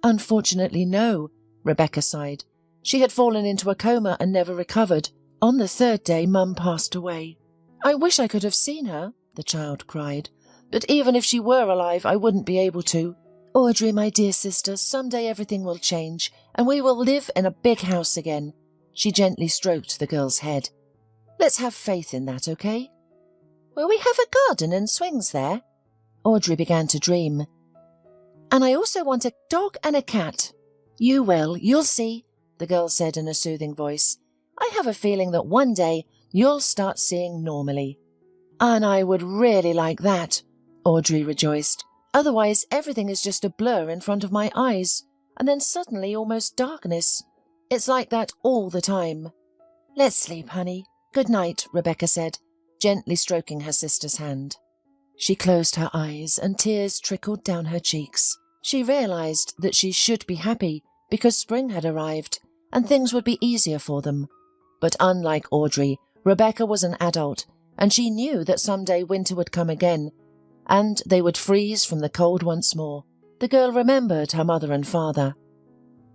Unfortunately, no, Rebecca sighed. She had fallen into a coma and never recovered. On the third day, Mum passed away. I wish I could have seen her, the child cried. But even if she were alive, I wouldn't be able to. Audrey, my dear sister, someday everything will change, and we will live in a big house again. She gently stroked the girl's head. Let's have faith in that, okay? Will we have a garden and swings there? Audrey began to dream. And I also want a dog and a cat. You will, you'll see, the girl said in a soothing voice. I have a feeling that one day you'll start seeing normally. And I would really like that, Audrey rejoiced. Otherwise, everything is just a blur in front of my eyes, and then suddenly almost darkness. It's like that all the time. Let's sleep, honey. Good night, Rebecca said, gently stroking her sister's hand. She closed her eyes and tears trickled down her cheeks. She realized that she should be happy because spring had arrived and things would be easier for them. But unlike Audrey, Rebecca was an adult, and she knew that someday winter would come again, and they would freeze from the cold once more. The girl remembered her mother and father.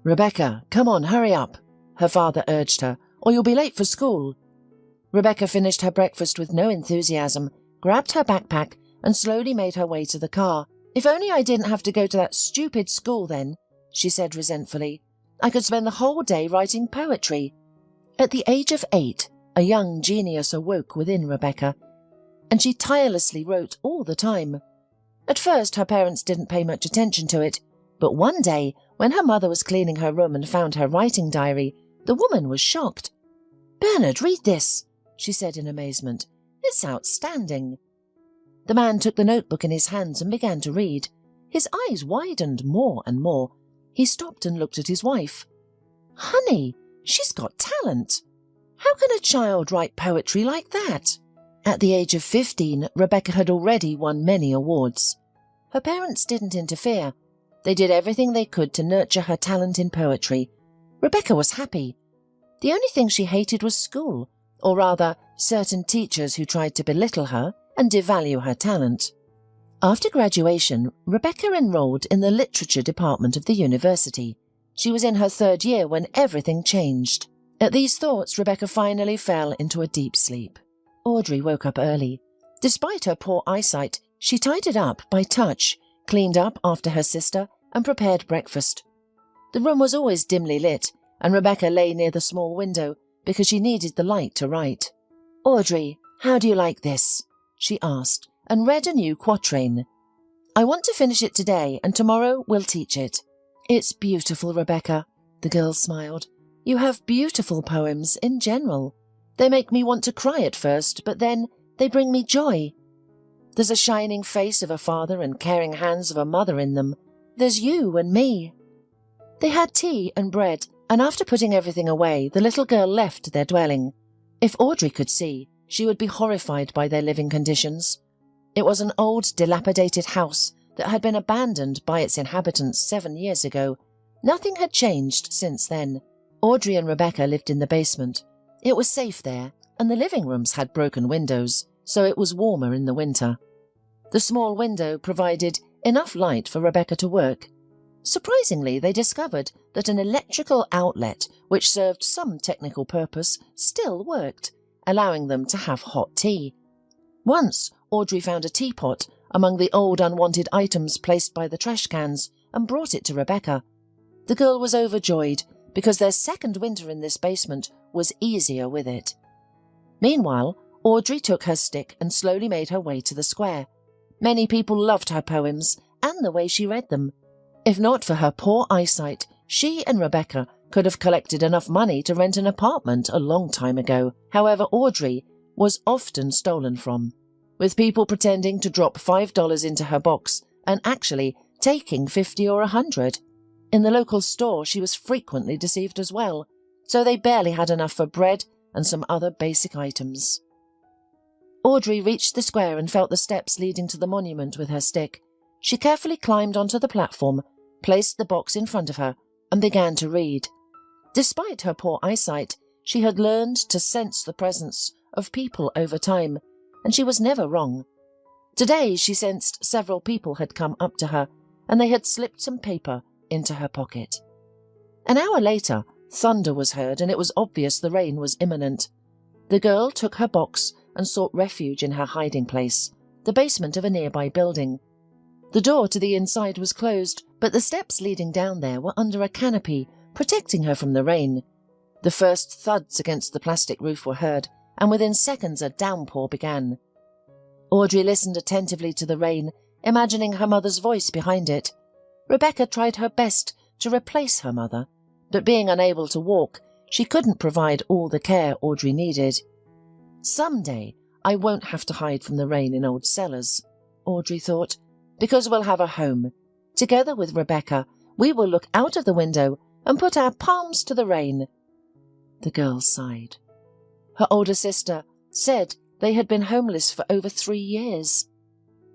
Rebecca, come on, hurry up, her father urged her, or you'll be late for school. Rebecca finished her breakfast with no enthusiasm, grabbed her backpack, and slowly made her way to the car. If only I didn't have to go to that stupid school then, she said resentfully. I could spend the whole day writing poetry. At the age of 8, a young genius awoke within Rebecca, and she tirelessly wrote all the time. At first, her parents didn't pay much attention to it, but one day, when her mother was cleaning her room and found her writing diary, the woman was shocked. Bernard, read this, she said in amazement. It's outstanding. The man took the notebook in his hands and began to read. His eyes widened more and more. He stopped and looked at his wife. Honey, she's got talent. How can a child write poetry like that? At the age of 15, Rebecca had already won many awards. Her parents didn't interfere. They did everything they could to nurture her talent in poetry. Rebecca was happy. The only thing she hated was school, or rather, certain teachers who tried to belittle her and devalue her talent. After graduation, Rebecca enrolled in the literature department of the university. She was in her 3rd year when everything changed. At these thoughts, Rebecca finally fell into a deep sleep. Audrey woke up early. Despite her poor eyesight, she tidied up by touch, cleaned up after her sister, and prepared breakfast. The room was always dimly lit, and Rebecca lay near the small window because she needed the light to write. Audrey, how do you like this? She asked, and read a new quatrain. I want to finish it today, and tomorrow we'll teach it. It's beautiful, Rebecca, the girl smiled. You have beautiful poems in general. They make me want to cry at first, but then they bring me joy. There's a shining face of a father and caring hands of a mother in them. There's you and me. They had tea and bread, and after putting everything away, the little girl left their dwelling. If Audrey could see, she would be horrified by their living conditions. It was an old, dilapidated house that had been abandoned by its inhabitants 7 years ago. Nothing had changed since then. Audrey and Rebecca lived in the basement. It was safe there, and the living rooms had broken windows, so it was warmer in the winter. The small window provided enough light for Rebecca to work. Surprisingly, they discovered that an electrical outlet, which served some technical purpose, still worked, allowing them to have hot tea. Once, Audrey found a teapot among the old unwanted items placed by the trash cans and brought it to Rebecca. The girl was overjoyed because their second winter in this basement was easier with it. Meanwhile, Audrey took her stick and slowly made her way to the square. Many people loved her poems and the way she read them. If not for her poor eyesight, she and Rebecca could have collected enough money to rent an apartment a long time ago. However, Audrey was often stolen from. with people pretending to drop $5 into her box and actually taking 50 or 100. In the local store, she was frequently deceived as well, so they barely had enough for bread and some other basic items. Audrey reached the square and felt the steps leading to the monument with her stick. She carefully climbed onto the platform, placed the box in front of her, and began to read. Despite her poor eyesight, she had learned to sense the presence of people over time, and she was never wrong. Today she sensed several people had come up to her, and they had slipped some paper into her pocket. An hour later, thunder was heard, and it was obvious the rain was imminent. The girl took her box and sought refuge in her hiding place, the basement of a nearby building. The door to the inside was closed, but the steps leading down there were under a canopy, protecting her from the rain. The first thuds against the plastic roof were heard, and within seconds a downpour began. Audrey listened attentively to the rain, imagining her mother's voice behind it. Rebecca tried her best to replace her mother, but being unable to walk, she couldn't provide all the care Audrey needed. Someday I won't have to hide from the rain in old cellars, Audrey thought, because we'll have a home. Together with Rebecca, we will look out of the window and put our palms to the rain. The girl sighed. Her older sister said they had been homeless for over 3 years.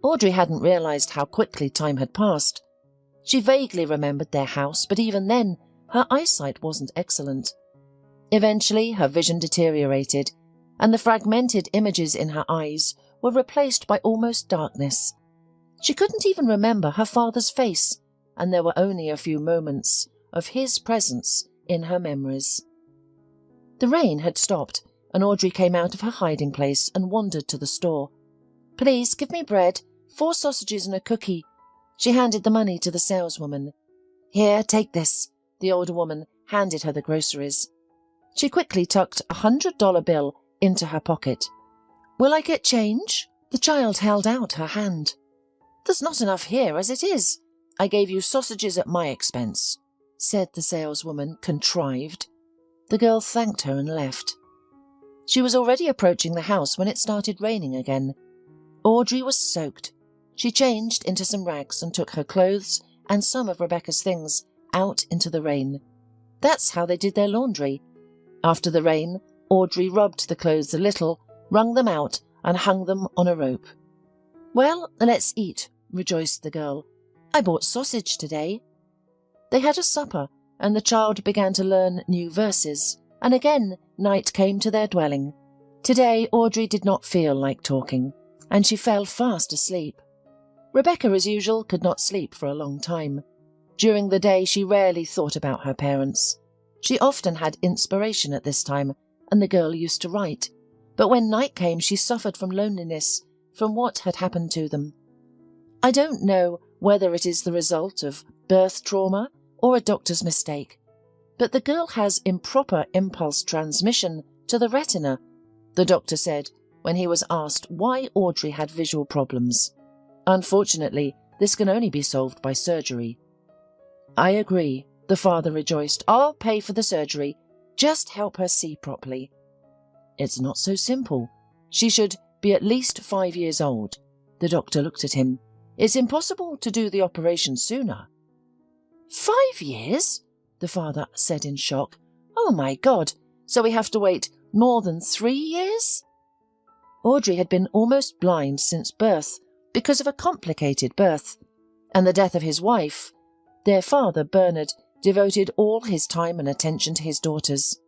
Audrey hadn't realized how quickly time had passed. She vaguely remembered their house, but even then, her eyesight wasn't excellent. Eventually, her vision deteriorated, and the fragmented images in her eyes were replaced by almost darkness. She couldn't even remember her father's face, and there were only a few moments of his presence in her memories. The rain had stopped, and Audrey came out of her hiding place and wandered to the store. "Please give me bread, 4 sausages and a cookie." She handed the money to the saleswoman. "Here, take this." The older woman handed her the groceries. She quickly tucked a $100 bill into her pocket. "Will I get change?" The child held out her hand. "There's not enough here as it is. I gave you sausages at my expense," said the saleswoman, contrived. The girl thanked her and left. She was already approaching the house when it started raining again. Audrey was soaked. She changed into some rags and took her clothes and some of Rebecca's things out into the rain. That's how they did their laundry. After the rain, Audrey rubbed the clothes a little, wrung them out, and hung them on a rope. "Well, let's eat," rejoiced the girl. "I bought sausage today." They had a supper, and the child began to learn new verses, and again night came to their dwelling. Today Audrey did not feel like talking, and she fell fast asleep. Rebecca, as usual, could not sleep for a long time. During the day she rarely thought about her parents. She often had inspiration at this time, and the girl used to write. But when night came, she suffered from loneliness, from what had happened to them. I don't know whether it is the result of birth trauma or a doctor's mistake, but the girl has improper impulse transmission to the retina, the doctor said when he was asked why Audrey had visual problems. Unfortunately, this can only be solved by surgery. "I agree," the father rejoiced. "I'll pay for the surgery. Just help her see properly." "It's not so simple. She should be at least 5 years old." The doctor looked at him. "It's impossible to do the operation sooner." "5 years?" the father said in shock. "Oh my God, so we have to wait more than 3 years?" Audrey had been almost blind since birth because of a complicated birth, and the death of his wife. Their father, Bernard, devoted all his time and attention to his daughters.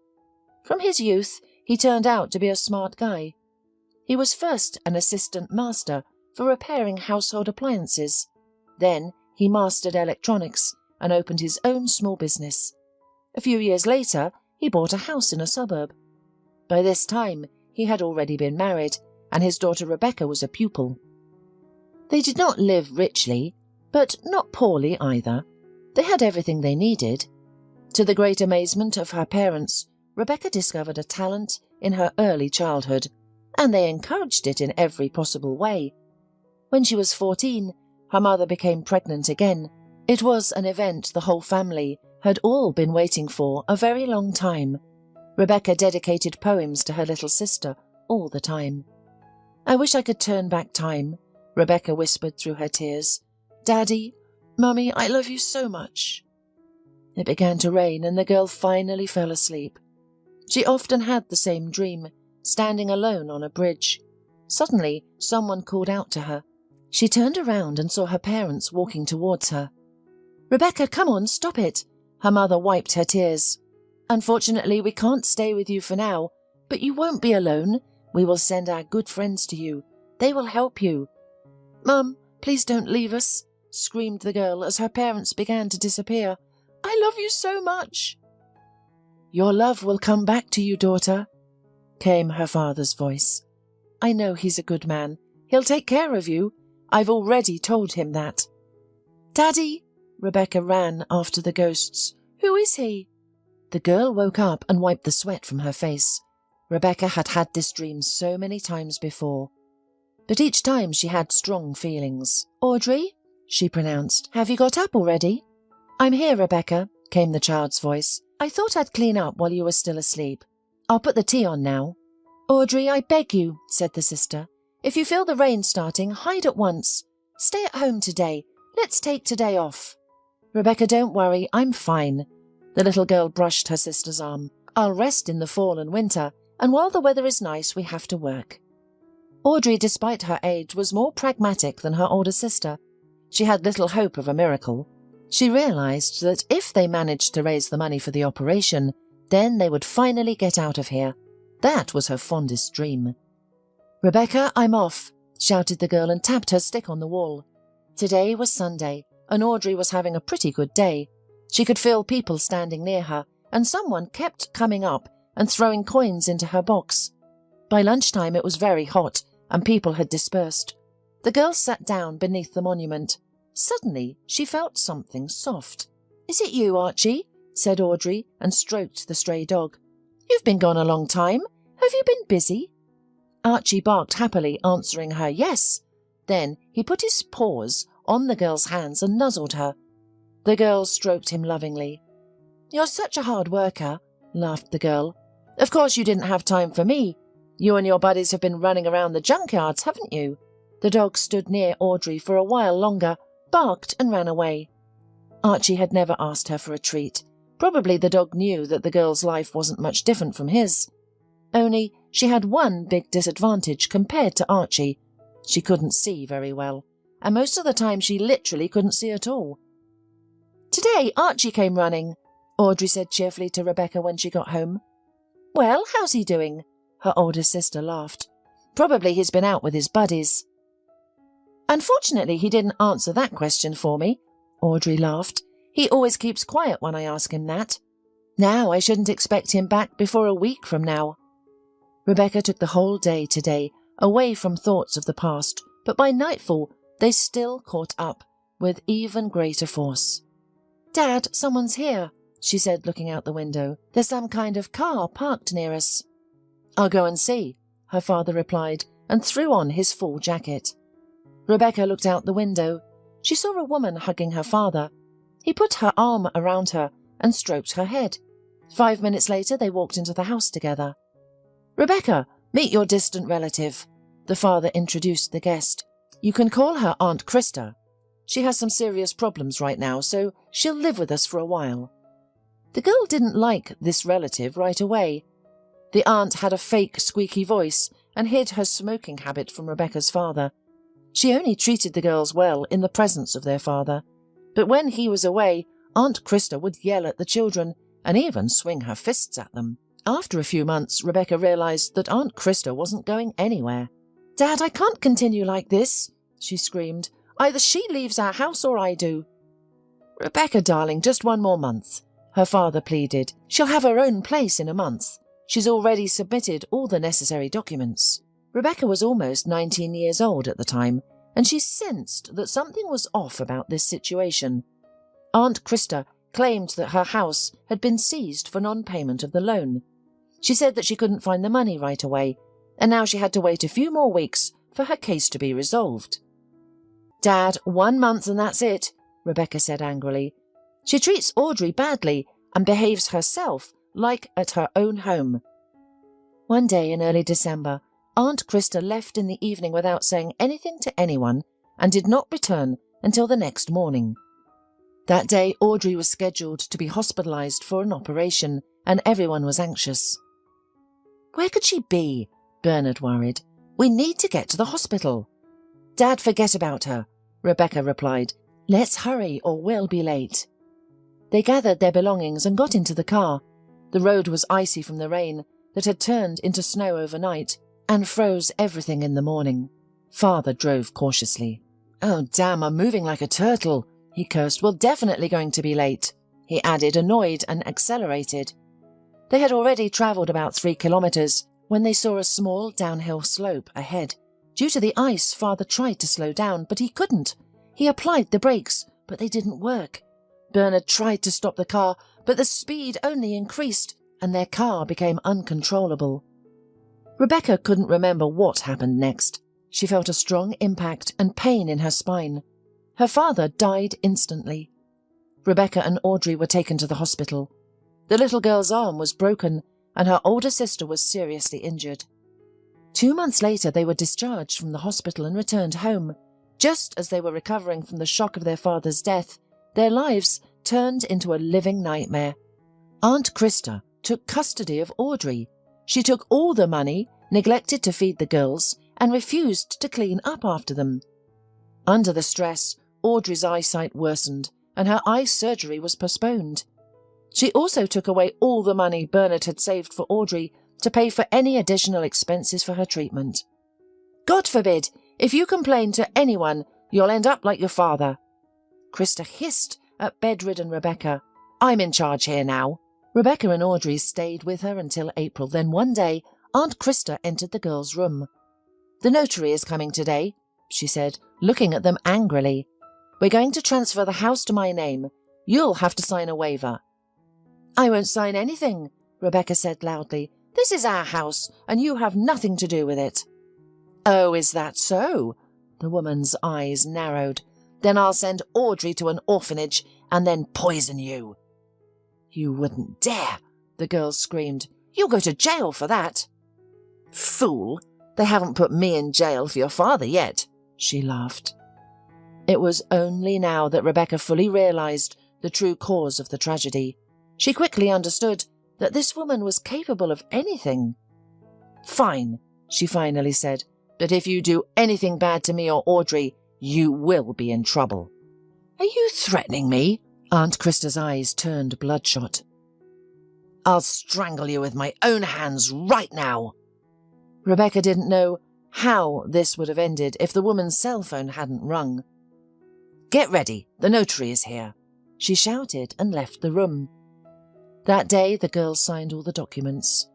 From his youth, he turned out to be a smart guy. He was first an assistant master for repairing household appliances. Then he mastered electronics and opened his own small business. A few years later, he bought a house in a suburb. By this time, he had already been married, and his daughter Rebecca was a pupil. They did not live richly, but not poorly either. They had everything they needed. To the great amazement of her parents, Rebecca discovered a talent in her early childhood, and they encouraged it in every possible way. When she was 14, her mother became pregnant again. It was an event the whole family had all been waiting for a very long time. Rebecca dedicated poems to her little sister all the time. I wish I could turn back time, Rebecca whispered through her tears. Daddy, Mummy, I love you so much. It began to rain and the girl finally fell asleep. She often had the same dream, standing alone on a bridge. Suddenly, someone called out to her. She turned around and saw her parents walking towards her. Rebecca, come on, stop it. Her mother wiped her tears. Unfortunately, we can't stay with you for now, but you won't be alone. We will send our good friends to you. They will help you. Mum, please don't leave us, screamed the girl as her parents began to disappear. I love you so much. Your love will come back to you, daughter, came her father's voice. I know he's a good man. He'll take care of you. I've already told him that. Daddy, Rebecca ran after the ghosts. Who is he? The girl woke up and wiped the sweat from her face. Rebecca had had this dream so many times before. But each time she had strong feelings. Audrey, she pronounced, have you got up already? I'm here, Rebecca, came the child's voice. I thought I'd clean up while you were still asleep. I'll put the tea on now. Audrey, I beg you, said the sister. If you feel the rain starting, hide at once. Stay at home today. Let's take today off. Rebecca, don't worry, I'm fine. The little girl brushed her sister's arm. I'll rest in the fall and winter, and while the weather is nice, we have to work. Audrey, despite her age, was more pragmatic than her older sister. She had little hope of a miracle. She realized that if they managed to raise the money for the operation, then they would finally get out of here. That was her fondest dream. Rebecca, I'm off, shouted the girl and tapped her stick on the wall. Today was Sunday, and Audrey was having a pretty good day. She could feel people standing near her, and someone kept coming up and throwing coins into her box. By lunchtime it was very hot, and people had dispersed. The girl sat down beneath the monument. Suddenly she felt something soft. Is it you, Archie? Said Audrey, and stroked the stray dog. You've been gone a long time. Have you been busy? Archie barked happily, answering her yes. Then he put his paws on the girl's hands and nuzzled her. The girl stroked him lovingly. You're such a hard worker, laughed the girl. Of course you didn't have time for me. You and your buddies have been running around the junkyards, haven't you? The dog stood near Audrey for a while longer, barked and ran away. Archie had never asked her for a treat. Probably the dog knew that the girl's life wasn't much different from his. Only she had one big disadvantage compared to Archie. She couldn't see very well, and most of the time she literally couldn't see at all. Today Archie came running, Audrey said cheerfully to Rebecca when she got home. Well, how's he doing? Her older sister laughed. Probably he's been out with his buddies. Unfortunately, he didn't answer that question for me, Audrey laughed. He always keeps quiet when I ask him that. Now I shouldn't expect him back before a week from now. Rebecca took the whole day today, away from thoughts of the past, but by nightfall they still caught up, with even greater force. Dad, someone's here, she said, looking out the window. There's some kind of car parked near us. I'll go and see, her father replied, and threw on his full jacket. Rebecca looked out the window. She saw a woman hugging her father. He put her arm around her and stroked her head. 5 minutes later, they walked into the house together. Rebecca, meet your distant relative. The father introduced the guest. You can call her Aunt Krista. She has some serious problems right now, so she'll live with us for a while. The girl didn't like this relative right away. The aunt had a fake squeaky voice and hid her smoking habit from Rebecca's father. She only treated the girls well in the presence of their father. But when he was away, Aunt Krista would yell at the children and even swing her fists at them. After a few months, Rebecca realized that Aunt Krista wasn't going anywhere. Dad, I can't continue like this, she screamed. Either she leaves our house or I do. Rebecca, darling, just 1 more month, her father pleaded. She'll have her own place in a month. She's already submitted all the necessary documents. Rebecca was almost 19 years old at the time, and she sensed that something was off about this situation. Aunt Krista claimed that her house had been seized for non-payment of the loan. She said that she couldn't find the money right away, and now she had to wait a few more weeks for her case to be resolved. Dad, 1 month and that's it, Rebecca said angrily. She treats Audrey badly and behaves herself like at her own home. One day in early December, Aunt Krista left in the evening without saying anything to anyone and did not return until the next morning. That day, Audrey was scheduled to be hospitalized for an operation, and everyone was anxious. "Where could she be?" Bernard worried. "We need to get to the hospital." "Dad, forget about her," Rebecca replied. "Let's hurry or we'll be late." They gathered their belongings and got into the car. The road was icy from the rain that had turned into snow overnight and froze everything in the morning. Father drove cautiously. "Oh, damn, I'm moving like a turtle," he cursed. "We're definitely going to be late," he added, annoyed, and accelerated. They had already travelled about 3 kilometres when they saw a small downhill slope ahead. Due to the ice, Father tried to slow down, but he couldn't. He applied the brakes, but they didn't work. Bernard tried to stop the car, but the speed only increased, and their car became uncontrollable. Rebecca couldn't remember what happened next. She felt a strong impact and pain in her spine. Her father died instantly. Rebecca and Audrey were taken to the hospital. The little girl's arm was broken, and her older sister was seriously injured. 2 months later, they were discharged from the hospital and returned home. Just as they were recovering from the shock of their father's death, their lives turned into a living nightmare. Aunt Krista took custody of Audrey. She took all the money, neglected to feed the girls, and refused to clean up after them. Under the stress, Audrey's eyesight worsened, and her eye surgery was postponed. She also took away all the money Bernard had saved for Audrey to pay for any additional expenses for her treatment. "God forbid, if you complain to anyone, you'll end up like your father." Krista hissed at bedridden Rebecca. "I'm in charge here now." Rebecca and Audrey stayed with her until April. Then one day, Aunt Krista entered the girls' room. "The notary is coming today," she said, looking at them angrily. "We're going to transfer the house to my name. You'll have to sign a waiver." "I won't sign anything," Rebecca said loudly. "This is our house, and you have nothing to do with it." "Oh, is that so?" The woman's eyes narrowed. "Then I'll send Audrey to an orphanage and then poison you." "You wouldn't dare," the girl screamed. "You'll go to jail for that." "Fool, they haven't put me in jail for your father yet," she laughed. It was only now that Rebecca fully realized the true cause of the tragedy. She quickly understood that this woman was capable of anything. "Fine," she finally said, "but if you do anything bad to me or Audrey, you will be in trouble." "Are you threatening me?" Aunt Krista's eyes turned bloodshot. "I'll strangle you with my own hands right now." Rebecca didn't know how this would have ended if the woman's cell phone hadn't rung. "Get ready, the notary is here," she shouted and left the room. That day, the girl signed all the documents.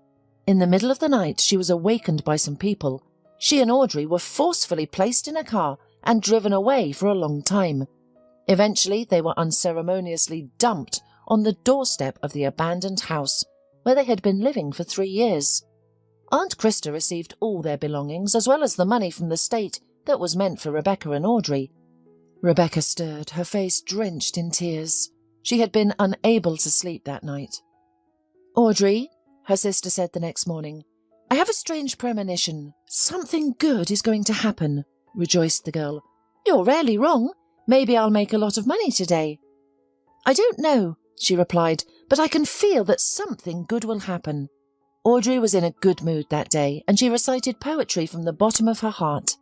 In the middle of the night, she was awakened by some people. She and Audrey were forcefully placed in a car and driven away for a long time. Eventually, they were unceremoniously dumped on the doorstep of the abandoned house where they had been living for 3 years. Aunt Krista received all their belongings as well as the money from the state that was meant for Rebecca and Audrey. Rebecca stirred, her face drenched in tears. She had been unable to sleep that night. "Audrey," her sister said the next morning, "I have a strange premonition. Something good is going to happen," rejoiced the girl. "You're rarely wrong. Maybe I'll make a lot of money today." "I don't know," she replied, "but I can feel that something good will happen." Audrey was in a good mood that day, and she recited poetry from the bottom of her heart.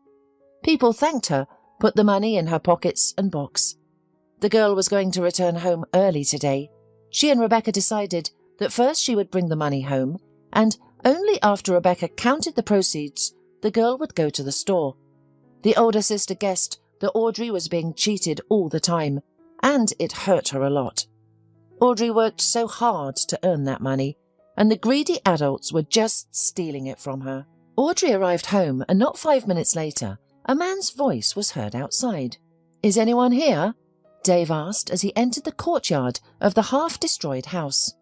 People thanked her, put the money in her pockets and box. The girl was going to return home early today. She and Rebecca decided that first she would bring the money home, and only after Rebecca counted the proceeds, the girl would go to the store. The older sister guessed that Audrey was being cheated all the time, and it hurt her a lot. Audrey worked so hard to earn that money, and the greedy adults were just stealing it from her. Audrey arrived home, and not 5 minutes later, a man's voice was heard outside. "Is anyone here?" Dave asked as he entered the courtyard of the half-destroyed house.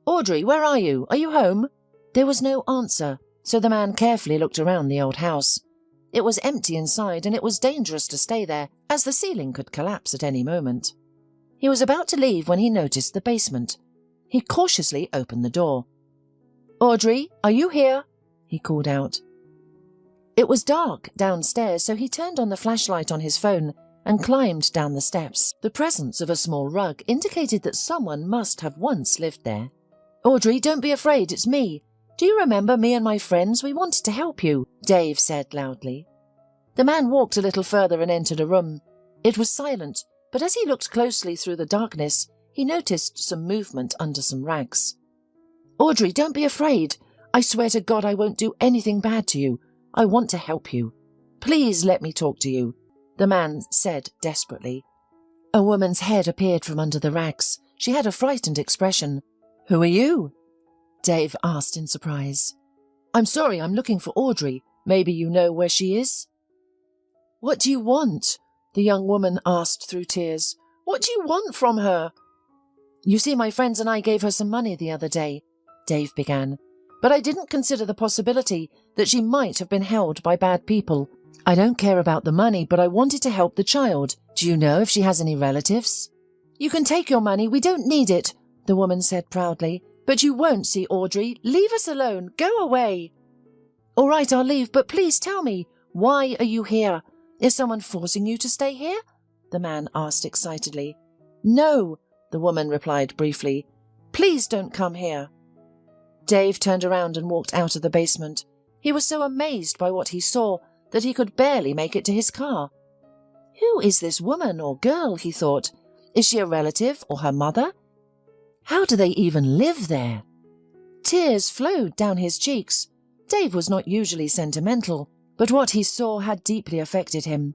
"Audrey, where are you? Are you home?" There was no answer, so the man carefully looked around the old house. It was empty inside, and it was dangerous to stay there, as the ceiling could collapse at any moment. He was about to leave when he noticed the basement. He cautiously opened the door. "Audrey, are you here?" he called out. It was dark downstairs, so he turned on the flashlight on his phone and climbed down the steps. The presence of a small rug indicated that someone must have once lived there. "Audrey, don't be afraid, it's me. Do you remember me and my friends? We wanted to help you," Dave said loudly. The man walked a little further and entered a room. It was silent, but as he looked closely through the darkness, he noticed some movement under some rags. "Audrey, don't be afraid. I swear to God I won't do anything bad to you. I want to help you. Please let me talk to you," the man said desperately. A woman's head appeared from under the rags. She had a frightened expression. "Who are you?" Dave asked in surprise. "I'm sorry, I'm looking for Audrey. Maybe you know where she is?" "What do you want?" the young woman asked through tears. "What do you want from her?" "You see, my friends and I gave her some money the other day," Dave began, "but I didn't consider the possibility that she might have been held by bad people. I don't care about the money, but I wanted to help the child. Do you know if she has any relatives?" "You can take your money, we don't need it," the woman said proudly. "But you won't see Audrey. Leave us alone. Go away." "All right, I'll leave, but please tell me, why are you here? Is someone forcing you to stay here?" the man asked excitedly. "No," the woman replied briefly. "Please don't come here." Dave turned around and walked out of the basement. He was so amazed by what he saw that he could barely make it to his car. Who is this woman or girl, he thought. Is she a relative or her mother? How do they even live there? Tears flowed down his cheeks. Dave was not usually sentimental, but what he saw had deeply affected him.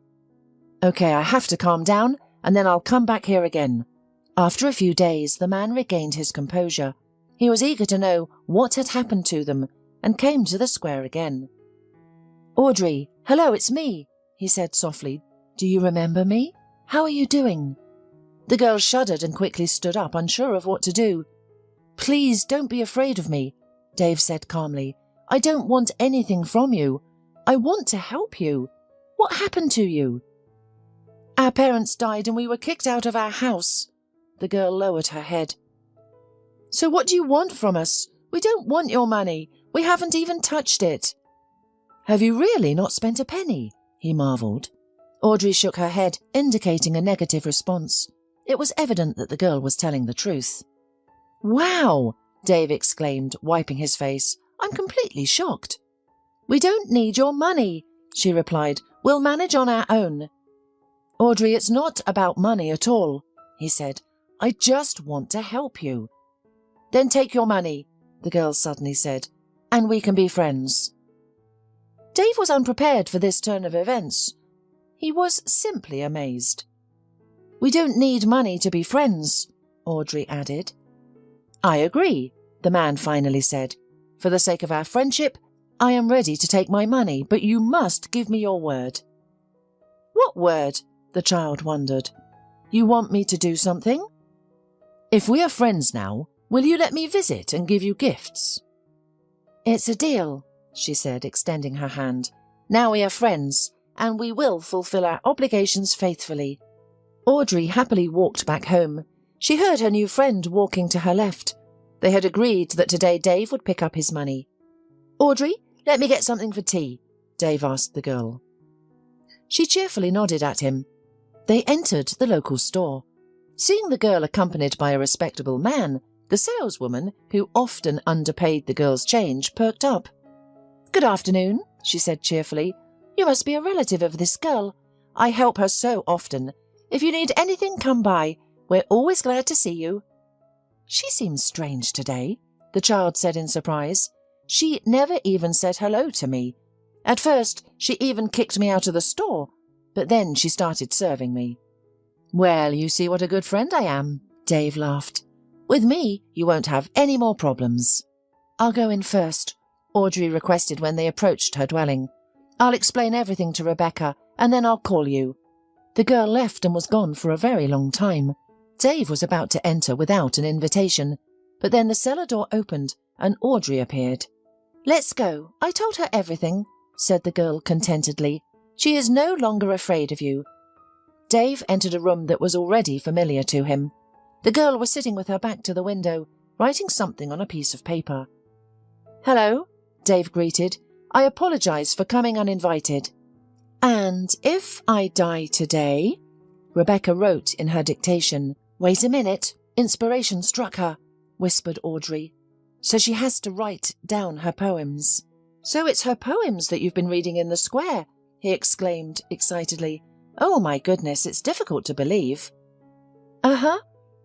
"Okay, I have to calm down, and then I'll come back here again." After a few days, the man regained his composure. He was eager to know what had happened to them and came to the square again. "Audrey, hello, it's me," he said softly. "Do you remember me? How are you doing?" The girl shuddered and quickly stood up, unsure of what to do. "Please don't be afraid of me," Dave said calmly. "I don't want anything from you. I want to help you. What happened to you?" "Our parents died and we were kicked out of our house." The girl lowered her head. "So what do you want from us? We don't want your money. We haven't even touched it." "Have you really not spent a penny?" he marvelled. Audrey shook her head, indicating a negative response. It was evident that the girl was telling the truth. "Wow!" Dave exclaimed, wiping his face. "I'm completely shocked." "We don't need your money," she replied. "We'll manage on our own." "Audrey, it's not about money at all," he said. "I just want to help you." "Then take your money," the girl suddenly said, "and we can be friends." Dave was unprepared for this turn of events. He was simply amazed. "We don't need money to be friends," Audrey added. "I agree," the man finally said. "For the sake of our friendship, I am ready to take my money, but you must give me your word." "What word?" the child wondered. "You want me to do something?" "If we are friends now, will you let me visit and give you gifts?" "It's a deal," she said, extending her hand. "Now we are friends, and we will fulfill our obligations faithfully." Audrey happily walked back home. She heard her new friend walking to her left. They had agreed that today Dave would pick up his money. "Audrey, let me get something for tea," Dave asked the girl. She cheerfully nodded at him. They entered the local store. Seeing the girl accompanied by a respectable man, the saleswoman, who often underpaid the girl's change, perked up. "Good afternoon," she said cheerfully. "You must be a relative of this girl. I help her so often. If you need anything, come by. We're always glad to see you." "She seems strange today," the child said in surprise. "She never even said hello to me. At first, she even kicked me out of the store, but then she started serving me." "Well, you see what a good friend I am," Dave laughed. "With me, you won't have any more problems." "I'll go in first," Audrey requested when they approached her dwelling. "I'll explain everything to Rebecca, and then I'll call you." The girl left and was gone for a very long time. Dave was about to enter without an invitation, but then the cellar door opened and Audrey appeared. "Let's go. I told her everything," said the girl contentedly. "She is no longer afraid of you." Dave entered a room that was already familiar to him. The girl was sitting with her back to the window, writing something on a piece of paper. "Hello," Dave greeted. I apologize for coming uninvited. And if I die today, Rebecca wrote in her dictation. Wait a minute, inspiration struck her, whispered Audrey. So she has to write down her poems. So it's her poems that you've been reading in the square, he exclaimed excitedly. Oh my goodness, it's difficult to believe. Uh-huh,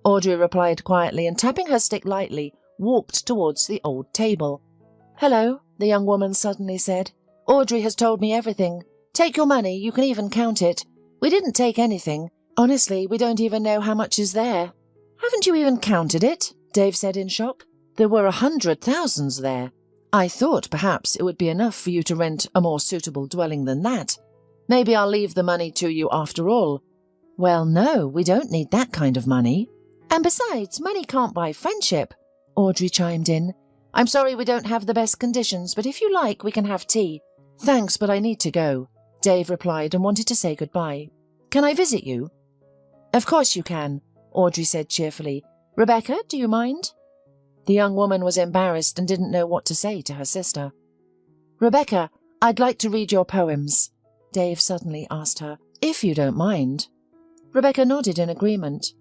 Audrey replied quietly and tapping her stick lightly, walked towards the old table. Hello, the young woman suddenly said. Audrey has told me everything. Take your money, you can even count it. We didn't take anything. Honestly, we don't even know how much is there. Haven't you even counted it? Dave said in shock. There were 100,000 there. I thought perhaps it would be enough for you to rent a more suitable dwelling than that. Maybe I'll leave the money to you after all. Well, no, we don't need that kind of money. And besides, money can't buy friendship, Audrey chimed in. I'm sorry we don't have the best conditions, but if you like, we can have tea. Thanks, but I need to go, Dave replied and wanted to say goodbye. Can I visit you? Of course you can, Audrey said cheerfully. Rebecca, do you mind? The young woman was embarrassed and didn't know what to say to her sister. Rebecca, I'd like to read your poems, Dave suddenly asked her, if you don't mind. Rebecca nodded in agreement.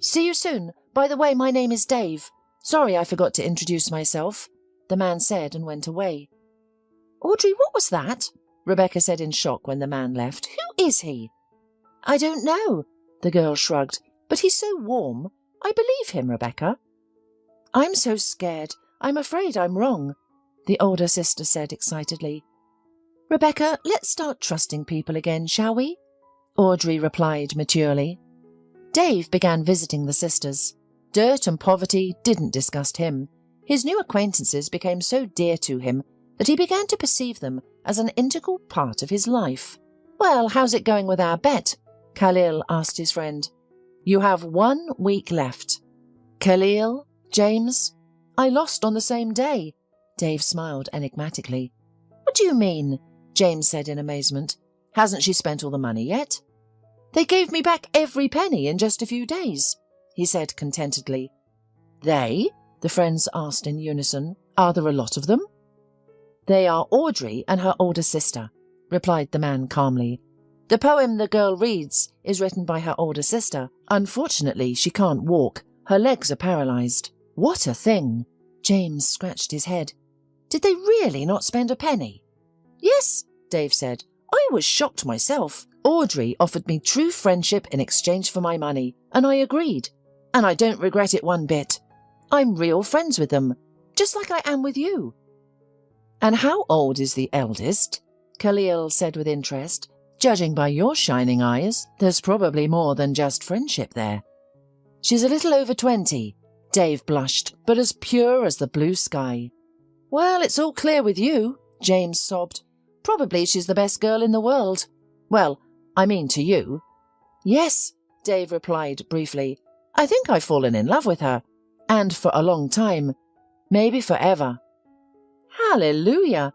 See you soon. By the way, my name is Dave. Sorry I forgot to introduce myself, the man said and went away. Audrey, what was that? Rebecca said in shock when the man left. Who is he? I don't know, the girl shrugged, but he's so warm. I believe him, Rebecca. I'm so scared. I'm afraid I'm wrong, the older sister said excitedly. Rebecca, let's start trusting people again, shall we? Audrey replied maturely. Dave began visiting the sisters. Dirt and poverty didn't disgust him. His new acquaintances became so dear to him that he began to perceive them as an integral part of his life. Well, how's it going with our bet? Khalil asked his friend. You have 1 week left. Khalil? James? I lost on the same day. Dave smiled enigmatically. What do you mean? James said in amazement. Hasn't she spent all the money yet? They gave me back every penny in just a few days, he said contentedly. They? The friends asked in unison. Are there a lot of them? They are Audrey and her older sister, replied the man calmly. The poem the girl reads is written by her older sister. Unfortunately, she can't walk. Her legs are paralyzed. What a thing! James scratched his head. Did they really not spend a penny? Yes, Dave said. I was shocked myself. Audrey offered me true friendship in exchange for my money, and I agreed. And I don't regret it one bit. I'm real friends with them, just like I am with you. And how old is the eldest? Khalil said with interest. Judging by your shining eyes, there's probably more than just friendship there. She's a little over 20. Dave blushed, but as pure as the blue sky. Well, it's all clear with you, James sobbed. Probably she's the best girl in the world. Well, I mean to you. Yes, Dave replied briefly. I think I've fallen in love with her. And for a long time. Maybe forever. Hallelujah!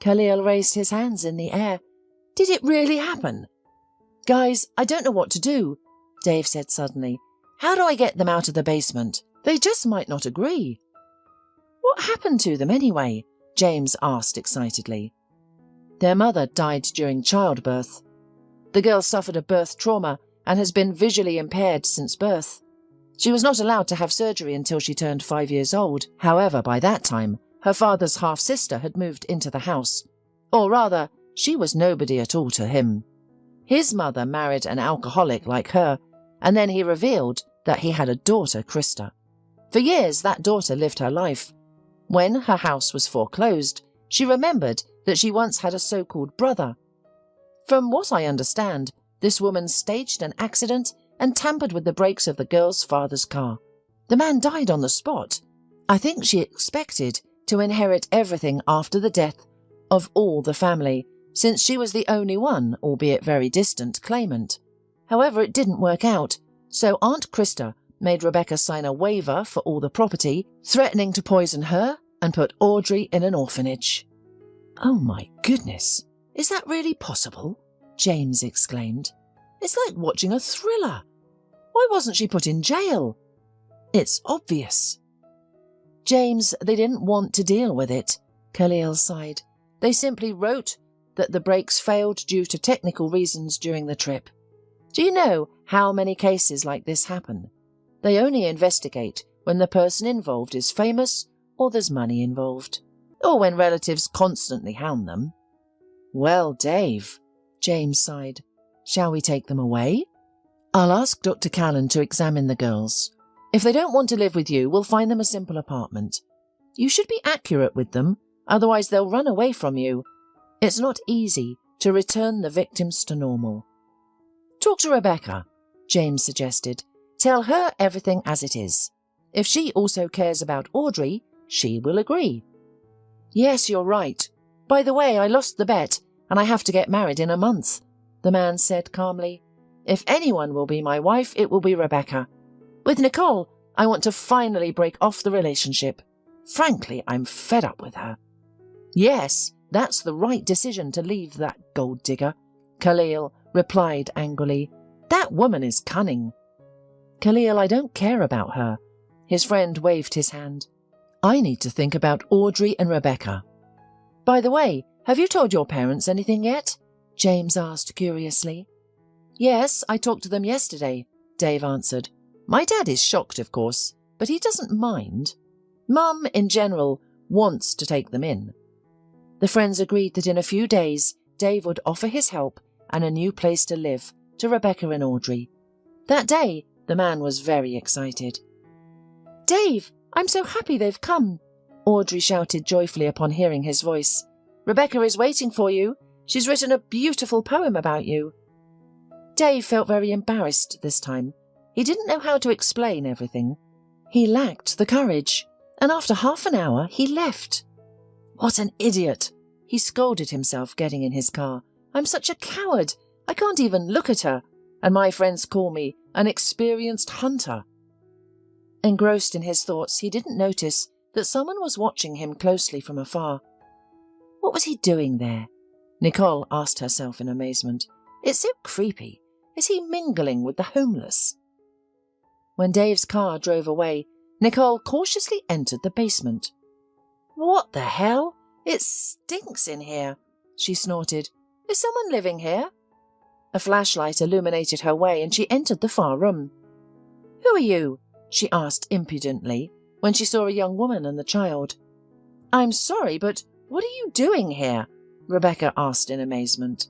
Khalil raised his hands in the air. Did it really happen? Guys, I don't know what to do, Dave said suddenly. How do I get them out of the basement? They just might not agree. What happened to them anyway? James asked excitedly. Their mother died during childbirth. The girl suffered a birth trauma and has been visually impaired since birth. She was not allowed to have surgery until she turned 5 years old. However, by that time, her father's half-sister had moved into the house. Or rather, she was nobody at all to him. His mother married an alcoholic like her, and then he revealed that he had a daughter, Krista. For years, that daughter lived her life. When her house was foreclosed, she remembered that she once had a so-called brother. From what I understand, this woman staged an accident and tampered with the brakes of the girl's father's car. The man died on the spot. I think she expected to inherit everything after the death of all the family, since she was the only one, albeit very distant, claimant. However, it didn't work out, so Aunt Krista made Rebecca sign a waiver for all the property, threatening to poison her and put Audrey in an orphanage. Oh my goodness, is that really possible? James exclaimed. It's like watching a thriller. Why wasn't she put in jail? It's obvious. James, they didn't want to deal with it, Khalil sighed. They simply wrote that the brakes failed due to technical reasons during the trip. Do you know how many cases like this happen? They only investigate when the person involved is famous or there's money involved, or when relatives constantly hound them. Well, Dave, James sighed. Shall we take them away? I'll ask Dr. Callan to examine the girls. If they don't want to live with you, we'll find them a simple apartment. You should be accurate with them, otherwise they'll run away from you. It's not easy to return the victims to normal. Talk to Rebecca, James suggested. Tell her everything as it is. If she also cares about Audrey, she will agree. Yes, you're right. By the way, I lost the bet, and I have to get married in a month, the man said calmly. If anyone will be my wife, it will be Rebecca. With Nicole, I want to finally break off the relationship. Frankly, I'm fed up with her. Yes, that's the right decision to leave that gold digger, Khalil replied angrily. That woman is cunning. Khalil, I don't care about her. His friend waved his hand. I need to think about Audrey and Rebecca. By the way, have you told your parents anything yet? James asked curiously. Yes, I talked to them yesterday, Dave answered. My dad is shocked, of course, but he doesn't mind. Mum, in general, wants to take them in. The friends agreed that in a few days, Dave would offer his help and a new place to live to Rebecca and Audrey. That day, the man was very excited. Dave, I'm so happy they've come, Audrey shouted joyfully upon hearing his voice. Rebecca is waiting for you. She's written a beautiful poem about you. Dave felt very embarrassed this time. He didn't know how to explain everything. He lacked the courage, and after half an hour he left. What an idiot! He scolded himself getting in his car. I'm such a coward. I can't even look at her, and my friends call me an experienced hunter. Engrossed in his thoughts, he didn't notice that someone was watching him closely from afar. What was he doing there? Nicole asked herself in amazement. It's so creepy. Is he mingling with the homeless? When Dave's car drove away, Nicole cautiously entered the basement. What the hell? It stinks in here, she snorted. Is someone living here? A flashlight illuminated her way and she entered the far room. Who are you? She asked impudently when she saw a young woman and the child. I'm sorry, but what are you doing here? Rebecca asked in amazement.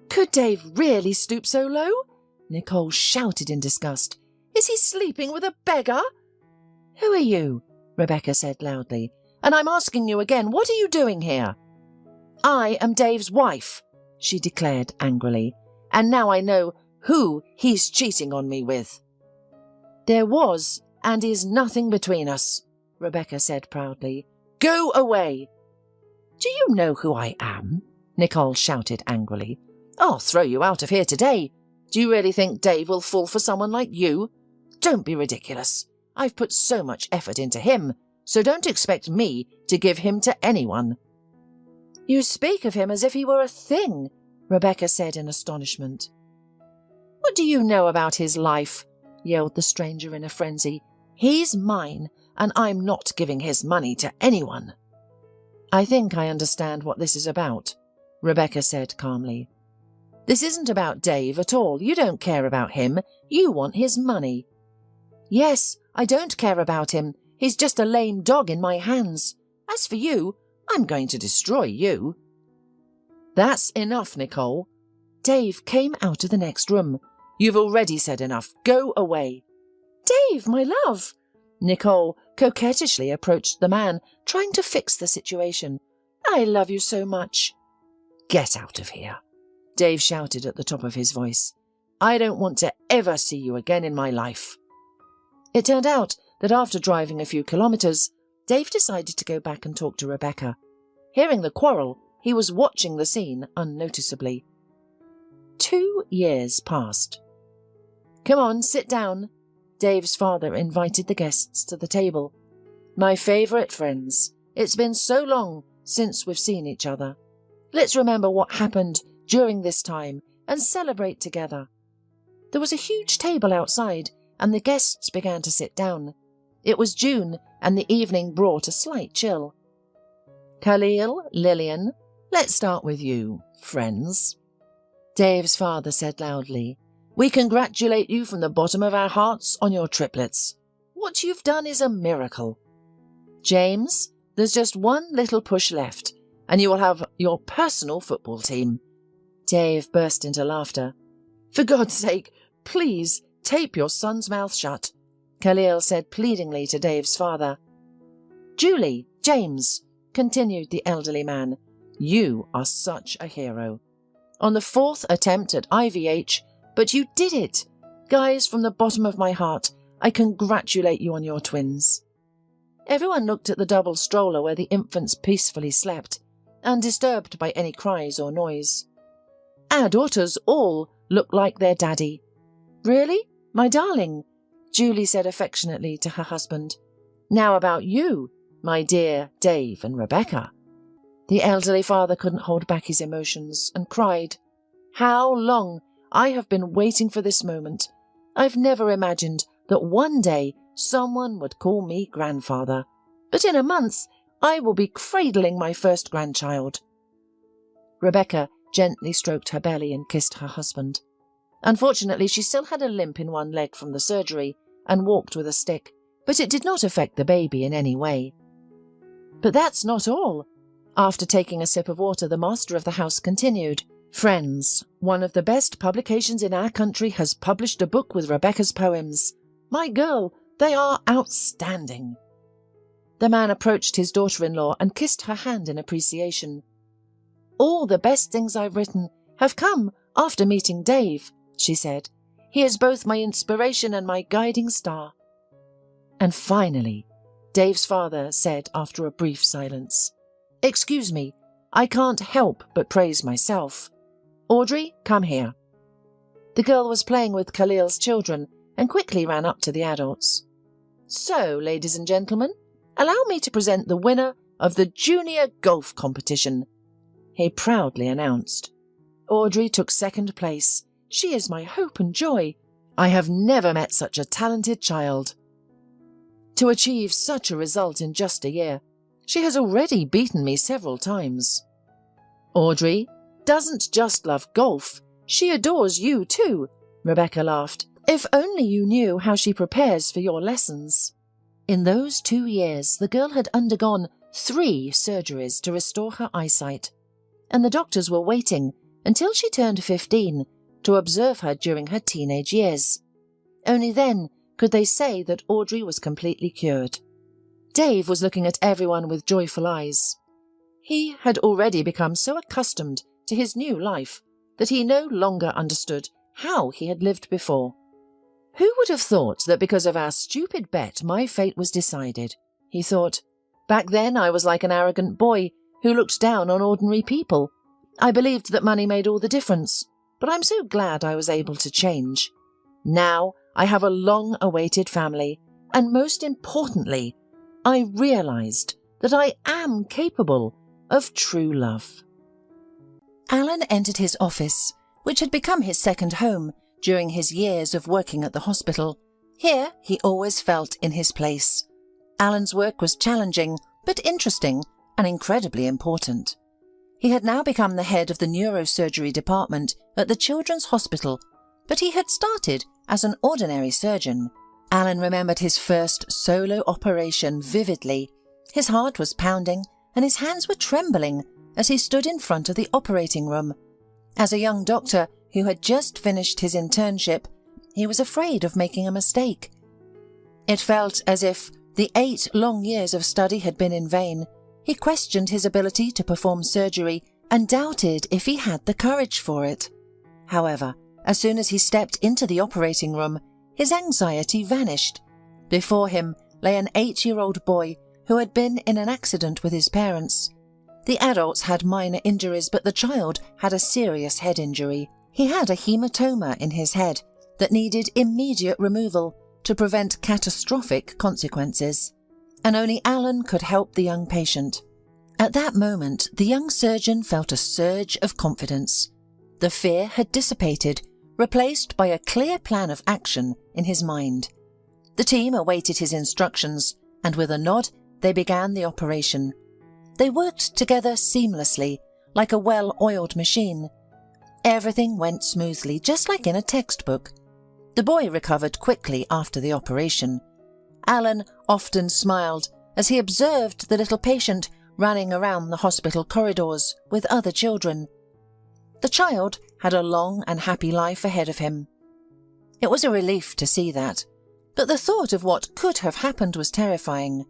Could Dave really stoop so low? Nicole shouted in disgust. Is he sleeping with a beggar? Who are you? Rebecca said loudly. And I'm asking you again, what are you doing here? I am Dave's wife, she declared angrily, and now I know who he's cheating on me with. There was and is nothing between us, Rebecca said proudly. Go away. Do you know who I am? Nicole shouted angrily. I'll throw you out of here today. Do you really think Dave will fall for someone like you? Don't be ridiculous. I've put so much effort into him, so don't expect me to give him to anyone. You speak of him as if he were a thing, Rebecca said in astonishment. What do you know about his life? Yelled the stranger in a frenzy. He's mine, and I'm not giving his money to anyone. I think I understand what this is about, Rebecca said calmly. This isn't about Dave at all. You don't care about him. You want his money. Yes, I don't care about him. He's just a lame dog in my hands. As for you, I'm going to destroy you. That's enough, Nicole. Dave came out of the next room. You've already said enough. Go away. Dave, my love. Nicole coquettishly approached the man, trying to fix the situation. I love you so much. Get out of here, Dave shouted at the top of his voice. I don't want to ever see you again in my life. It turned out that after driving a few kilometres, Dave decided to go back and talk to Rebecca. Hearing the quarrel, he was watching the scene unnoticeably. 2 years passed. Come on, sit down. Dave's father invited the guests to the table. My favourite friends. It's been so long since we've seen each other. Let's remember what happened during this time and celebrate together. There was a huge table outside, and the guests began to sit down. It was June, and the evening brought a slight chill. Khalil, Lillian, Let's start with you, friends. Dave's father said loudly, "We congratulate you from the bottom of our hearts on your triplets. What you've done is a miracle. James, there's just one little push left, and you will have your personal football team." Dave burst into laughter. "For God's sake, please tape your son's mouth shut," Khalil said pleadingly to Dave's father. "Julie, James," continued the elderly man, "you are such a hero. On the 4th attempt at IVH, but you did it. Guys, from the bottom of my heart, I congratulate you on your twins." Everyone looked at the double stroller where the infants peacefully slept, undisturbed by any cries or noise. "Our daughters all look like their daddy." "Really? My darling," Julie said affectionately to her husband. "Now about you, my dear Dave and Rebecca." The elderly father couldn't hold back his emotions and cried, "How long I have been waiting for this moment. I've never imagined that one day someone would call me grandfather, but in a month I will be cradling my first grandchild." Rebecca gently stroked her belly and kissed her husband. Unfortunately, she still had a limp in one leg from the surgery and walked with a stick, but it did not affect the baby in any way. But that's not all. After taking a sip of water, the master of the house continued, "Friends, one of the best publications in our country has published a book with Rebecca's poems. My girl, they are outstanding." The man approached his daughter-in-law and kissed her hand in appreciation. "All the best things I've written have come after meeting Dave," she said. "He is both my inspiration and my guiding star." And finally, Dave's father said after a brief silence, "Excuse me, I can't help but praise myself. Audrey, come here." The girl was playing with Khalil's children and quickly ran up to the adults. "So, ladies and gentlemen, allow me to present the winner of the junior golf competition," he proudly announced. "Audrey took second place. She is my hope and joy. I have never met such a talented child. To achieve such a result in just a year, she has already beaten me several times. Audrey doesn't just love golf, she adores you too," Rebecca laughed. "If only you knew how she prepares for your lessons." In those 2 years, the girl had undergone 3 surgeries to restore her eyesight, and the doctors were waiting until she turned 15 to observe her during her teenage years. Only then could they say that Audrey was completely cured. Dave was looking at everyone with joyful eyes. He had already become so accustomed to his new life that he no longer understood how he had lived before. "Who would have thought that because of our stupid bet my fate was decided?" he thought. "Back then I was like an arrogant boy who looked down on ordinary people. I believed that money made all the difference, but I'm so glad I was able to change. Now I have a long-awaited family, and most importantly, I realized that I am capable of true love." Alan entered his office, which had become his second home during his years of working at the hospital. Here he always felt in his place. Alan's work was challenging, but interesting and incredibly important. He had now become the head of the neurosurgery department at the Children's Hospital, but he had started as an ordinary surgeon. Alan remembered his first solo operation vividly. His heart was pounding and his hands were trembling as he stood in front of the operating room. As a young doctor who had just finished his internship, he was afraid of making a mistake. It felt as if the 8 long years of study had been in vain. He questioned his ability to perform surgery and doubted if he had the courage for it. However, as soon as he stepped into the operating room, his anxiety vanished. Before him lay an 8-year-old boy who had been in an accident with his parents. The adults had minor injuries, but the child had a serious head injury. He had a hematoma in his head that needed immediate removal to prevent catastrophic consequences, and only Alan could help the young patient. At that moment, the young surgeon felt a surge of confidence. The fear had dissipated, replaced by a clear plan of action in his mind. The team awaited his instructions, and with a nod, they began the operation. They worked together seamlessly, like a well-oiled machine. Everything went smoothly, just like in a textbook. The boy recovered quickly after the operation. Alan often smiled as he observed the little patient running around the hospital corridors with other children. The child had a long and happy life ahead of him. It was a relief to see that, but the thought of what could have happened was terrifying.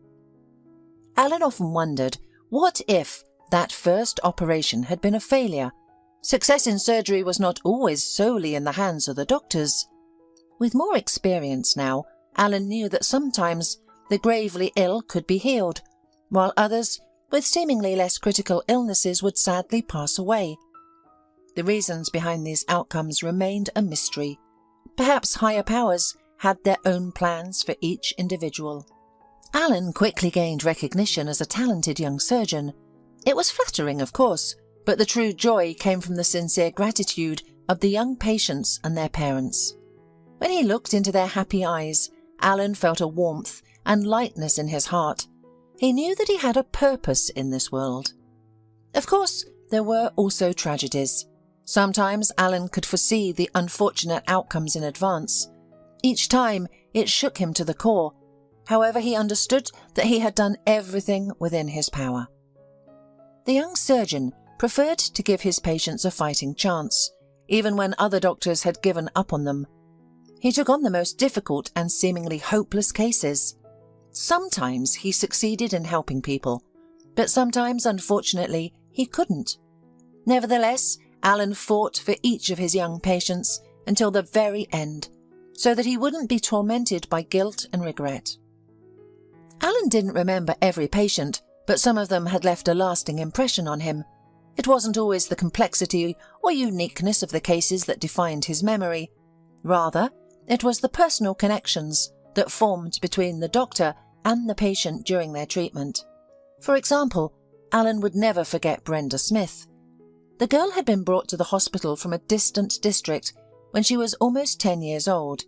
Alan often wondered, what if that first operation had been a failure? Success in surgery was not always solely in the hands of the doctors. With more experience now, Alan knew that sometimes the gravely ill could be healed, while others, with seemingly less critical illnesses, would sadly pass away. The reasons behind these outcomes remained a mystery. Perhaps higher powers had their own plans for each individual. Alan quickly gained recognition as a talented young surgeon. It was flattering, of course, but the true joy came from the sincere gratitude of the young patients and their parents. When he looked into their happy eyes, Alan felt a warmth and lightness in his heart. He knew that he had a purpose in this world. Of course, there were also tragedies. Sometimes Alan could foresee the unfortunate outcomes in advance. Each time, it shook him to the core. However, he understood that he had done everything within his power. The young surgeon preferred to give his patients a fighting chance, even when other doctors had given up on them. He took on the most difficult and seemingly hopeless cases. Sometimes he succeeded in helping people, but sometimes, unfortunately, he couldn't. Nevertheless, Alan fought for each of his young patients until the very end, so that he wouldn't be tormented by guilt and regret. Alan didn't remember every patient, but some of them had left a lasting impression on him. It wasn't always the complexity or uniqueness of the cases that defined his memory. Rather, it was the personal connections that formed between the doctor and the patient during their treatment. For example, Alan would never forget Brenda Smith. The girl had been brought to the hospital from a distant district when she was almost 10 years old.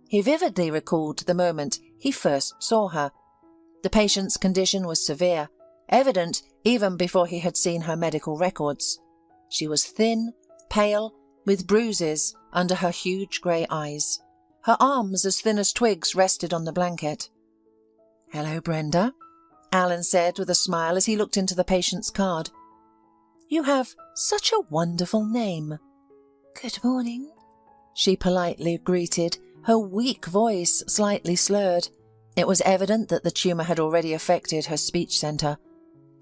He vividly recalled the moment he first saw her. The patient's condition was severe, evident even before he had seen her medical records. She was thin, pale, with bruises under her huge grey eyes. Her arms, as thin as twigs, rested on the blanket. "Hello, Brenda," Alan said with a smile as he looked into the patient's card. "You have such a wonderful name." "Good morning," she politely greeted, her weak voice slightly slurred. It was evident that the tumour had already affected her speech centre.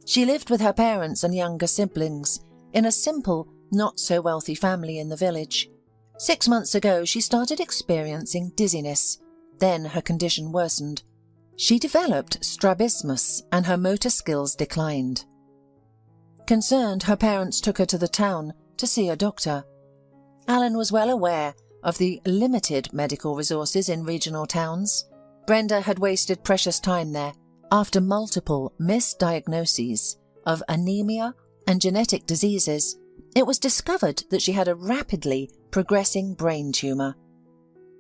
She lived with her parents and younger siblings in a simple, not-so-wealthy family in the village. 6 months ago, she started experiencing dizziness. Then her condition worsened. She developed strabismus and her motor skills declined. Concerned, her parents took her to the town to see a doctor. Alan was well aware of the limited medical resources in regional towns. Brenda had wasted precious time there. After multiple misdiagnoses of anemia and genetic diseases, it was discovered that she had a rapidly progressing brain tumour.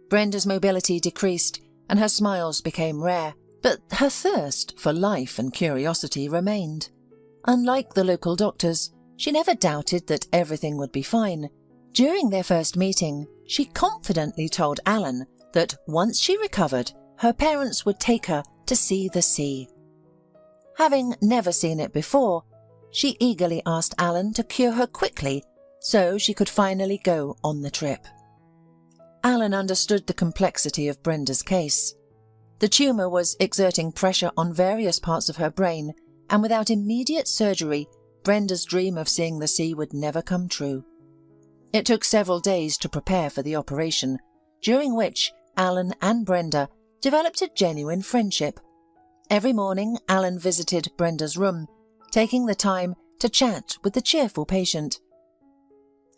Brenda's mobility decreased and her smiles became rare, but her thirst for life and curiosity remained. Unlike the local doctors, she never doubted that everything would be fine. During their first meeting, she confidently told Alan that once she recovered, her parents would take her to see the sea. Having never seen it before, she eagerly asked Alan to cure her quickly so she could finally go on the trip. Alan understood the complexity of Brenda's case. The tumour was exerting pressure on various parts of her brain, and without immediate surgery, Brenda's dream of seeing the sea would never come true. It took several days to prepare for the operation, during which Alan and Brenda developed a genuine friendship. Every morning, Alan visited Brenda's room, taking the time to chat with the cheerful patient.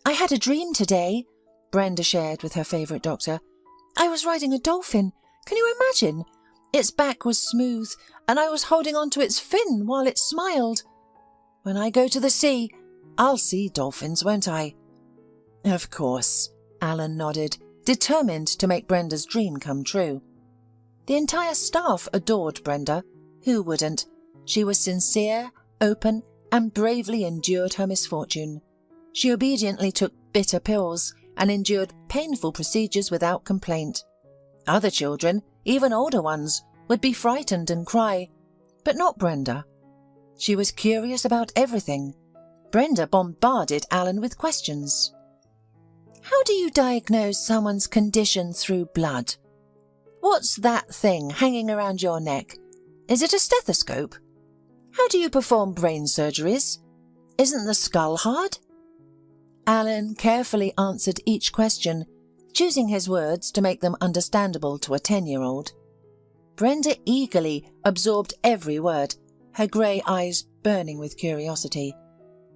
"I had a dream today," Brenda shared with her favourite doctor. "I was riding a dolphin. Can you imagine? Its back was smooth, and I was holding on to its fin while it smiled. When I go to the sea, I'll see dolphins, won't I?" "Of course," Alan nodded, determined to make Brenda's dream come true. The entire staff adored Brenda. Who wouldn't? She was sincere, open, and bravely endured her misfortune. She obediently took bitter pills and endured painful procedures without complaint. Other children, even older ones, would be frightened and cry, but not Brenda. She was curious about everything. Brenda bombarded Alan with questions. How do you diagnose someone's condition through blood? What's that thing hanging around your neck? Is it a stethoscope? How do you perform brain surgeries? Isn't the skull hard? Alan carefully answered each question, choosing his words to make them understandable to a 10-year-old. Brenda eagerly absorbed every word, her grey eyes burning with curiosity.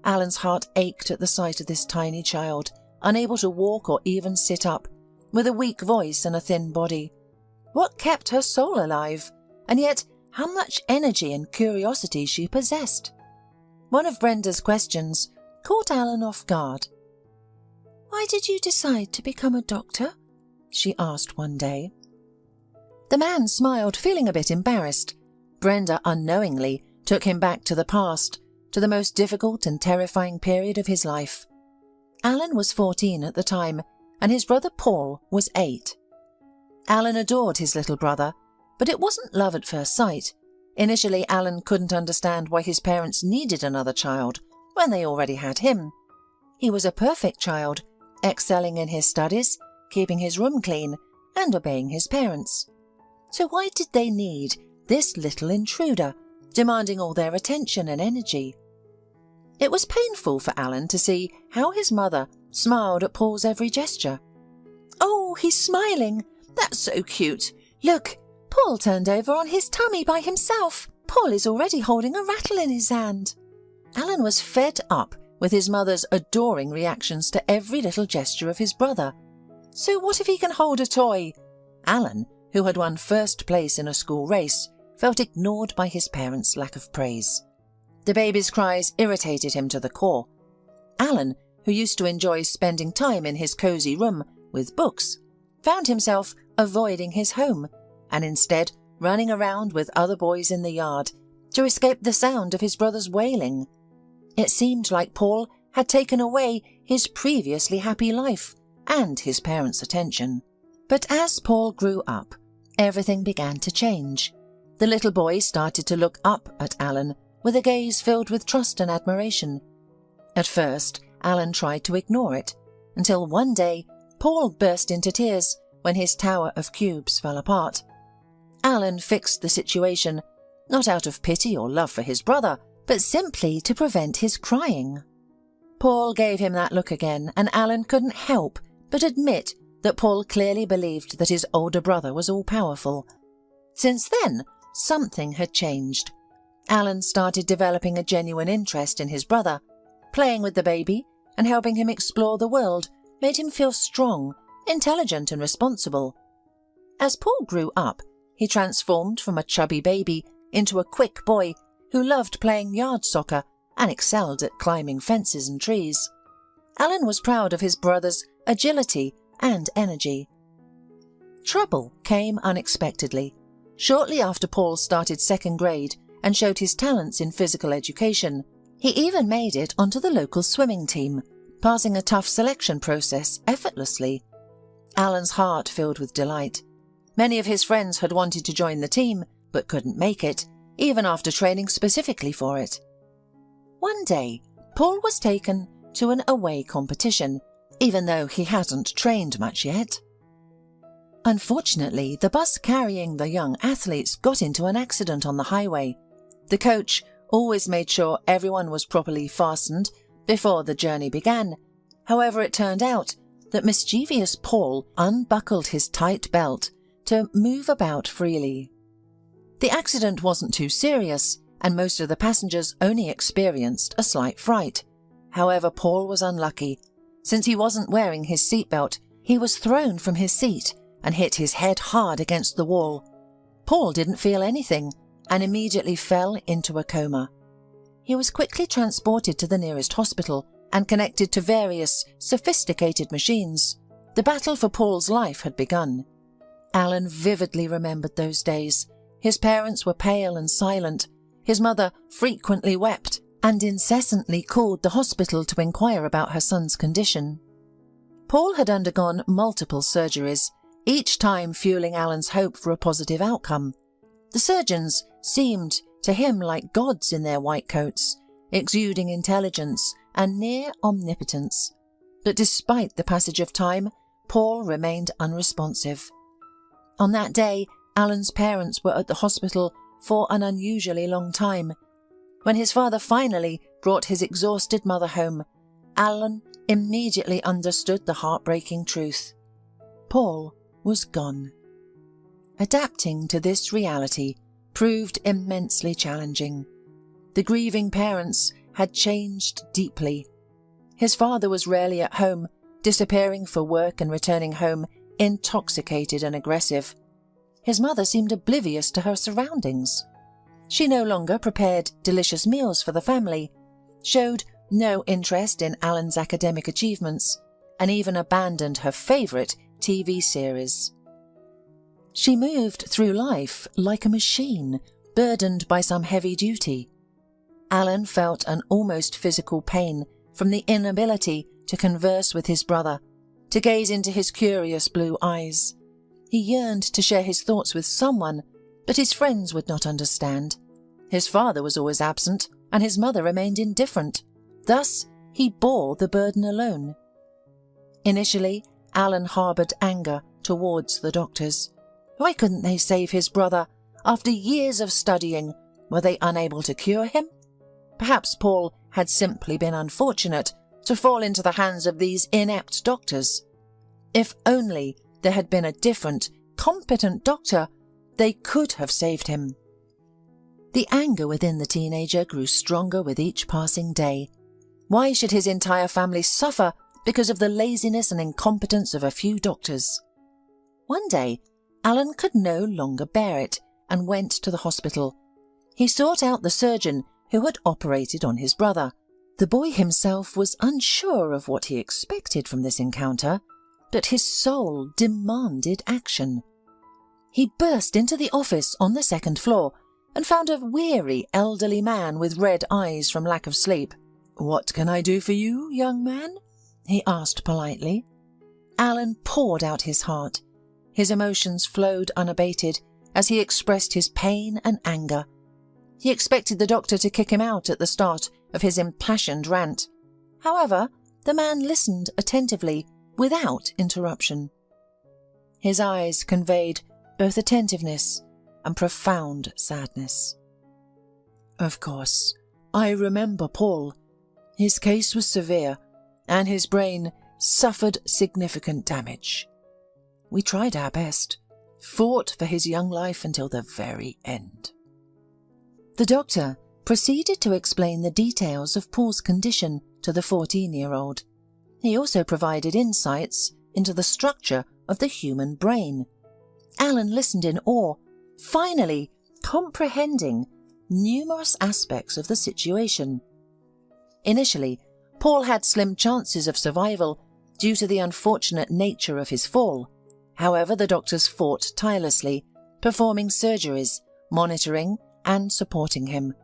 Alan's heart ached at the sight of this tiny child, unable to walk or even sit up, with a weak voice and a thin body. What kept her soul alive? And yet, how much energy and curiosity she possessed. One of Brenda's questions caught Alan off guard. Why did you decide to become a doctor? She asked one day. The man smiled, feeling a bit embarrassed. Brenda unknowingly took him back to the past, to the most difficult and terrifying period of his life. Alan was 14 at the time, and his brother Paul was 8. Alan adored his little brother, but it wasn't love at first sight. Initially, Alan couldn't understand why his parents needed another child when they already had him. He was a perfect child, excelling in his studies, keeping his room clean, and obeying his parents. So why did they need this little intruder, demanding all their attention and energy? It was painful for Alan to see how his mother smiled at Paul's every gesture. Oh, he's smiling. That's so cute. Look, Paul turned over on his tummy by himself. Paul is already holding a rattle in his hand. Alan was fed up with his mother's adoring reactions to every little gesture of his brother. So what if he can hold a toy? Alan, who had won first place in a school race, felt ignored by his parents' lack of praise. The baby's cries irritated him to the core. Alan, who used to enjoy spending time in his cosy room with books, found himself avoiding his home and instead running around with other boys in the yard to escape the sound of his brother's wailing. It seemed like Paul had taken away his previously happy life and his parents' attention. But as Paul grew up, everything began to change. The little boy started to look up at Alan with a gaze filled with trust and admiration. At first, Alan tried to ignore it, until one day Paul burst into tears when his tower of cubes fell apart. Alan fixed the situation, not out of pity or love for his brother, but simply to prevent his crying. Paul gave him that look again, and Alan couldn't help but admit that Paul clearly believed that his older brother was all-powerful. Since then, something had changed. Alan started developing a genuine interest in his brother. Playing with the baby and helping him explore the world made him feel strong, intelligent and responsible. As Paul grew up, he transformed from a chubby baby into a quick boy who loved playing yard soccer and excelled at climbing fences and trees. Alan was proud of his brother's agility and energy. Trouble came unexpectedly. Shortly after Paul started second grade and showed his talents in physical education, he even made it onto the local swimming team, passing a tough selection process effortlessly. Alan's heart filled with delight. Many of his friends had wanted to join the team, but couldn't make it, even after training specifically for it. One day, Paul was taken to an away competition, even though he hadn't trained much yet. Unfortunately, the bus carrying the young athletes got into an accident on the highway. The coach always made sure everyone was properly fastened before the journey began. However, it turned out that mischievous Paul unbuckled his tight belt to move about freely. The accident wasn't too serious, and most of the passengers only experienced a slight fright. However, Paul was unlucky. Since he wasn't wearing his seatbelt, he was thrown from his seat and hit his head hard against the wall. Paul didn't feel anything and immediately fell into a coma. He was quickly transported to the nearest hospital and connected to various sophisticated machines. The battle for Paul's life had begun. Alan vividly remembered those days. His parents were pale and silent. His mother frequently wept and incessantly called the hospital to inquire about her son's condition. Paul had undergone multiple surgeries, each time fueling Alan's hope for a positive outcome. The surgeons seemed to him like gods in their white coats, exuding intelligence and near omnipotence. But despite the passage of time, Paul remained unresponsive. On that day, Alan's parents were at the hospital for an unusually long time. When his father finally brought his exhausted mother home, Alan immediately understood the heartbreaking truth. Paul was gone. Adapting to this reality proved immensely challenging. The grieving parents had changed deeply. His father was rarely at home, disappearing for work and returning home intoxicated and aggressive. His mother seemed oblivious to her surroundings. She no longer prepared delicious meals for the family, showed no interest in Alan's academic achievements, and even abandoned her favourite TV series. She moved through life like a machine, burdened by some heavy duty. Alan felt an almost physical pain from the inability to converse with his brother, to gaze into his curious blue eyes. He yearned to share his thoughts with someone, but his friends would not understand. His father was always absent, and his mother remained indifferent. Thus, he bore the burden alone. Initially, Alan harboured anger towards the doctors. Why couldn't they save his brother? After years of studying, were they unable to cure him? Perhaps Paul had simply been unfortunate to fall into the hands of these inept doctors. If only there had been a different, competent doctor, they could have saved him. The anger within the teenager grew stronger with each passing day. Why should his entire family suffer because of the laziness and incompetence of a few doctors? One day, Alan could no longer bear it and went to the hospital. He sought out the surgeon who had operated on his brother. The boy himself was unsure of what he expected from this encounter, but his soul demanded action. He burst into the office on the second floor and found a weary elderly man with red eyes from lack of sleep. "What can I do for you, young man?" he asked politely. Alan poured out his heart. His emotions flowed unabated as he expressed his pain and anger. He expected the doctor to kick him out at the start of his impassioned rant. However, the man listened attentively, without interruption. His eyes conveyed both attentiveness and profound sadness. "Of course, I remember Paul. His case was severe, and his brain suffered significant damage. We tried our best, fought for his young life until the very end." The doctor proceeded to explain the details of Paul's condition to the 14-year-old. He also provided insights into the structure of the human brain. Alan listened in awe, finally comprehending numerous aspects of the situation. Initially, Paul had slim chances of survival due to the unfortunate nature of his fall. However, the doctors fought tirelessly, performing surgeries, monitoring and supporting him.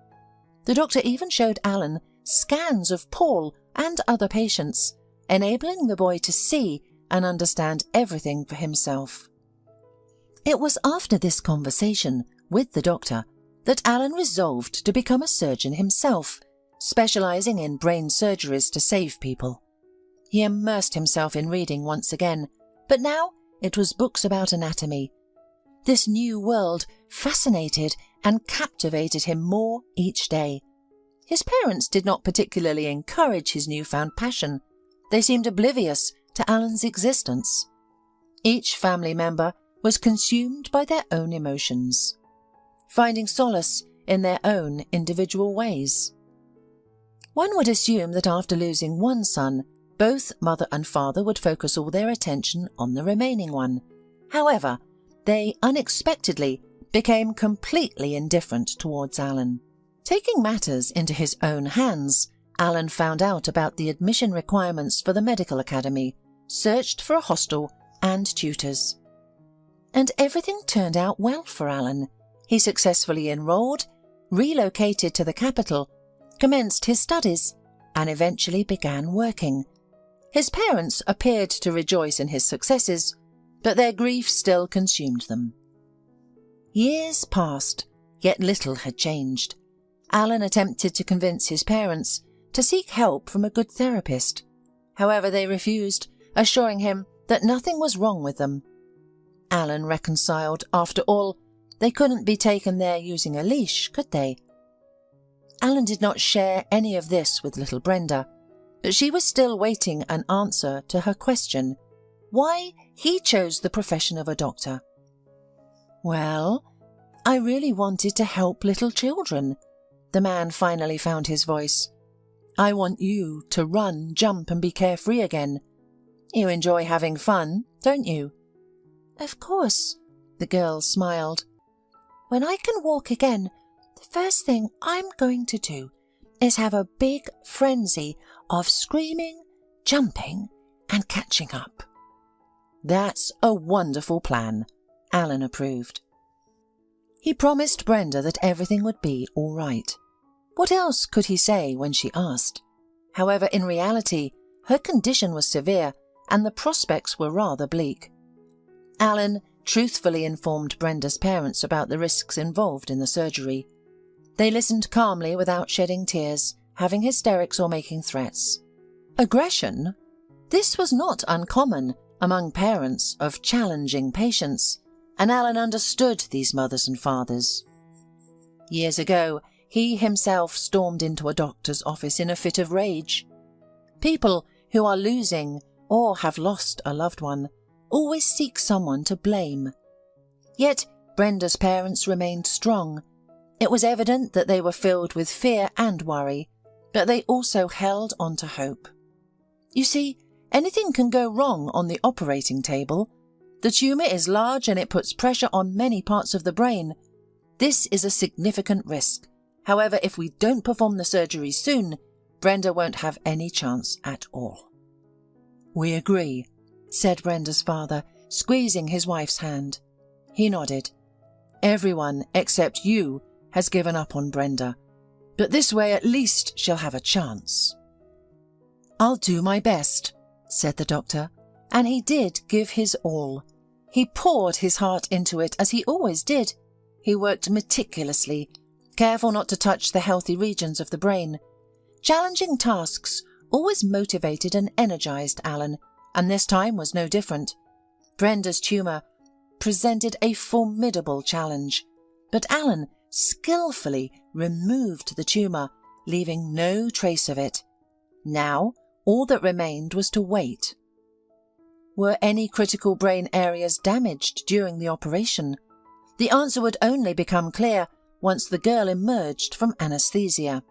The doctor even showed Alan scans of Paul and other patients, enabling the boy to see and understand everything for himself. It was after this conversation with the doctor that Alan resolved to become a surgeon himself, specializing in brain surgeries to save people. He immersed himself in reading once again, but now it was books about anatomy. This new world fascinated and captivated him more each day. His parents did not particularly encourage his newfound passion. They seemed oblivious to Alan's existence. Each family member was consumed by their own emotions, finding solace in their own individual ways. One would assume that after losing one son, both mother and father would focus all their attention on the remaining one. However, they unexpectedly became completely indifferent towards Alan. Taking matters into his own hands, Alan found out about the admission requirements for the medical academy, searched for a hostel and tutors. And everything turned out well for Alan. He successfully enrolled, relocated to the capital, commenced his studies, and eventually began working. His parents appeared to rejoice in his successes, but their grief still consumed them. Years passed, yet little had changed. Alan attempted to convince his parents to seek help from a good therapist. However, they refused, assuring him that nothing was wrong with them. Alan reconciled. After all, they couldn't be taken there using a leash, could they? Alan did not share any of this with little Brenda, but she was still waiting an answer to her question, why he chose the profession of a doctor. "Well, I really wanted to help little children." The man finally found his voice. "I want you to run, jump and be carefree again. You enjoy having fun, don't you?" "Of course," the girl smiled. "When I can walk again, the first thing I'm going to do is have a big frenzy of screaming, jumping and catching up." "That's a wonderful plan," Alan approved. He promised Brenda that everything would be all right. What else could he say when she asked? However, in reality, her condition was severe and the prospects were rather bleak. Alan truthfully informed Brenda's parents about the risks involved in the surgery. They listened calmly without shedding tears, having hysterics or making threats. Aggression? This was not uncommon among parents of challenging patients, and Alan understood these mothers and fathers. Years ago, he himself stormed into a doctor's office in a fit of rage. People who are losing or have lost a loved one always seek someone to blame. Yet Brenda's parents remained strong. It was evident that they were filled with fear and worry, but they also held on to hope. You see, anything can go wrong on the operating table. The tumour is large and it puts pressure on many parts of the brain. This is a significant risk. However, if we don't perform the surgery soon, Brenda won't have any chance at all. "We agree," said Brenda's father, squeezing his wife's hand. He nodded. "Everyone except you has given up on Brenda, but this way at least she'll have a chance." "I'll do my best," said the doctor, and he did give his all. He poured his heart into it as he always did. He worked meticulously, careful not to touch the healthy regions of the brain. Challenging tasks always motivated and energized Alan, and this time was no different. Brenda's tumour presented a formidable challenge, but Alan skillfully removed the tumour, leaving no trace of it. Now, all that remained was to wait. Were any critical brain areas damaged during the operation? The answer would only become clear once the girl emerged from anaesthesia.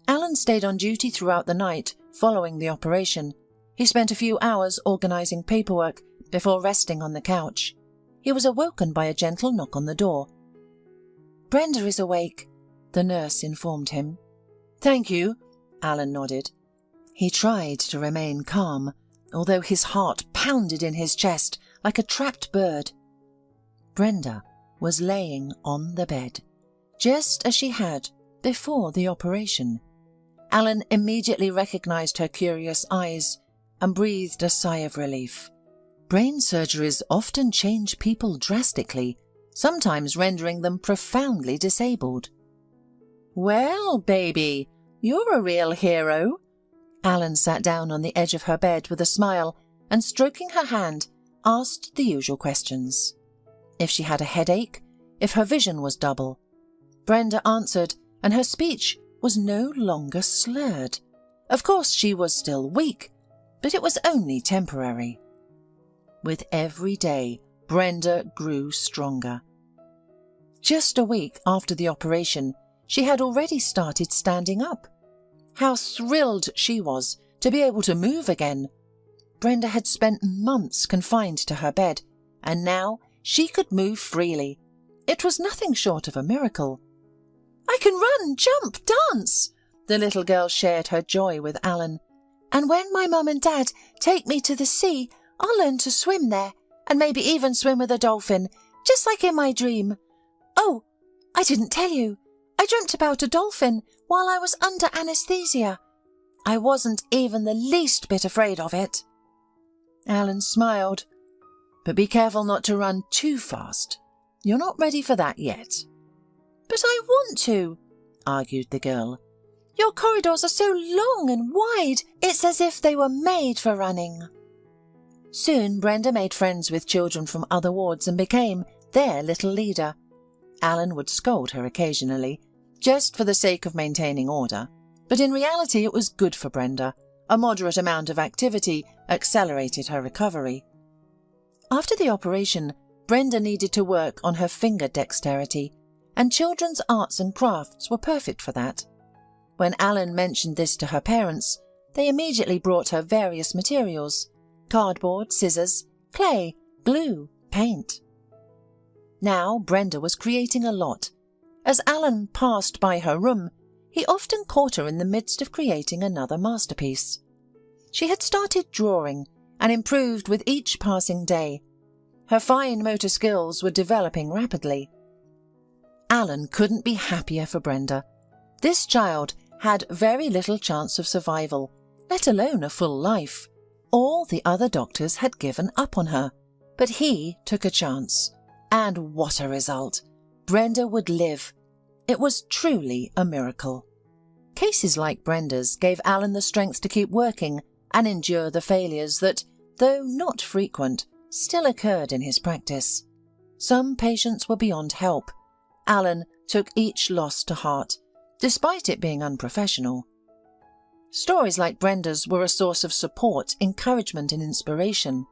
Alan stayed on duty throughout the night following the operation. He spent a few hours organising paperwork before resting on the couch. He was awoken by a gentle knock on the door. "Brenda is awake," the nurse informed him. "Thank you," Alan nodded. He tried to remain calm, although his heart pounded in his chest like a trapped bird. Brenda was laying on the bed, just as she had before the operation. Alan immediately recognised her curious eyes and breathed a sigh of relief. Brain surgeries often change people drastically, sometimes rendering them profoundly disabled. "Well, baby, you're a real hero." Alan sat down on the edge of her bed with a smile and, stroking her hand, asked the usual questions. If she had a headache, if her vision was double. Brenda answered, and her speech was no longer slurred. Of course, she was still weak, but it was only temporary. With every day, Brenda grew stronger. Just a week after the operation, she had already started standing up. How thrilled she was to be able to move again. Brenda had spent months confined to her bed, and now she could move freely. It was nothing short of a miracle. "I can run, jump, dance!" The little girl shared her joy with Alan. "And when my mum and dad take me to the sea, I'll learn to swim there, and maybe even swim with a dolphin, just like in my dream. Oh, I didn't tell you. I dreamt about a dolphin while I was under anaesthesia. I wasn't even the least bit afraid of it." Alan smiled. "But be careful not to run too fast. You're not ready for that yet." "But I want to," argued the girl. "Your corridors are so long and wide, it's as if they were made for running." Soon Brenda made friends with children from other wards and became their little leader. Alan would scold her occasionally, just for the sake of maintaining order, but in reality it was good for Brenda. A moderate amount of activity accelerated her recovery. After the operation, Brenda needed to work on her finger dexterity, and children's arts and crafts were perfect for that. When Alan mentioned this to her parents, they immediately brought her various materials: cardboard, scissors, clay, glue, paint. Now Brenda was creating a lot. As Alan passed by her room, he often caught her in the midst of creating another masterpiece. She had started drawing and improved with each passing day. Her fine motor skills were developing rapidly. Alan couldn't be happier for Brenda. This child had very little chance of survival, let alone a full life. All the other doctors had given up on her, but he took a chance. And what a result! Brenda would live. It was truly a miracle. Cases like Brenda's gave Alan the strength to keep working and endure the failures that, though not frequent, still occurred in his practice. Some patients were beyond help. Alan took each loss to heart, despite it being unprofessional. Stories like Brenda's were a source of support, encouragement and inspiration.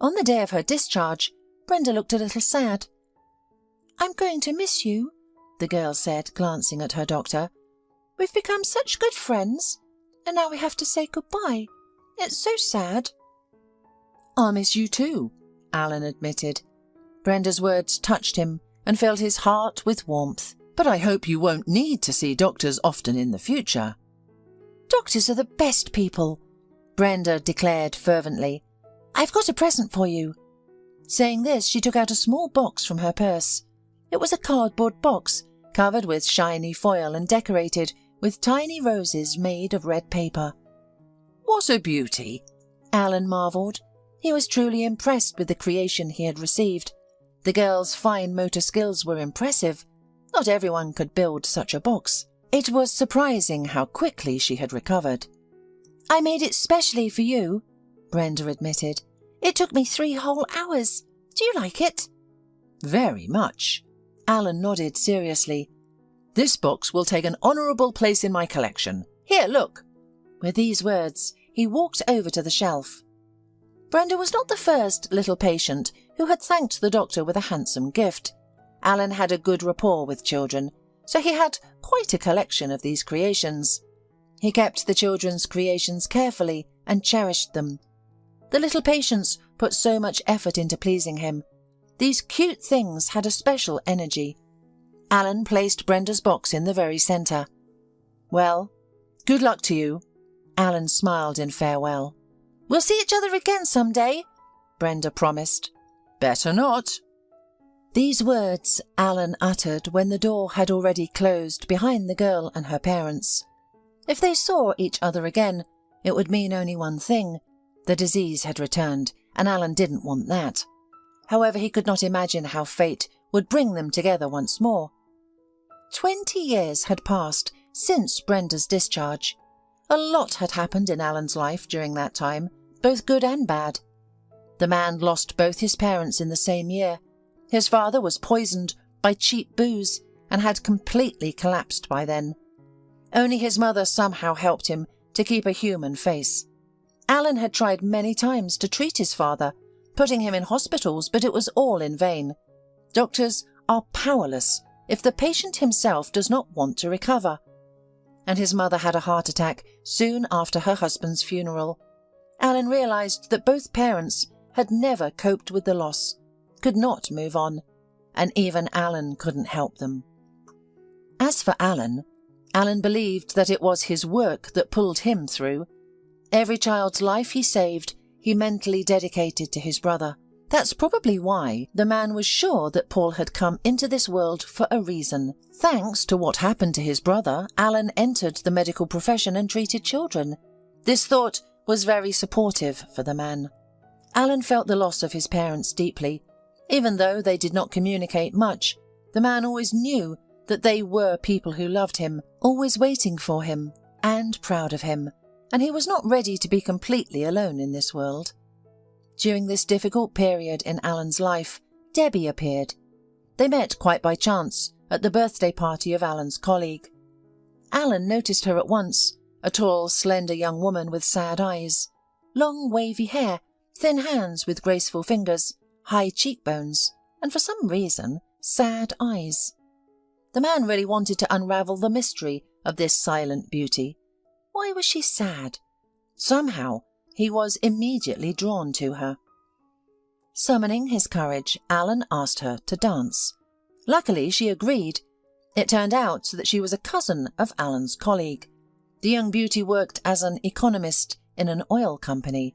On the day of her discharge, Brenda looked a little sad. "I'm going to miss you," the girl said, glancing at her doctor. "We've become such good friends, and now we have to say goodbye. It's so sad." "I miss you too," Alan admitted. Brenda's words touched him and filled his heart with warmth. "But I hope you won't need to see doctors often in the future." "Doctors are the best people," Brenda declared fervently. "I've got a present for you." Saying this, she took out a small box from her purse. It was a cardboard box, covered with shiny foil and decorated with tiny roses made of red paper. "What a beauty!" Alan marvelled. He was truly impressed with the creation he had received. The girl's fine motor skills were impressive. Not everyone could build such a box. It was surprising how quickly she had recovered. "I made it specially for you," Brenda admitted. "It took me 3 whole hours. Do you like it?" "Very much." Alan nodded seriously. "This box will take an honourable place in my collection. Here, look." With these words, he walked over to the shelf. Brenda was not the first little patient who had thanked the doctor with a handsome gift. Alan had a good rapport with children, so he had quite a collection of these creations. He kept the children's creations carefully and cherished them. The little patients put so much effort into pleasing him. These cute things had a special energy. Alan placed Brenda's box in the very centre. "Well, good luck to you." Alan smiled in farewell. "We'll see each other again some day," Brenda promised. "Better not." These words Alan uttered when the door had already closed behind the girl and her parents. If they saw each other again, it would mean only one thing. The disease had returned, and Alan didn't want that. However, he could not imagine how fate would bring them together once more. 20 years had passed since Brenda's discharge. A lot had happened in Alan's life during that time, both good and bad. The man lost both his parents in the same year. His father was poisoned by cheap booze and had completely collapsed by then. Only his mother somehow helped him to keep a human face. Alan had tried many times to treat his father, putting him in hospitals, but it was all in vain. Doctors are powerless if the patient himself does not want to recover. And his mother had a heart attack soon after her husband's funeral. Alan realised that both parents had never coped with the loss, could not move on, and even Alan couldn't help them. As for Alan believed that it was his work that pulled him through. Every child's life he saved, he mentally dedicated to his brother, That's probably why the man was sure that Paul had come into this world for a reason. Thanks to what happened to his brother, Alan entered the medical profession and treated children. This thought was very supportive for the man. Alan felt the loss of his parents deeply. Even though they did not communicate much, the man always knew that they were people who loved him, always waiting for him and proud of him, and he was not ready to be completely alone in this world. During this difficult period in Alan's life, Debbie appeared. They met quite by chance at the birthday party of Alan's colleague. Alan noticed her at once, a tall, slender young woman with sad eyes, long wavy hair, thin hands with graceful fingers, high cheekbones, and for some reason, sad eyes. The man really wanted to unravel the mystery of this silent beauty. Why was she sad? Somehow, he was immediately drawn to her. Summoning his courage, Alan asked her to dance. Luckily, she agreed. It turned out that she was a cousin of Alan's colleague. The young beauty worked as an economist in an oil company.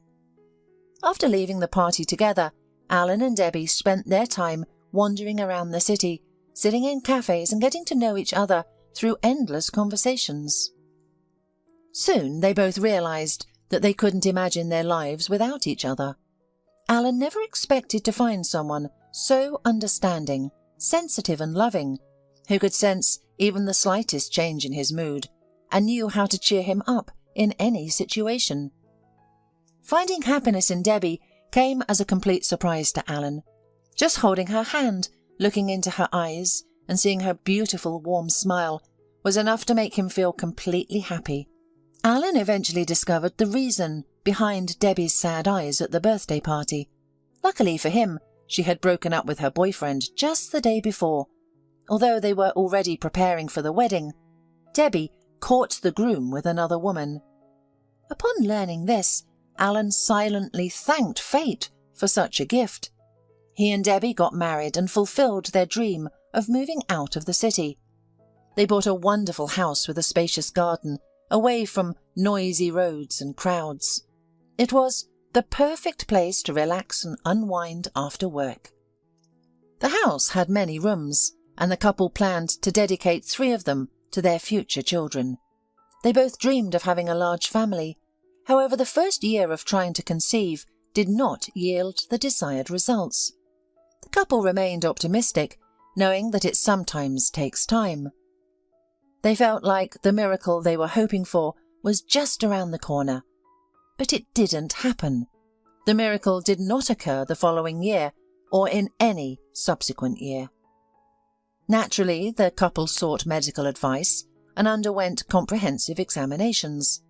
After leaving the party together, Alan and Debbie spent their time wandering around the city, sitting in cafes and getting to know each other through endless conversations. Soon they both realized that they couldn't imagine their lives without each other. Alan never expected to find someone so understanding, sensitive and loving, who could sense even the slightest change in his mood and knew how to cheer him up in any situation. Finding happiness in Debbie came as a complete surprise to Alan. Just holding her hand, looking into her eyes, and seeing her beautiful, warm smile was enough to make him feel completely happy. Alan eventually discovered the reason behind Debbie's sad eyes at the birthday party. Luckily for him, she had broken up with her boyfriend just the day before. Although they were already preparing for the wedding, Debbie caught the groom with another woman. Upon learning this, Alan silently thanked fate for such a gift. He and Debbie got married and fulfilled their dream of moving out of the city. They bought a wonderful house with a spacious garden, away from noisy roads and crowds. It was the perfect place to relax and unwind after work. The house had many rooms, and the couple planned to dedicate 3 of them to their future children. They both dreamed of having a large family. However, the first year of trying to conceive did not yield the desired results. The couple remained optimistic, knowing that it sometimes takes time. They felt like the miracle they were hoping for was just around the corner. But it didn't happen. The miracle did not occur the following year or in any subsequent year. Naturally, the couple sought medical advice and underwent comprehensive examinations.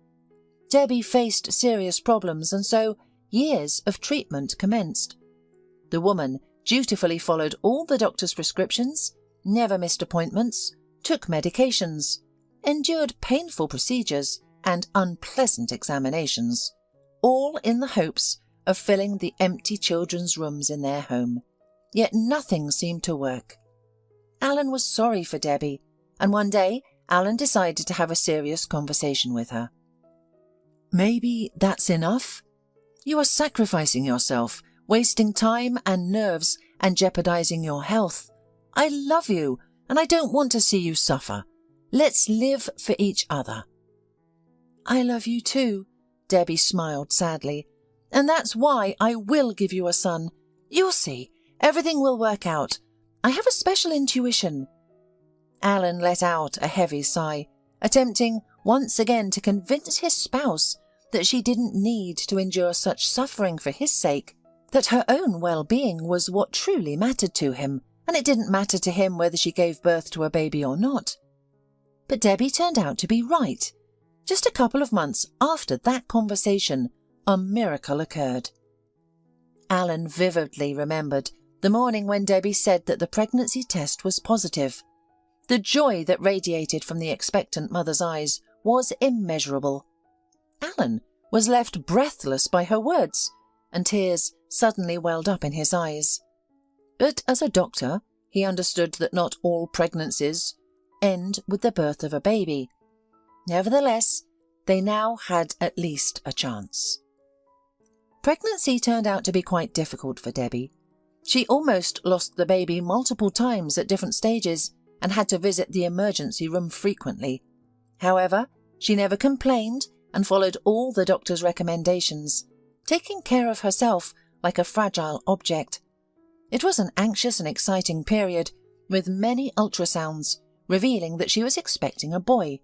Debbie faced serious problems, and so years of treatment commenced. The woman dutifully followed all the doctor's prescriptions, never missed appointments, took medications, endured painful procedures and unpleasant examinations, all in the hopes of filling the empty children's rooms in their home. Yet nothing seemed to work. Alan was sorry for Debbie, and one day Alan decided to have a serious conversation with her. "Maybe that's enough? You are sacrificing yourself, wasting time and nerves and jeopardizing your health. I love you, and I don't want to see you suffer. Let's live for each other." "I love you too," Debbie smiled sadly, "and that's why I will give you a son. You'll see, everything will work out. I have a special intuition." Alan let out a heavy sigh, attempting once again to convince his spouse that she didn't need to endure such suffering for his sake, that her own well-being was what truly mattered to him, and it didn't matter to him whether she gave birth to a baby or not. But Debbie turned out to be right. Just a couple of months after that conversation, a miracle occurred. Alan vividly remembered the morning when Debbie said that the pregnancy test was positive. The joy that radiated from the expectant mother's eyes was immeasurable. Alan was left breathless by her words, and tears suddenly welled up in his eyes. But as a doctor, he understood that not all pregnancies end with the birth of a baby. Nevertheless, they now had at least a chance. Pregnancy turned out to be quite difficult for Debbie. She almost lost the baby multiple times at different stages and had to visit the emergency room frequently. However, she never complained and followed all the doctor's recommendations, taking care of herself like a fragile object. It was an anxious and exciting period, with many ultrasounds revealing that she was expecting a boy.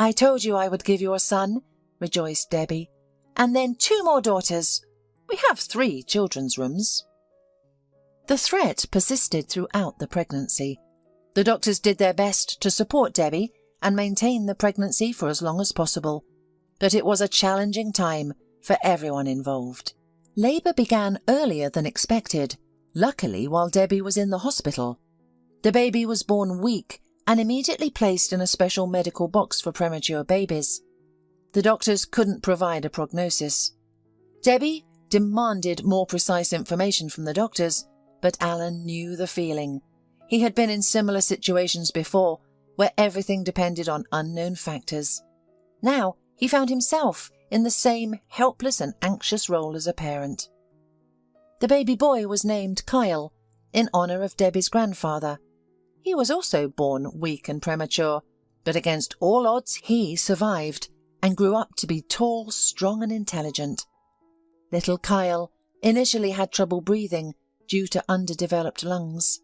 "I told you I would give you a son," rejoiced Debbie, "and then 2 more daughters. We have 3 children's rooms." The threat persisted throughout the pregnancy. The doctors did their best to support Debbie and maintain the pregnancy for as long as possible, but it was a challenging time for everyone involved. Labour began earlier than expected, luckily while Debbie was in the hospital. The baby was born weak and immediately placed in a special medical box for premature babies. The doctors couldn't provide a prognosis. Debbie demanded more precise information from the doctors, but Alan knew the feeling. He had been in similar situations before, where everything depended on unknown factors. Now he found himself in the same helpless and anxious role as a parent. The baby boy was named Kyle, in honour of Debbie's grandfather. He was also born weak and premature, but against all odds he survived and grew up to be tall, strong and intelligent. Little Kyle initially had trouble breathing due to underdeveloped lungs.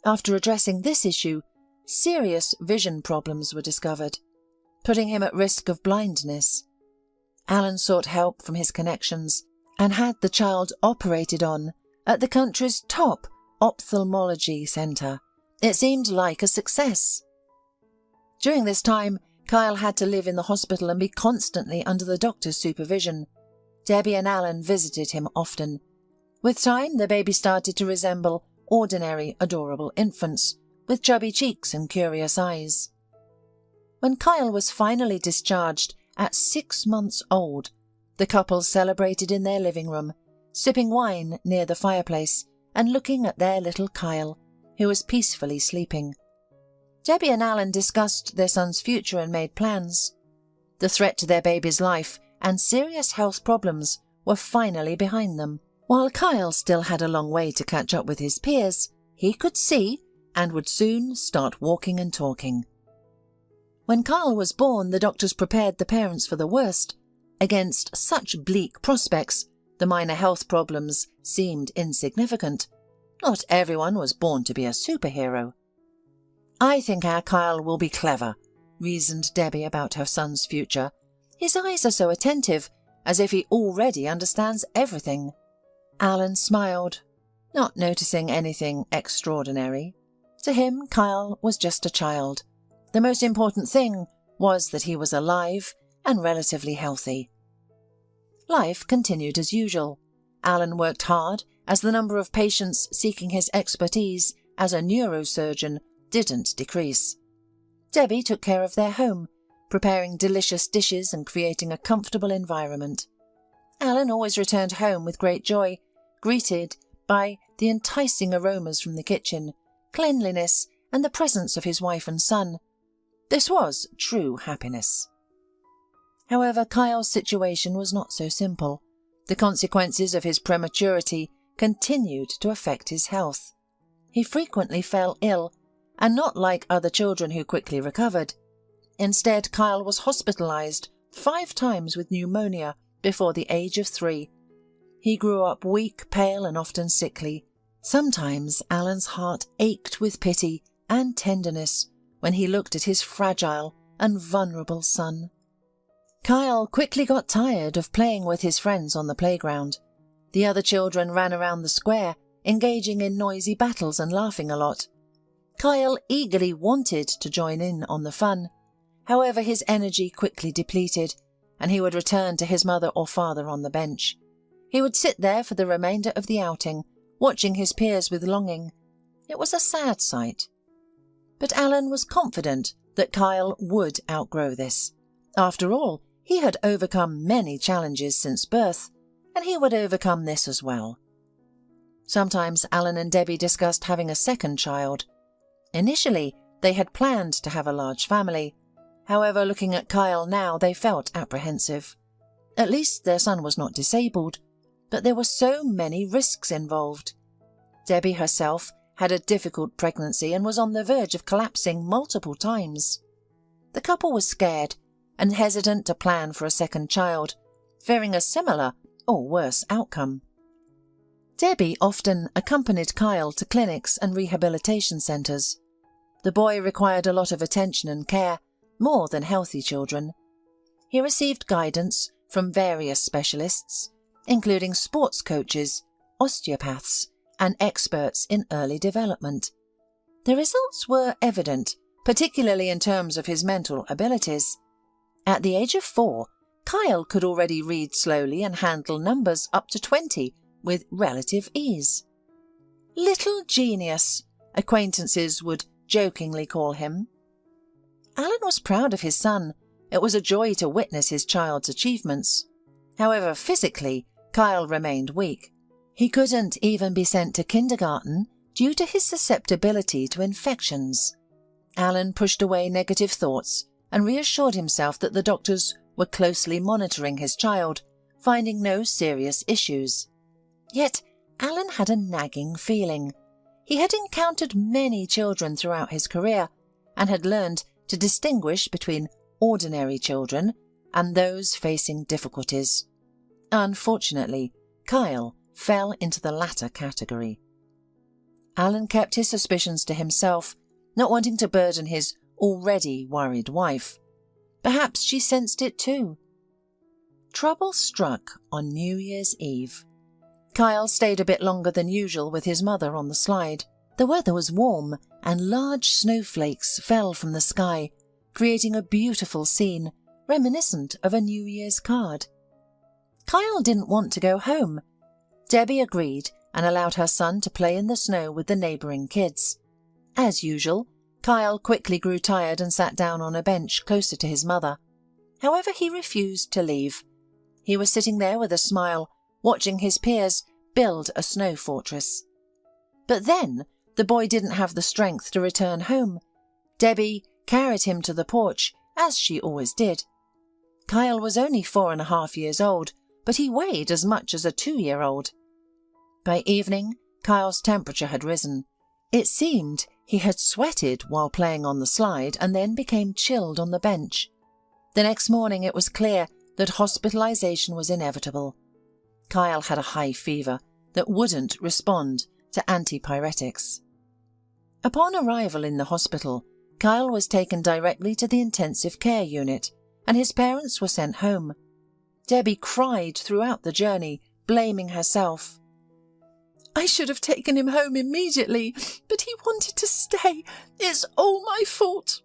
After addressing this issue, serious vision problems were discovered, putting him at risk of blindness. Alan sought help from his connections and had the child operated on at the country's top ophthalmology centre. It seemed like a success. During this time, Kyle had to live in the hospital and be constantly under the doctor's supervision. Debbie and Alan visited him often. With time, the baby started to resemble ordinary, adorable infants, with chubby cheeks and curious eyes. When Kyle was finally discharged at 6 months old, the couple celebrated in their living room, sipping wine near the fireplace and looking at their little Kyle, who was peacefully sleeping. Debbie and Alan discussed their son's future and made plans. The threat to their baby's life and serious health problems were finally behind them. While Kyle still had a long way to catch up with his peers, he could see and would soon start walking and talking. When Kyle was born, the doctors prepared the parents for the worst. Against such bleak prospects, the minor health problems seemed insignificant. Not everyone was born to be a superhero. "I think our Kyle will be clever," reasoned Debbie about her son's future. "His eyes are so attentive, as if he already understands everything." Alan smiled, not noticing anything extraordinary. To him, Kyle was just a child. The most important thing was that he was alive and relatively healthy. Life continued as usual. Alan worked hard, as the number of patients seeking his expertise as a neurosurgeon didn't decrease. Debbie took care of their home, preparing delicious dishes and creating a comfortable environment. Alan always returned home with great joy, greeted by the enticing aromas from the kitchen, cleanliness, and the presence of his wife and son. This was true happiness. However, Kyle's situation was not so simple. The consequences of his prematurity continued to affect his health. He frequently fell ill, and not like other children who quickly recovered. Instead, Kyle was hospitalized 5 times with pneumonia before the age of 3. He grew up weak, pale, and often sickly. Sometimes Alan's heart ached with pity and tenderness when he looked at his fragile and vulnerable son. Kyle quickly got tired of playing with his friends on the playground. The other children ran around the square, engaging in noisy battles and laughing a lot. Kyle eagerly wanted to join in on the fun. However, his energy quickly depleted, and he would return to his mother or father on the bench. He would sit there for the remainder of the outing, watching his peers with longing. It was a sad sight. But Alan was confident that Kyle would outgrow this. After all, he had overcome many challenges since birth, and he would overcome this as well. Sometimes Alan and Debbie discussed having a second child. Initially, they had planned to have a large family. However, looking at Kyle now, they felt apprehensive. At least their son was not disabled, but there were so many risks involved. Debbie herself had a difficult pregnancy and was on the verge of collapsing multiple times. The couple was scared and hesitant to plan for a second child, fearing a similar or worse outcome. Debbie often accompanied Kyle to clinics and rehabilitation centres. The boy required a lot of attention and care, more than healthy children. He received guidance from various specialists, including sports coaches, osteopaths, and experts in early development. The results were evident, particularly in terms of his mental abilities. At the age of 4, Kyle could already read slowly and handle numbers up to 20 with relative ease. "Little genius," acquaintances would jokingly call him. Alan was proud of his son. It was a joy to witness his child's achievements. However, physically, Kyle remained weak. He couldn't even be sent to kindergarten due to his susceptibility to infections. Alan pushed away negative thoughts and reassured himself that the doctors were closely monitoring his child, finding no serious issues. Yet Alan had a nagging feeling. He had encountered many children throughout his career and had learned to distinguish between ordinary children and those facing difficulties. Unfortunately, Kyle fell into the latter category. Alan kept his suspicions to himself, not wanting to burden his already worried wife. Perhaps she sensed it too. Trouble struck on New Year's Eve. Kyle stayed a bit longer than usual with his mother on the slide. The weather was warm and large snowflakes fell from the sky, creating a beautiful scene reminiscent of a New Year's card. Kyle didn't want to go home. Debbie agreed and allowed her son to play in the snow with the neighbouring kids. As usual, Kyle quickly grew tired and sat down on a bench closer to his mother. However, he refused to leave. He was sitting there with a smile, watching his peers build a snow fortress. But then the boy didn't have the strength to return home. Debbie carried him to the porch, as she always did. Kyle was only 4.5 years old, but he weighed as much as a 2-year-old. By evening, Kyle's temperature had risen. It seemed he had sweated while playing on the slide and then became chilled on the bench. The next morning it was clear that hospitalization was inevitable. Kyle had a high fever that wouldn't respond to antipyretics. Upon arrival in the hospital, Kyle was taken directly to the intensive care unit, and his parents were sent home. Debbie cried throughout the journey, blaming herself. "I should have taken him home immediately, but he wanted to stay. It's all my fault."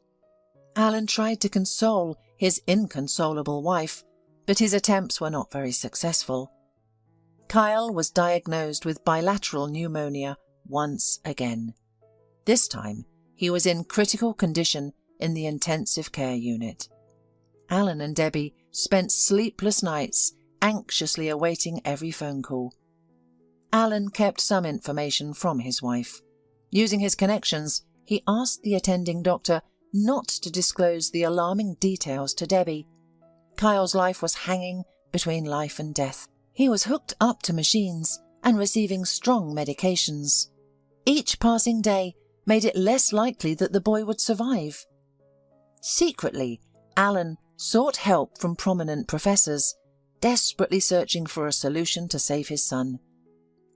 Alan tried to console his inconsolable wife, but his attempts were not very successful. Kyle was diagnosed with bilateral pneumonia once again. This time, he was in critical condition in the intensive care unit. Alan and Debbie spent sleepless nights anxiously awaiting every phone call. Alan kept some information from his wife. Using his connections, he asked the attending doctor not to disclose the alarming details to Debbie. Kyle's life was hanging between life and death. He was hooked up to machines and receiving strong medications. Each passing day made it less likely that the boy would survive. Secretly, Alan sought help from prominent professors, desperately searching for a solution to save his son.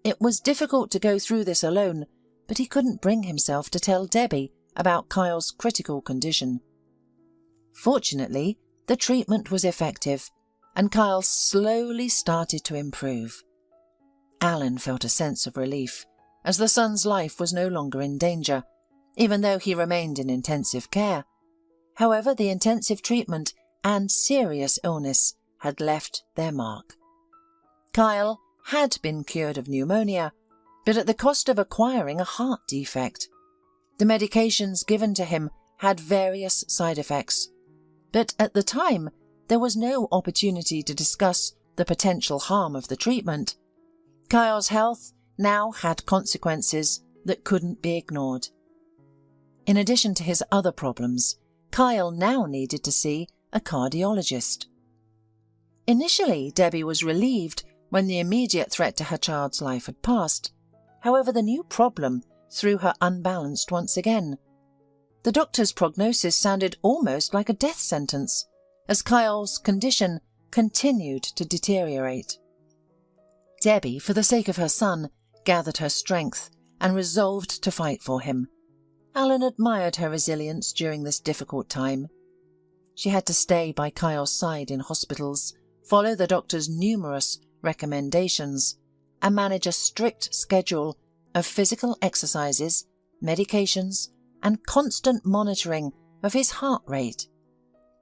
It was difficult to go through this alone, but he couldn't bring himself to tell Debbie about Kyle's critical condition. Fortunately, the treatment was effective, and Kyle slowly started to improve. Alan felt a sense of relief, as the son's life was no longer in danger, even though he remained in intensive care. However, the intensive treatment and serious illness had left their mark. Kyle had been cured of pneumonia, but at the cost of acquiring a heart defect. The medications given to him had various side effects, but at the time there was no opportunity to discuss the potential harm of the treatment. Kyle's health now had consequences that couldn't be ignored. In addition to his other problems, Kyle now needed to see a cardiologist. Initially, Debbie was relieved when the immediate threat to her child's life had passed. However, the new problem threw her unbalanced once again. The doctor's prognosis sounded almost like a death sentence, as Kyle's condition continued to deteriorate. Debbie, for the sake of her son, gathered her strength and resolved to fight for him. Alan admired her resilience during this difficult time. She had to stay by Kyle's side in hospitals, follow the doctor's numerous recommendations, and manage a strict schedule of physical exercises, medications, and constant monitoring of his heart rate.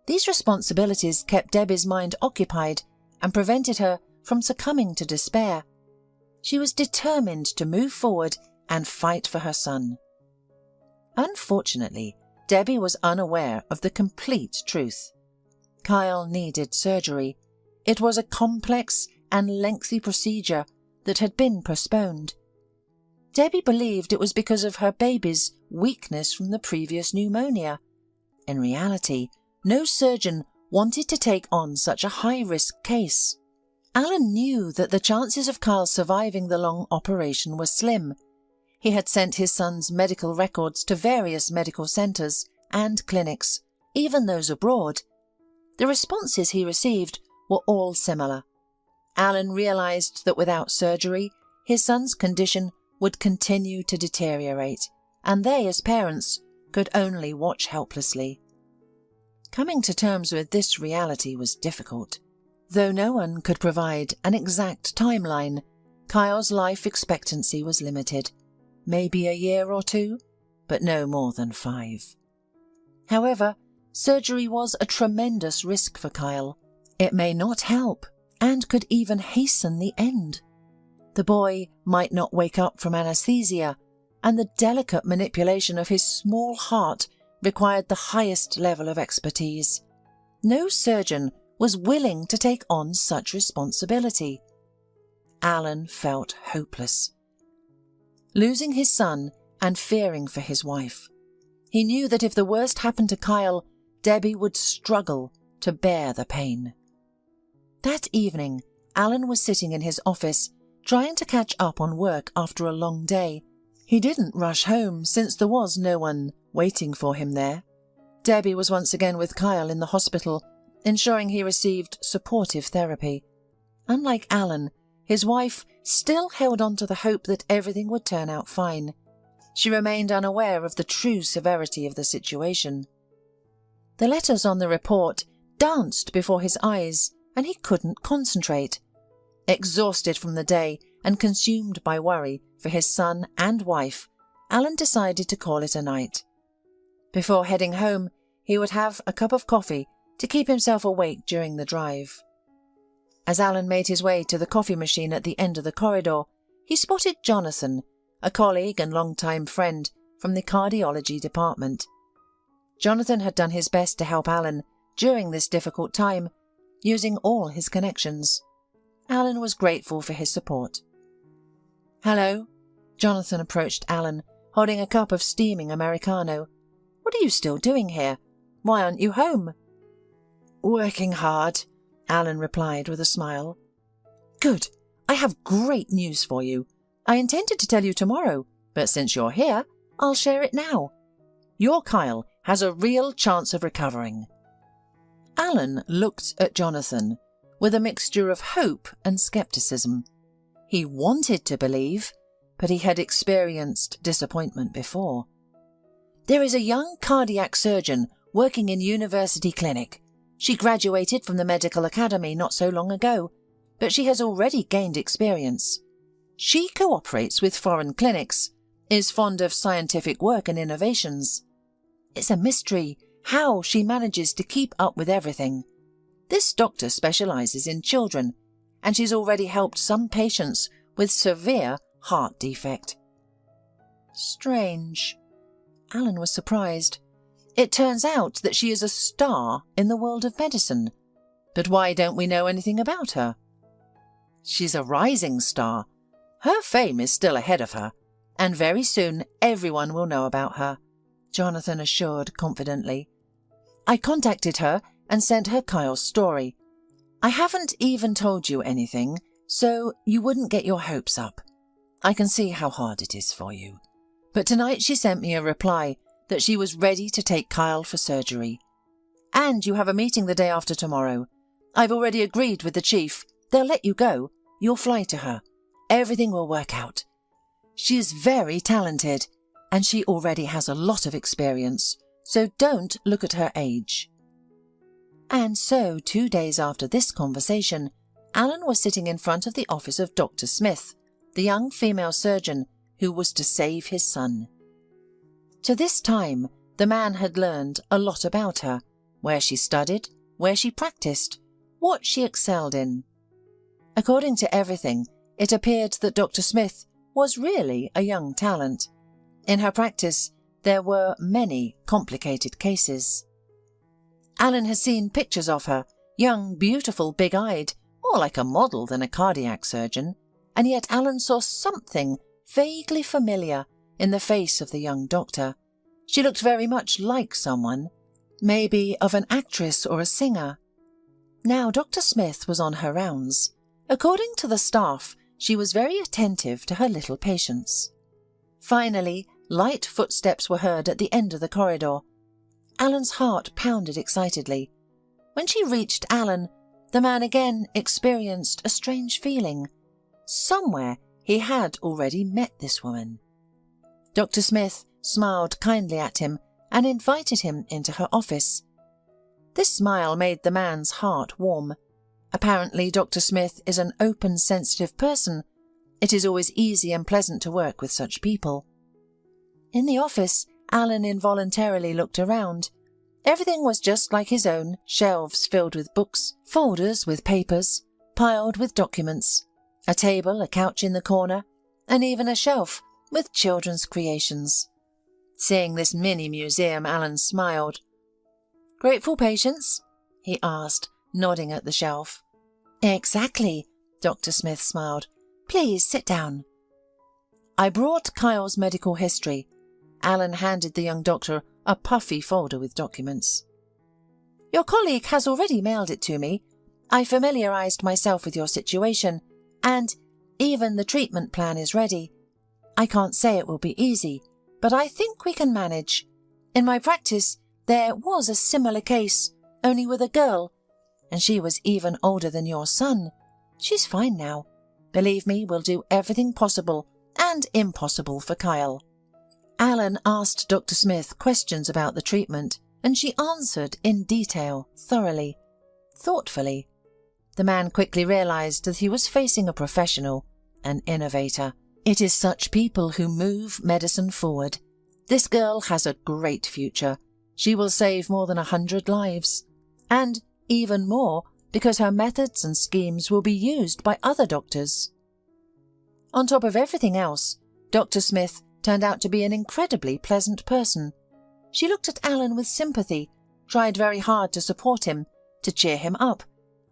These responsibilities kept Debbie's mind occupied and prevented her from succumbing to despair. She was determined to move forward and fight for her son. Unfortunately, Debbie was unaware of the complete truth. Kyle needed surgery. It was a complex and lengthy procedure that had been postponed. Debbie believed it was because of her baby's weakness from the previous pneumonia. In reality, no surgeon wanted to take on such a high-risk case. Alan knew that the chances of Kyle surviving the long operation were slim. He had sent his son's medical records to various medical centres and clinics, even those abroad. The responses he received were all similar. Alan realised that without surgery, his son's condition would continue to deteriorate, and they, as parents, could only watch helplessly. Coming to terms with this reality was difficult. Though no one could provide an exact timeline, Kyle's life expectancy was limited. Maybe a year or two, but no more than 5. However, surgery was a tremendous risk for Kyle. It may not help, and could even hasten the end. The boy might not wake up from anesthesia, and the delicate manipulation of his small heart required the highest level of expertise. No surgeon was willing to take on such responsibility. Alan felt hopeless. Losing his son and fearing for his wife, he knew that if the worst happened to Kyle, Debbie would struggle to bear the pain. That evening, Alan was sitting in his office, trying to catch up on work after a long day. He didn't rush home since there was no one waiting for him there. Debbie was once again with Kyle in the hospital, ensuring he received supportive therapy. Unlike Alan, his wife still held on to the hope that everything would turn out fine. She remained unaware of the true severity of the situation. The letters on the report danced before his eyes, and he couldn't concentrate. Exhausted from the day and consumed by worry for his son and wife, Alan decided to call it a night. Before heading home, he would have a cup of coffee to keep himself awake during the drive. As Alan made his way to the coffee machine at the end of the corridor, he spotted Jonathan, a colleague and long-time friend from the cardiology department. Jonathan had done his best to help Alan during this difficult time, using all his connections. Alan was grateful for his support. "Hello," Jonathan approached Alan, holding a cup of steaming Americano. "What are you still doing here? Why aren't you home?" "Working hard," Alan replied with a smile. "Good. I have great news for you. I intended to tell you tomorrow, but since you're here, I'll share it now. Your Kyle has a real chance of recovering." Alan looked at Jonathan with a mixture of hope and skepticism. He wanted to believe, but he had experienced disappointment before. "There is a young cardiac surgeon working in University Clinic. She graduated from the medical academy not so long ago, but she has already gained experience. She cooperates with foreign clinics, is fond of scientific work and innovations. It's a mystery how she manages to keep up with everything. This doctor specializes in children, and she's already helped some patients with severe heart defect." Strange. Alan was surprised. It turns out that she is a star in the world of medicine. But why don't we know anything about her? "She's a rising star. Her fame is still ahead of her, and very soon everyone will know about her," Jonathan assured confidently. "I contacted her and sent her Kyle's story. I haven't even told you anything, so you wouldn't get your hopes up. I can see how hard it is for you. But tonight she sent me a reply that she was ready to take Kyle for surgery. And you have a meeting the day after tomorrow. I've already agreed with the chief. They'll let you go. You'll fly to her. Everything will work out. She is very talented, and she already has a lot of experience, so don't look at her age. And so, 2 days after this conversation, Alan was sitting in front of the office of Dr. Smith, the young female surgeon who was to save his son. To this time, the man had learned a lot about her, where she studied, where she practiced, what she excelled in. According to everything, it appeared that Dr. Smith was really a young talent. In her practice, there were many complicated cases. Alan has seen pictures of her, young, beautiful, big-eyed, more like a model than a cardiac surgeon, and yet Alan saw something vaguely familiar in the face of the young doctor. She looked very much like someone, maybe of an actress or a singer. Now Dr. Smith was on her rounds. According to the staff, she was very attentive to her little patients. Finally, light footsteps were heard at the end of the corridor. Alan's heart pounded excitedly. When she reached Alan, the man again experienced a strange feeling. Somewhere he had already met this woman. Dr. Smith smiled kindly at him and invited him into her office. This smile made the man's heart warm. Apparently, Dr. Smith is an open, sensitive person. It is always easy and pleasant to work with such people. In the office, Alan involuntarily looked around. Everything was just like his own, shelves filled with books, folders with papers, piled with documents, a table, a couch in the corner, and even a shelf with children's creations. Seeing this mini-museum, Alan smiled. "Grateful patients?" he asked, nodding at the shelf. "Exactly," Dr. Smith smiled. "Please sit down." "I brought Kyle's medical history." Alan handed the young doctor a puffy folder with documents. "Your colleague has already mailed it to me. I familiarized myself with your situation, and even the treatment plan is ready. I can't say it will be easy, but I think we can manage. In my practice, there was a similar case, only with a girl, and she was even older than your son. She's fine now. Believe me, we'll do everything possible and impossible for Kyle." Alan asked Dr. Smith questions about the treatment, and she answered in detail, thoroughly, thoughtfully. The man quickly realized that he was facing a professional, an innovator. It is such people who move medicine forward. This girl has a great future. She will save more than 100 lives. And even more, because her methods and schemes will be used by other doctors. On top of everything else, Dr. Smith turned out to be an incredibly pleasant person. She looked at Alan with sympathy, tried very hard to support him, to cheer him up,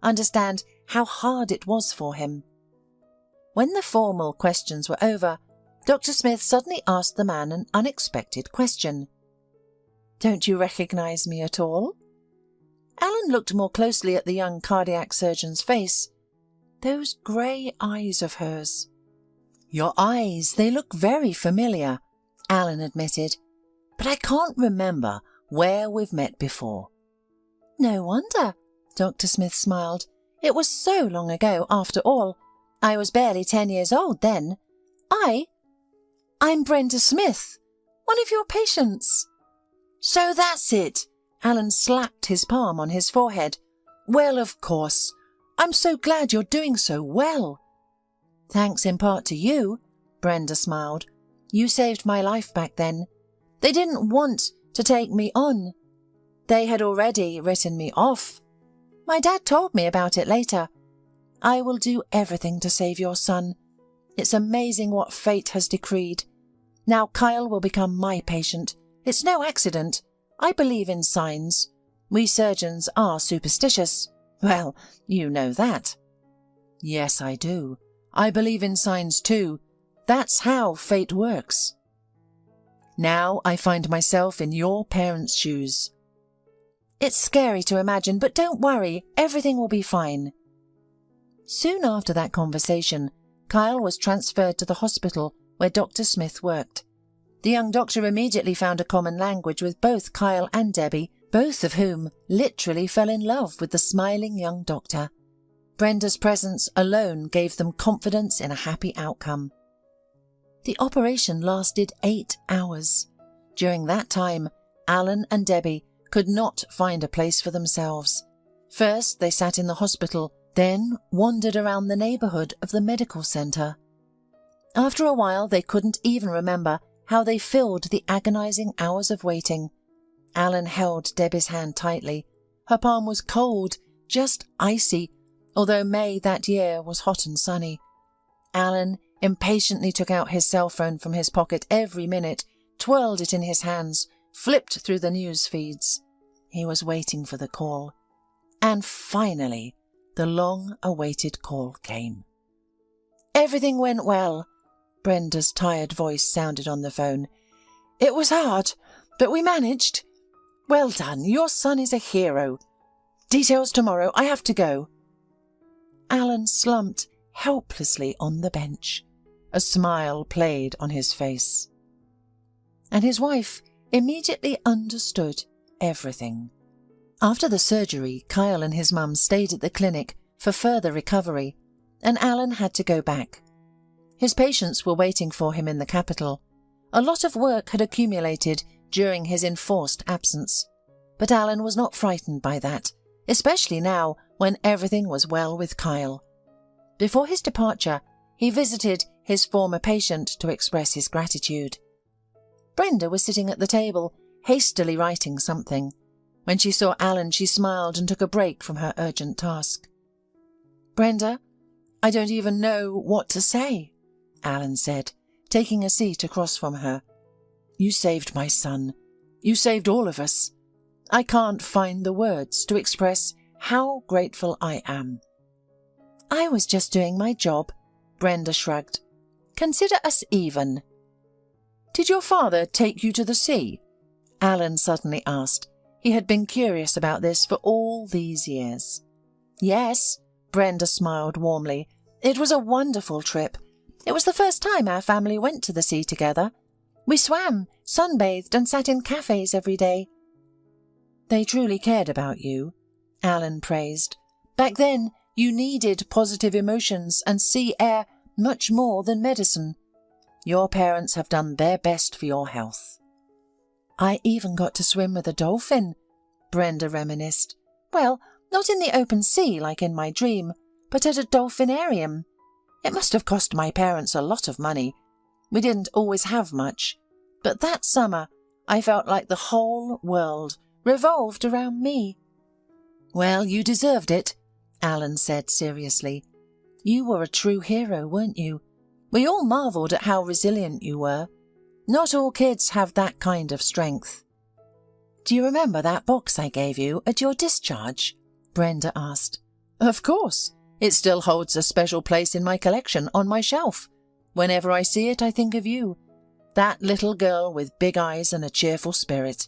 understand how hard it was for him. When the formal questions were over, Dr. Smith suddenly asked the man an unexpected question. "Don't you recognize me at all?" Alan looked more closely at the young cardiac surgeon's face. Those grey eyes of hers. "Your eyes, they look very familiar," Alan admitted, "but I can't remember where we've met before." "No wonder," Dr. Smith smiled. "It was so long ago, after all. I was barely 10 years old then. I'm Brenda Smith, one of your patients." "So that's it." Alan slapped his palm on his forehead. "Well, of course. I'm so glad you're doing so well." "Thanks in part to you," Brenda smiled. "You saved my life back then. They didn't want to take me on. They had already written me off. My dad told me about it later. I will do everything to save your son. It's amazing what fate has decreed. Now Kyle will become my patient. It's no accident. I believe in signs. We surgeons are superstitious. Well, you know that." "Yes, I do. I believe in signs too. That's how fate works." "Now I find myself in your parents' shoes." It's scary to imagine, but don't worry, everything will be fine. Soon after that conversation, Kyle was transferred to the hospital where Dr. Smith worked. The young doctor immediately found a common language with both Kyle and Debbie, both of whom literally fell in love with the smiling young doctor. Brenda's presence alone gave them confidence in a happy outcome. The operation lasted 8 hours. During that time, Alan and Debbie could not find a place for themselves. First, they sat in the hospital, then wandered around the neighbourhood of the medical centre. After a while, they couldn't even remember how they filled the agonising hours of waiting. Alan held Debbie's hand tightly. Her palm was cold, just icy, although May that year was hot and sunny. Alan impatiently took out his cell phone from his pocket every minute, twirled it in his hands, flipped through the news feeds. He was waiting for the call. And finally, the long-awaited call came. "Everything went well," Brenda's tired voice sounded on the phone. "It was hard, but we managed. Well done, your son is a hero. Details tomorrow, I have to go." Alan slumped helplessly on the bench. A smile played on his face. And his wife immediately understood everything. After the surgery, Kyle and his mum stayed at the clinic for further recovery, and Alan had to go back. His patients were waiting for him in the capital. A lot of work had accumulated during his enforced absence, but Alan was not frightened by that, especially now when everything was well with Kyle. Before his departure, he visited his former patient to express his gratitude. Brenda was sitting at the table, hastily writing something. When she saw Alan, she smiled and took a break from her urgent task. "Brenda, I don't even know what to say," Alan said, taking a seat across from her. "You saved my son. You saved all of us. I can't find the words to express how grateful I am." "I was just doing my job," Brenda shrugged. "Consider us even." "Did your father take you to the sea?" Alan suddenly asked. He had been curious about this for all these years. "Yes," Brenda smiled warmly. "It was a wonderful trip. It was the first time our family went to the sea together. We swam, sunbathed and sat in cafes every day." "They truly cared about you," Alan praised. "Back then, you needed positive emotions and sea air much more than medicine. Your parents have done their best for your health." "I even got to swim with a dolphin," Brenda reminisced. "Well, not in the open sea like in my dream, but at a dolphinarium. It must have cost my parents a lot of money. We didn't always have much, but that summer I felt like the whole world revolved around me." "Well, you deserved it," Alan said seriously. "You were a true hero, weren't you? We all marvelled at how resilient you were. Not all kids have that kind of strength." "Do you remember that box I gave you at your discharge?" Brenda asked. "Of course. It still holds a special place in my collection on my shelf. Whenever I see it, I think of you. That little girl with big eyes and a cheerful spirit."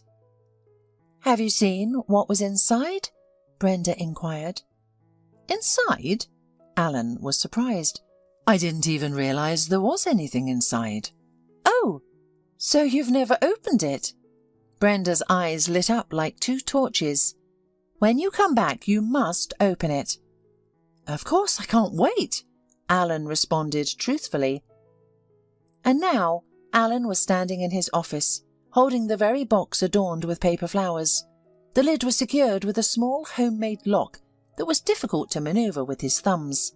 "Have you seen what was inside?" Brenda inquired. "Inside?" Alan was surprised. "I didn't even realise there was anything inside." "Oh, so you've never opened it?" Brenda's eyes lit up like two torches. "When you come back, you must open it." "Of course, I can't wait," Alan responded truthfully. And now Alan was standing in his office, holding the very box adorned with paper flowers. The lid was secured with a small homemade lock that was difficult to manoeuvre with his thumbs.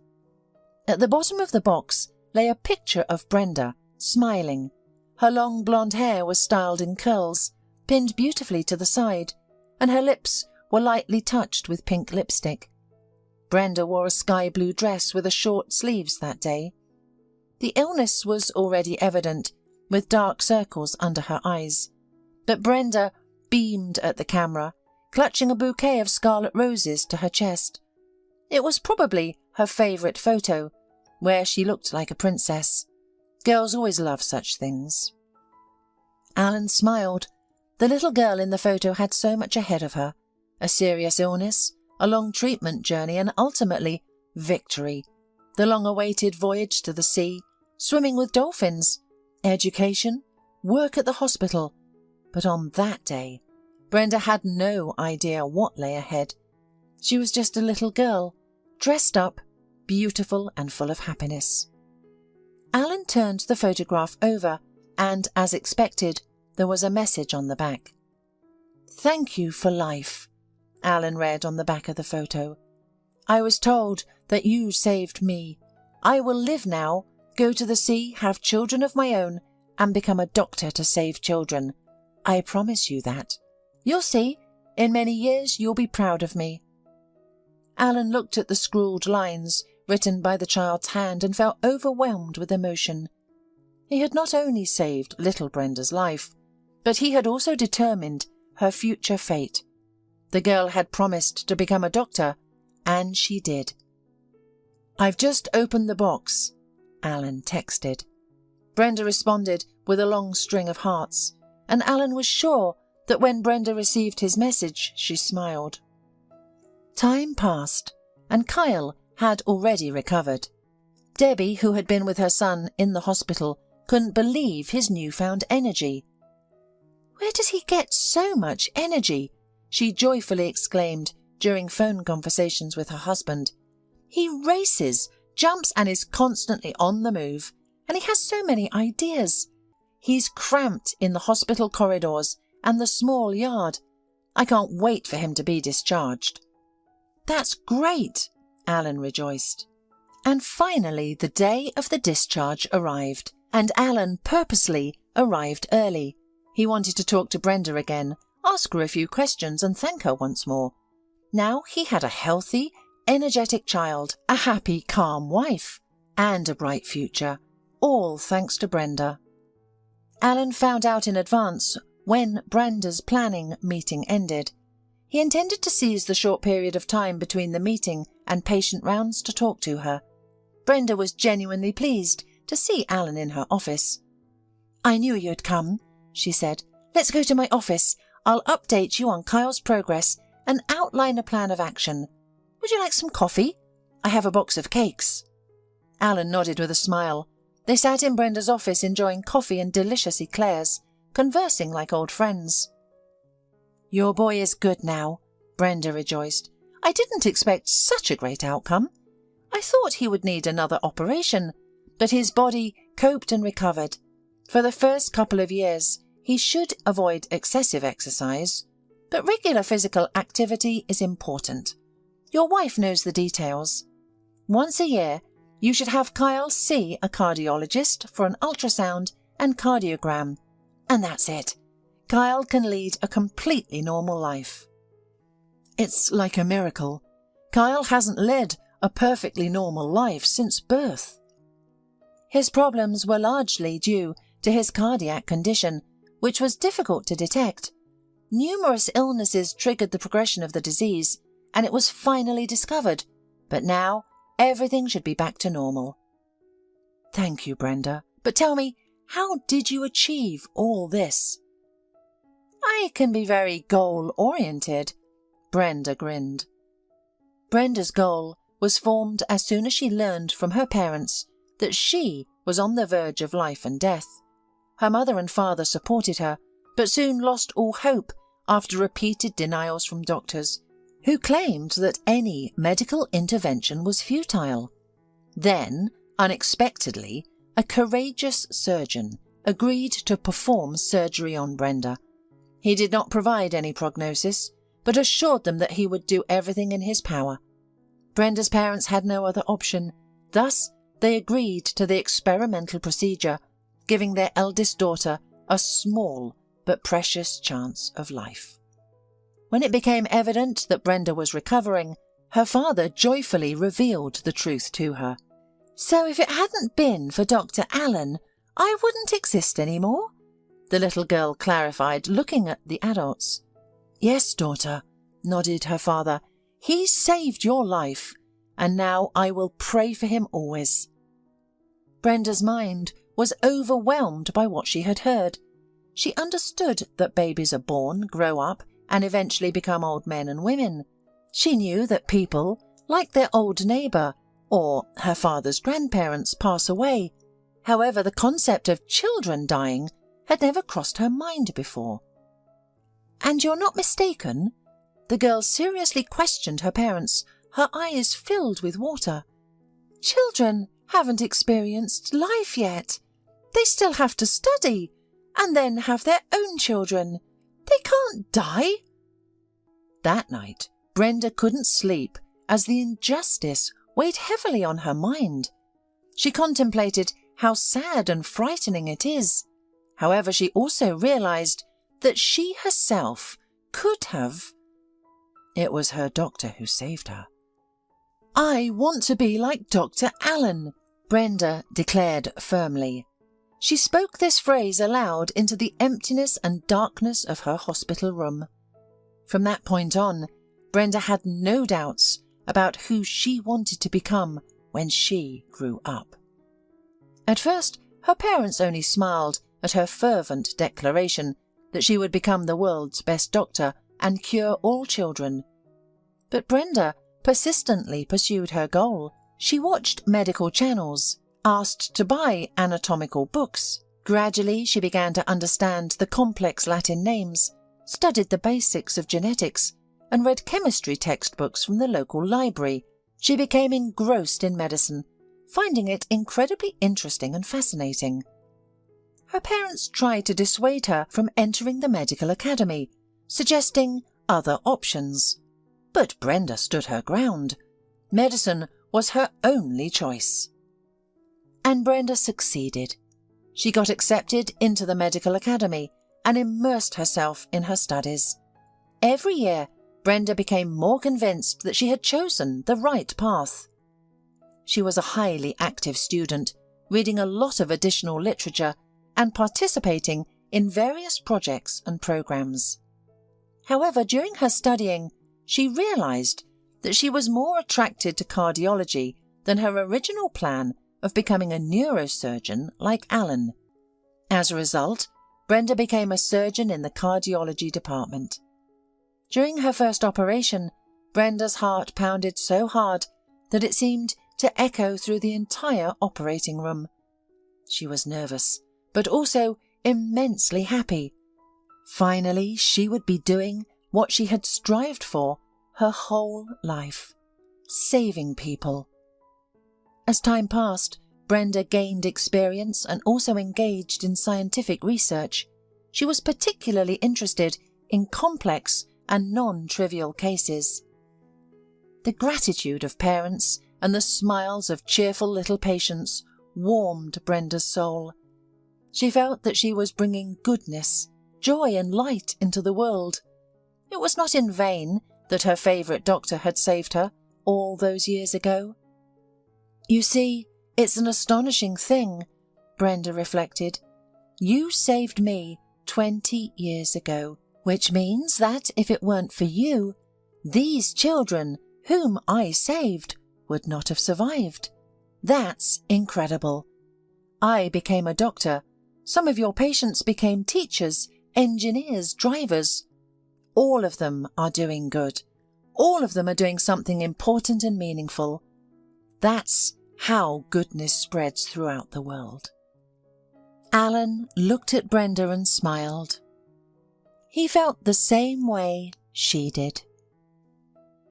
At the bottom of the box lay a picture of Brenda, smiling. Her long blonde hair was styled in curls, pinned beautifully to the side, and her lips were lightly touched with pink lipstick. Brenda wore a sky blue dress with short sleeves that day. The illness was already evident, with dark circles under her eyes. But Brenda beamed at the camera, clutching a bouquet of scarlet roses to her chest. It was probably her favourite photo, where she looked like a princess. Girls always love such things. Alan smiled. The little girl in the photo had so much ahead of her. a serious illness, a long treatment journey, and ultimately victory. The long-awaited voyage to the sea, swimming with dolphins, education, work at the hospital. But on that day, Brenda had no idea what lay ahead. She was just a little girl, dressed up, beautiful and full of happiness. Alan turned the photograph over and, as expected, there was a message on the back. "Thank you for life," Alan read on the back of the photo. "I was told that you saved me. I will live now, go to the sea, have children of my own, and become a doctor to save children. I promise you that. You'll see, in many years you'll be proud of me." Alan looked at the scrawled lines written by the child's hand and felt overwhelmed with emotion. He had not only saved little Brenda's life, but he had also determined her future fate. The girl had promised to become a doctor, and she did. "I've just opened the box," Alan texted. Brenda responded with a long string of hearts, and Alan was sure that when Brenda received his message, she smiled. Time passed, and Kyle had already recovered. Debbie, who had been with her son in the hospital, couldn't believe his newfound energy. "Where does he get so much energy?" she joyfully exclaimed during phone conversations with her husband. "He races, jumps and is constantly on the move, and he has so many ideas. He's cramped in the hospital corridors and the small yard. I can't wait for him to be discharged." "That's great," Alan rejoiced. And finally the day of the discharge arrived, and Alan purposely arrived early. He wanted to talk to Brenda again, ask her a few questions and thank her once more. Now he had a healthy, energetic child, a happy, calm wife, and a bright future, all thanks to Brenda. Alan found out in advance when Brenda's planning meeting ended. He intended to seize the short period of time between the meeting and patient rounds to talk to her. Brenda was genuinely pleased to see Alan in her office. "I knew you'd come," she said. "Let's go to my office. I'll update you on Kyle's progress and outline a plan of action. Would you like some coffee? I have a box of cakes." Alan nodded with a smile. They sat in Brenda's office enjoying coffee and delicious eclairs, conversing like old friends. "Your boy is good now," Brenda rejoiced. "I didn't expect such a great outcome. I thought he would need another operation, but his body coped and recovered. For the first couple of years, he should avoid excessive exercise, but regular physical activity is important. Your wife knows the details. Once a year, you should have Kyle see a cardiologist for an ultrasound and cardiogram. And that's it. Kyle can lead a completely normal life." "It's like a miracle. Kyle hasn't led a perfectly normal life since birth." His problems were largely due to his cardiac condition, which was difficult to detect. Numerous illnesses triggered the progression of the disease, and it was finally discovered. But now, everything should be back to normal. "Thank you, Brenda. But tell me, how did you achieve all this?" "I can be very goal-oriented," Brenda grinned. Brenda's goal was formed as soon as she learned from her parents that she was on the verge of life and death. Her mother and father supported her, but soon lost all hope after repeated denials from doctors, who claimed that any medical intervention was futile. Then, unexpectedly, a courageous surgeon agreed to perform surgery on Brenda. He did not provide any prognosis, but assured them that he would do everything in his power. Brenda's parents had no other option. Thus, they agreed to the experimental procedure, giving their eldest daughter a small but precious chance of life. When it became evident that Brenda was recovering, her father joyfully revealed the truth to her. "So if it hadn't been for Dr. Allen, I wouldn't exist anymore?" the little girl clarified, looking at the adults. "Yes, daughter," nodded her father. "He saved your life, and now I will pray for him always." Brenda's mind was overwhelmed by what she had heard. She understood that babies are born, grow up, and eventually become old men and women. She knew that people, like their old neighbour or her father's grandparents, pass away. However, the concept of children dying had never crossed her mind before. "And you're not mistaken?" The girl seriously questioned her parents, her eyes filled with water. "Children haven't experienced life yet. They still have to study and then have their own children. They can't die." That night, Brenda couldn't sleep as the injustice weighed heavily on her mind. She contemplated how sad and frightening it is. However, she also realized that she herself could have. It was her doctor who saved her. "I want to be like Dr. Allen," Brenda declared firmly. She spoke this phrase aloud into the emptiness and darkness of her hospital room. From that point on, Brenda had no doubts about who she wanted to become when she grew up. At first, her parents only smiled at her fervent declaration that she would become the world's best doctor and cure all children. But Brenda persistently pursued her goal. She watched medical channels, asked to buy anatomical books. Gradually, she began to understand the complex Latin names, studied the basics of genetics, and read chemistry textbooks from the local library. She became engrossed in medicine, finding it incredibly interesting and fascinating. Her parents tried to dissuade her from entering the medical academy, suggesting other options. But Brenda stood her ground. Medicine was her only choice. And Brenda succeeded. She got accepted into the medical academy and immersed herself in her studies. Every year, Brenda became more convinced that she had chosen the right path. She was a highly active student, reading a lot of additional literature and participating in various projects and programs. However, during her studying, she realized that she was more attracted to cardiology than her original plan of becoming a neurosurgeon like Alan. As a result, Brenda became a surgeon in the cardiology department. During her first operation, Brenda's heart pounded so hard that it seemed to echo through the entire operating room. She was nervous, but also immensely happy. Finally, she would be doing what she had strived for her whole life: saving people. As time passed, Brenda gained experience and also engaged in scientific research. She was particularly interested in complex and non-trivial cases. The gratitude of parents and the smiles of cheerful little patients warmed Brenda's soul. She felt that she was bringing goodness, joy and light into the world. It was not in vain that her favourite doctor had saved her all those years ago. "You see, it's an astonishing thing," Brenda reflected. "You saved me 20 years ago, which means that if it weren't for you, these children whom I saved would not have survived. That's incredible. I became a doctor. Some of your patients became teachers, engineers, drivers. All of them are doing good. All of them are doing something important and meaningful. That's how goodness spreads throughout the world." Alan looked at Brenda and smiled. He felt the same way she did.